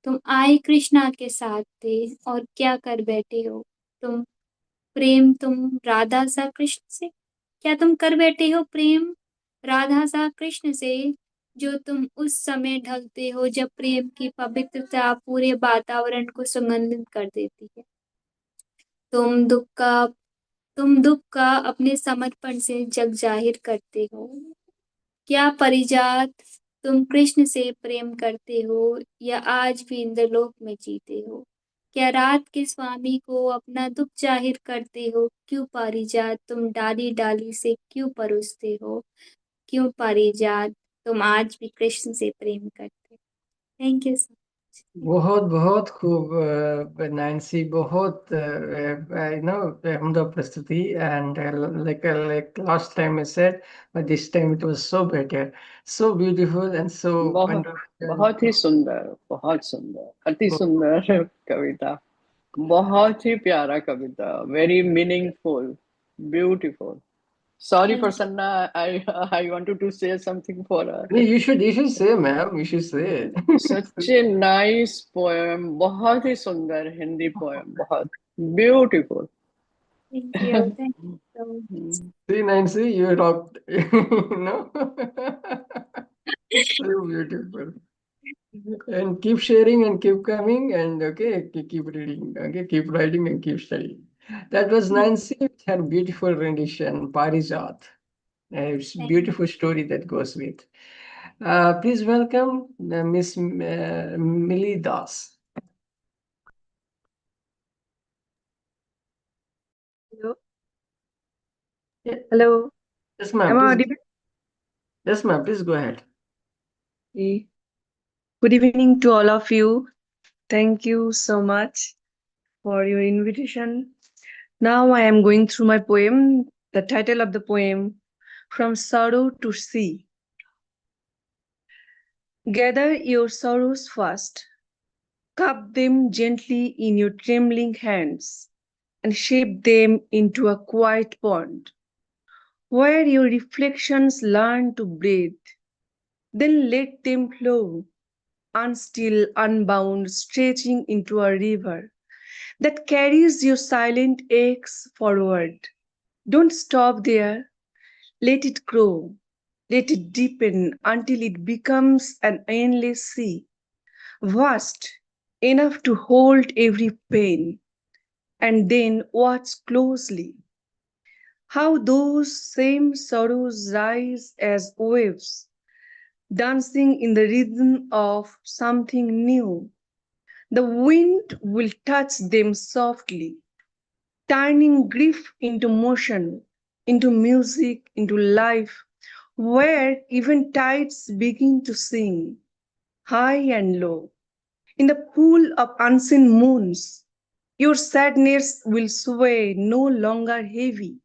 Speaker 8: तुम आए कृष्णा के साथ थे और क्या कर बैठे हो? तुम राधा सा कृष्ण से, क्या तुम कर बैठे हो प्रेम राधा सा कृष्ण से, जो तुम उस समय ढलते हो जब प्रेम की पवित्रता पूरे वातावरण को सुगंधित कर देती है। तुम दुख का अपने समर्पण से जग जाहिर करते हो। क्या परिजात तुम कृष्ण से प्रेम करते हो या आज भी इंद्रलोक में जीते हो? क्या रात के स्वामी को अपना दुख जाहिर करते हो? क्यों पारिजात तुम डाली डाली से क्यों परोसते हो? क्यों पारिजात तुम आज भी कृष्ण से प्रेम करते? Thank you so much.
Speaker 1: बहुत बहुत खूब नैन्सी, बहुत उम्दा प्रस्तुति, and like last time I said, but this time it was so better, so beautiful and so
Speaker 18: बहुत बहुत ही
Speaker 1: wonderful.
Speaker 18: सुंदर, बहुत सुंदर, अति सुंदर कविता, बहुत ही प्यारा कविता, very meaningful, beautiful. Sorry,
Speaker 8: Thank you.
Speaker 18: Prasanna, I wanted to say something for her.
Speaker 1: You should say, ma'am. You should say.
Speaker 18: Such a nice poem, बहुत ही सुंदर हिंदी poem, बहुत beautiful.
Speaker 8: Thank you. Thank you so much.
Speaker 1: See, Nancy, you rocked. No, so beautiful. And keep sharing and keep coming and okay, keep reading. Okay, keep writing and keep studying. That was Nancy with her beautiful rendition, Parijat. It's a
Speaker 8: Thank
Speaker 1: beautiful story that goes with. Please welcome Miss Millie Das.
Speaker 10: Hello.
Speaker 1: Yeah.
Speaker 10: Hello.
Speaker 1: Yes, ma'am.
Speaker 10: Am I
Speaker 1: Please.
Speaker 10: audible?
Speaker 1: Yes, ma'am. Please go ahead.
Speaker 10: Okay. Good evening to all of you. Thank you so much for your invitation. Now I am going through my poem. The title of the poem, From Sorrow to Sea. Gather your sorrows first, cup them gently in your trembling hands, and shape them into a quiet pond, where your reflections learn to breathe. Then let them flow, unstill, unbound, stretching into a river that carries your silent aches forward. Don't stop there. Let it grow. Let it deepen until it becomes an endless sea, vast enough to hold every pain. And then watch closely how those same sorrows rise as waves, dancing in the rhythm of something new. The wind will touch them softly, turning grief into motion, into music, into life, where even tides begin to sing, high and low. In the pool of unseen moons, your sadness will sway no longer heavy,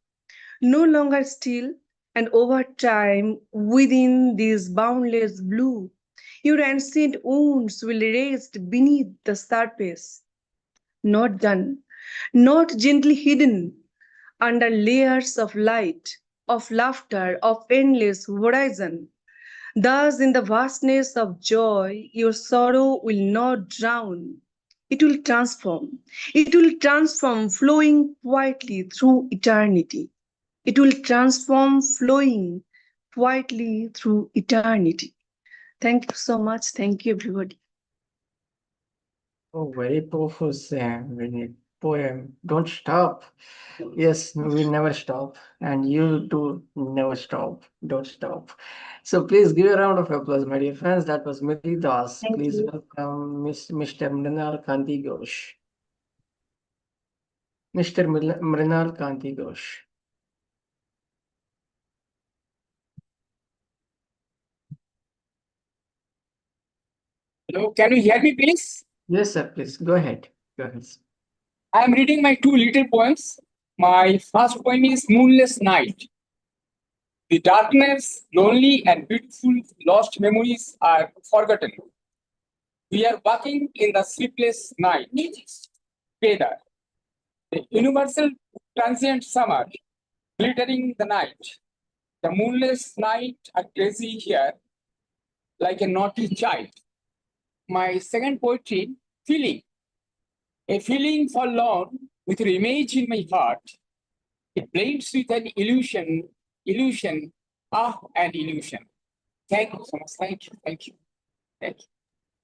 Speaker 10: no longer still, and over time, within this boundless blue, your ancient wounds will rest beneath the surface, not done, not gently hidden under layers of light, of laughter, of endless horizon. Thus, in the vastness of joy, your sorrow will not drown. It will transform. It will transform, flowing quietly through eternity. It will transform, flowing quietly through eternity. Thank you so much. Thank you, everybody.
Speaker 1: Oh, very powerful, poem. Don't stop. Yes, we never stop, and you too never stop. Don't stop. So please give a round of applause, my dear friends. That was Millie Das.
Speaker 10: Thank
Speaker 1: Please
Speaker 10: you.
Speaker 1: welcome Mr. Mrinal Kanti Ghosh. Mr. Mrinal Kanti Ghosh.
Speaker 22: Hello, can you hear me, please?
Speaker 1: Yes, sir. Please go ahead. Go ahead.
Speaker 22: I am reading my two little poems. My first poem is Moonless Night. The darkness, lonely and beautiful lost memories are forgotten. We are walking in the sleepless night together. The universal transient summer, glittering the night. The moonless night are crazy here, like a naughty child. My second poetry, Feeling. A feeling forlorn with your image in my heart. It blends with an illusion, an illusion. Thank you so much. Thank you. Thank you. Thank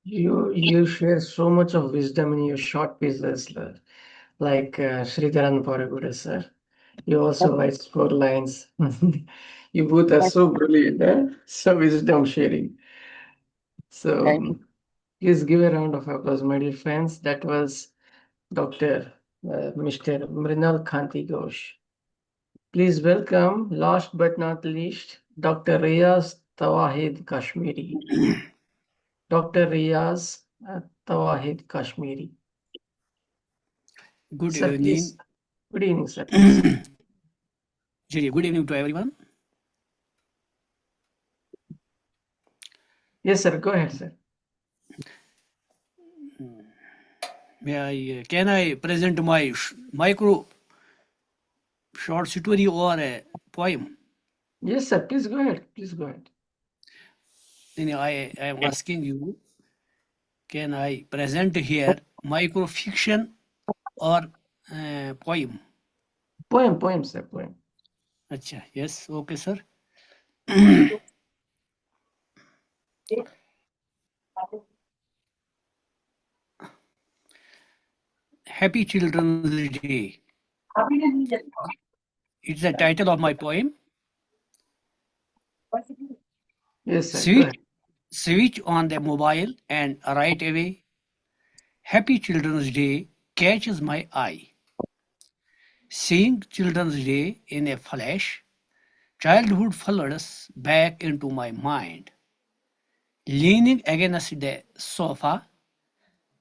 Speaker 22: you.
Speaker 1: You share so much of wisdom in your short pieces, like Sreedharan Parokode, sir. You also write 4 lines. You both are so brilliant, eh? So wisdom sharing. So
Speaker 22: Thank you.
Speaker 1: please give a round of applause, my dear friends. That was Dr. Mr. Mrinal Khanti Ghosh. Please welcome, last but not least, Dr. Riyaz Tawahid Kashmiri. Dr. Riyaz Tawahid Kashmiri.
Speaker 6: Good
Speaker 1: Sir,
Speaker 6: evening.
Speaker 1: please. Good evening, sir. Please.
Speaker 6: Good evening to everyone.
Speaker 1: Yes, sir. Go ahead, sir.
Speaker 6: Can I present my micro short story or a poem?
Speaker 1: Yes, sir. Please go ahead. Please go ahead.
Speaker 6: Then I am asking you, can I present here micro fiction or poem?
Speaker 1: Poem, sir. Poem.
Speaker 6: Acha, yes, okay, sir. Happy Children's Day. It's the title of my poem.
Speaker 1: Yes, sir.
Speaker 6: Switch on the mobile and right away. Happy Children's Day catches my eye. Seeing Children's Day in a flash, childhood floods back into my mind. Leaning against the sofa,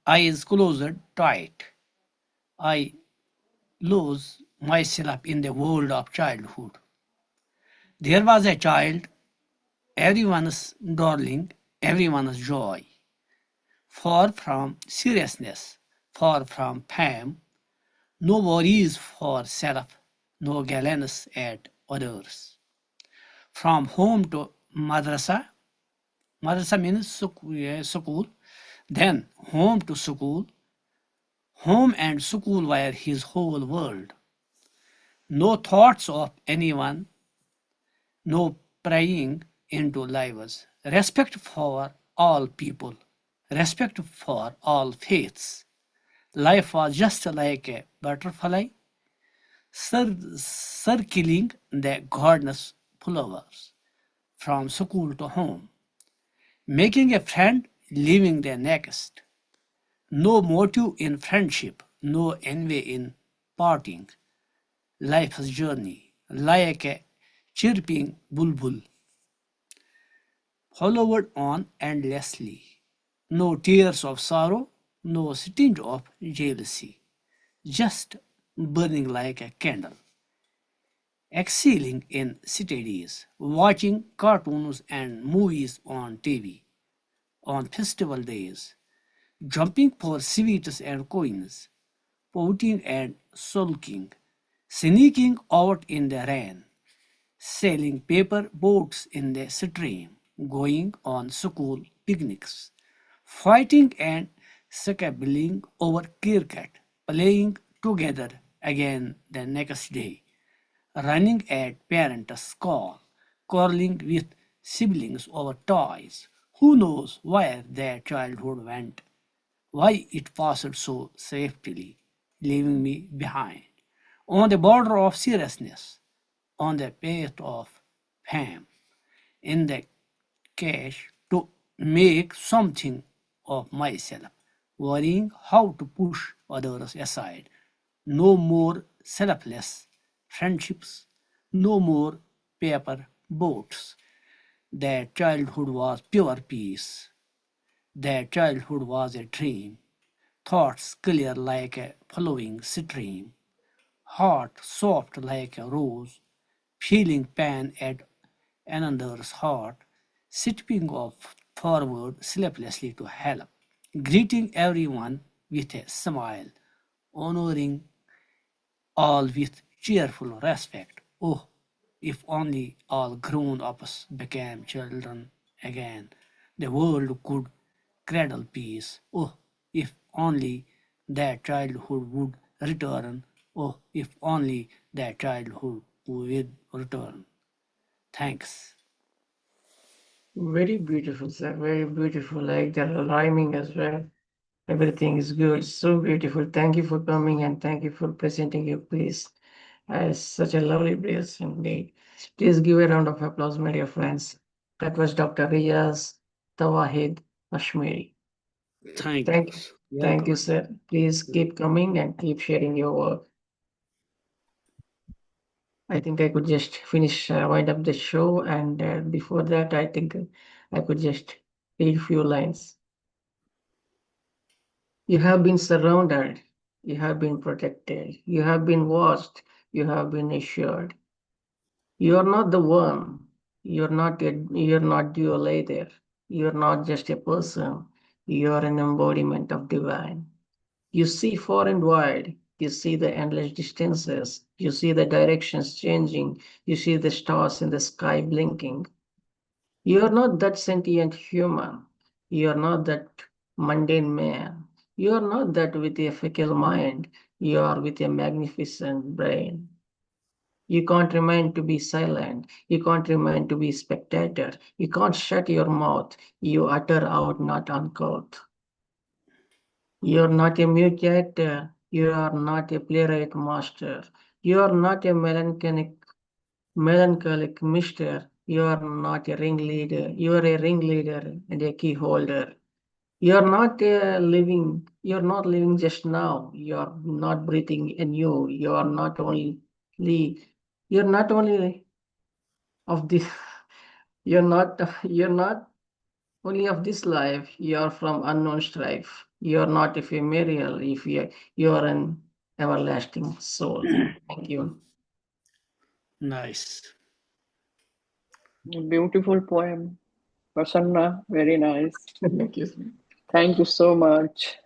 Speaker 6: eyes closed tight, I lose myself in the world of childhood. There was a child, everyone's darling, everyone's joy. Far from seriousness, far from fame, no worries for self, no gallants at others. From home to madrasa, madrasa means school, then home to school, home and school were his whole world. No thoughts of anyone, no prying into lives. Respect for all people, respect for all faiths. Life was just like a butterfly circling the garden's flowers from school to home, making a friend, leaving the next. No motive in friendship, no envy in parting. Life's journey, like a chirping bulbul, followed on endlessly. No tears of sorrow, no sting of jealousy, just burning like a candle. Excelling in studies, watching cartoons and movies on TV, on festival days, jumping for sweets and coins, pouting and sulking, sneaking out in the rain, sailing paper boats in the stream, going on school picnics, fighting and squabbling over cricket, playing together again the next day, running at parents' call, quarreling with siblings over toys. Who knows where their childhood went, why it passed so swiftly, leaving me behind, on the border of seriousness, on the path of fame, in the cash to make something of myself, worrying how to push others aside. No more selfless friendships, no more paper boats. Their childhood was pure peace. Their childhood was a dream. Thoughts clear like a flowing stream. Heart soft like a rose. Feeling pain at another's heart. Stepping off forward sleeplessly to help. Greeting everyone with a smile. Honoring all with cheerful respect. Oh, if only all grown ups became children again, the world could cradle peace. Oh, if only that childhood would return. Oh, if only that childhood would return. Thanks.
Speaker 1: Very beautiful, sir. Very beautiful. Like the rhyming as well. Everything is good. So beautiful. Thank you for coming and thank you for presenting your piece. Such a lovely piece indeed. Please give a round of applause, my dear friends. That was Dr. Riyaz Tawahid Kashmiri.
Speaker 6: Thank
Speaker 1: Thank
Speaker 6: you.
Speaker 1: Thank you, sir. Please keep coming and keep sharing your work. I think I could just finish, wind up the show, and before that, I think I could just read a few lines. You have been surrounded, you have been protected, you have been watched, you have been assured. You are not the one. You're not dual either. You're not just a person. You're an embodiment of divine. You see far and wide. You see the endless distances. You see the directions changing. You see the stars in the sky blinking. You are not that sentient human. You are not that mundane man. You are not that with a fickle mind. You are with a magnificent brain. You can't remain to be silent. You can't remain to be spectator. You can't shut your mouth. You utter out, not uncouth. You're not a mute character. You are not a playwright master. You are not a melancholic mister. You are not a ringleader. You are a ringleader and a key holder. You're not living just now. You're not breathing in you. You're not only of this you're not only of this life, you're from unknown strife. You're not ephemeral if you're an everlasting soul. Thank you.
Speaker 6: Nice.
Speaker 18: Beautiful poem. Prasanna, very nice.
Speaker 1: Thank you.
Speaker 18: Thank you so much.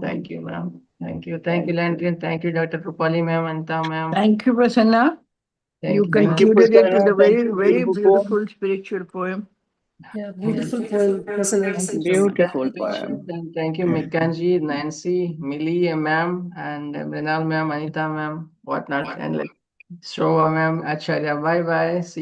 Speaker 1: Thank you, ma'am. Thank you. Thank you, Landry. Thank you, Dr. Rupali, ma'am, Anita, ma'am.
Speaker 4: Thank you, Prasanna. You
Speaker 1: ma'am.
Speaker 4: concluded it with a very,
Speaker 18: Thank you,
Speaker 4: very
Speaker 18: beautiful poem.
Speaker 4: beautiful spiritual poem.
Speaker 20: Yeah, beautiful poem, Prasanna.
Speaker 18: Beautiful poem.
Speaker 1: And thank you, Mikanji, Nancy, Millie, ma'am, and Mrinal, ma'am, Anita, ma'am, whatnot, and like Shobha, ma'am, Acharya. Bye bye. See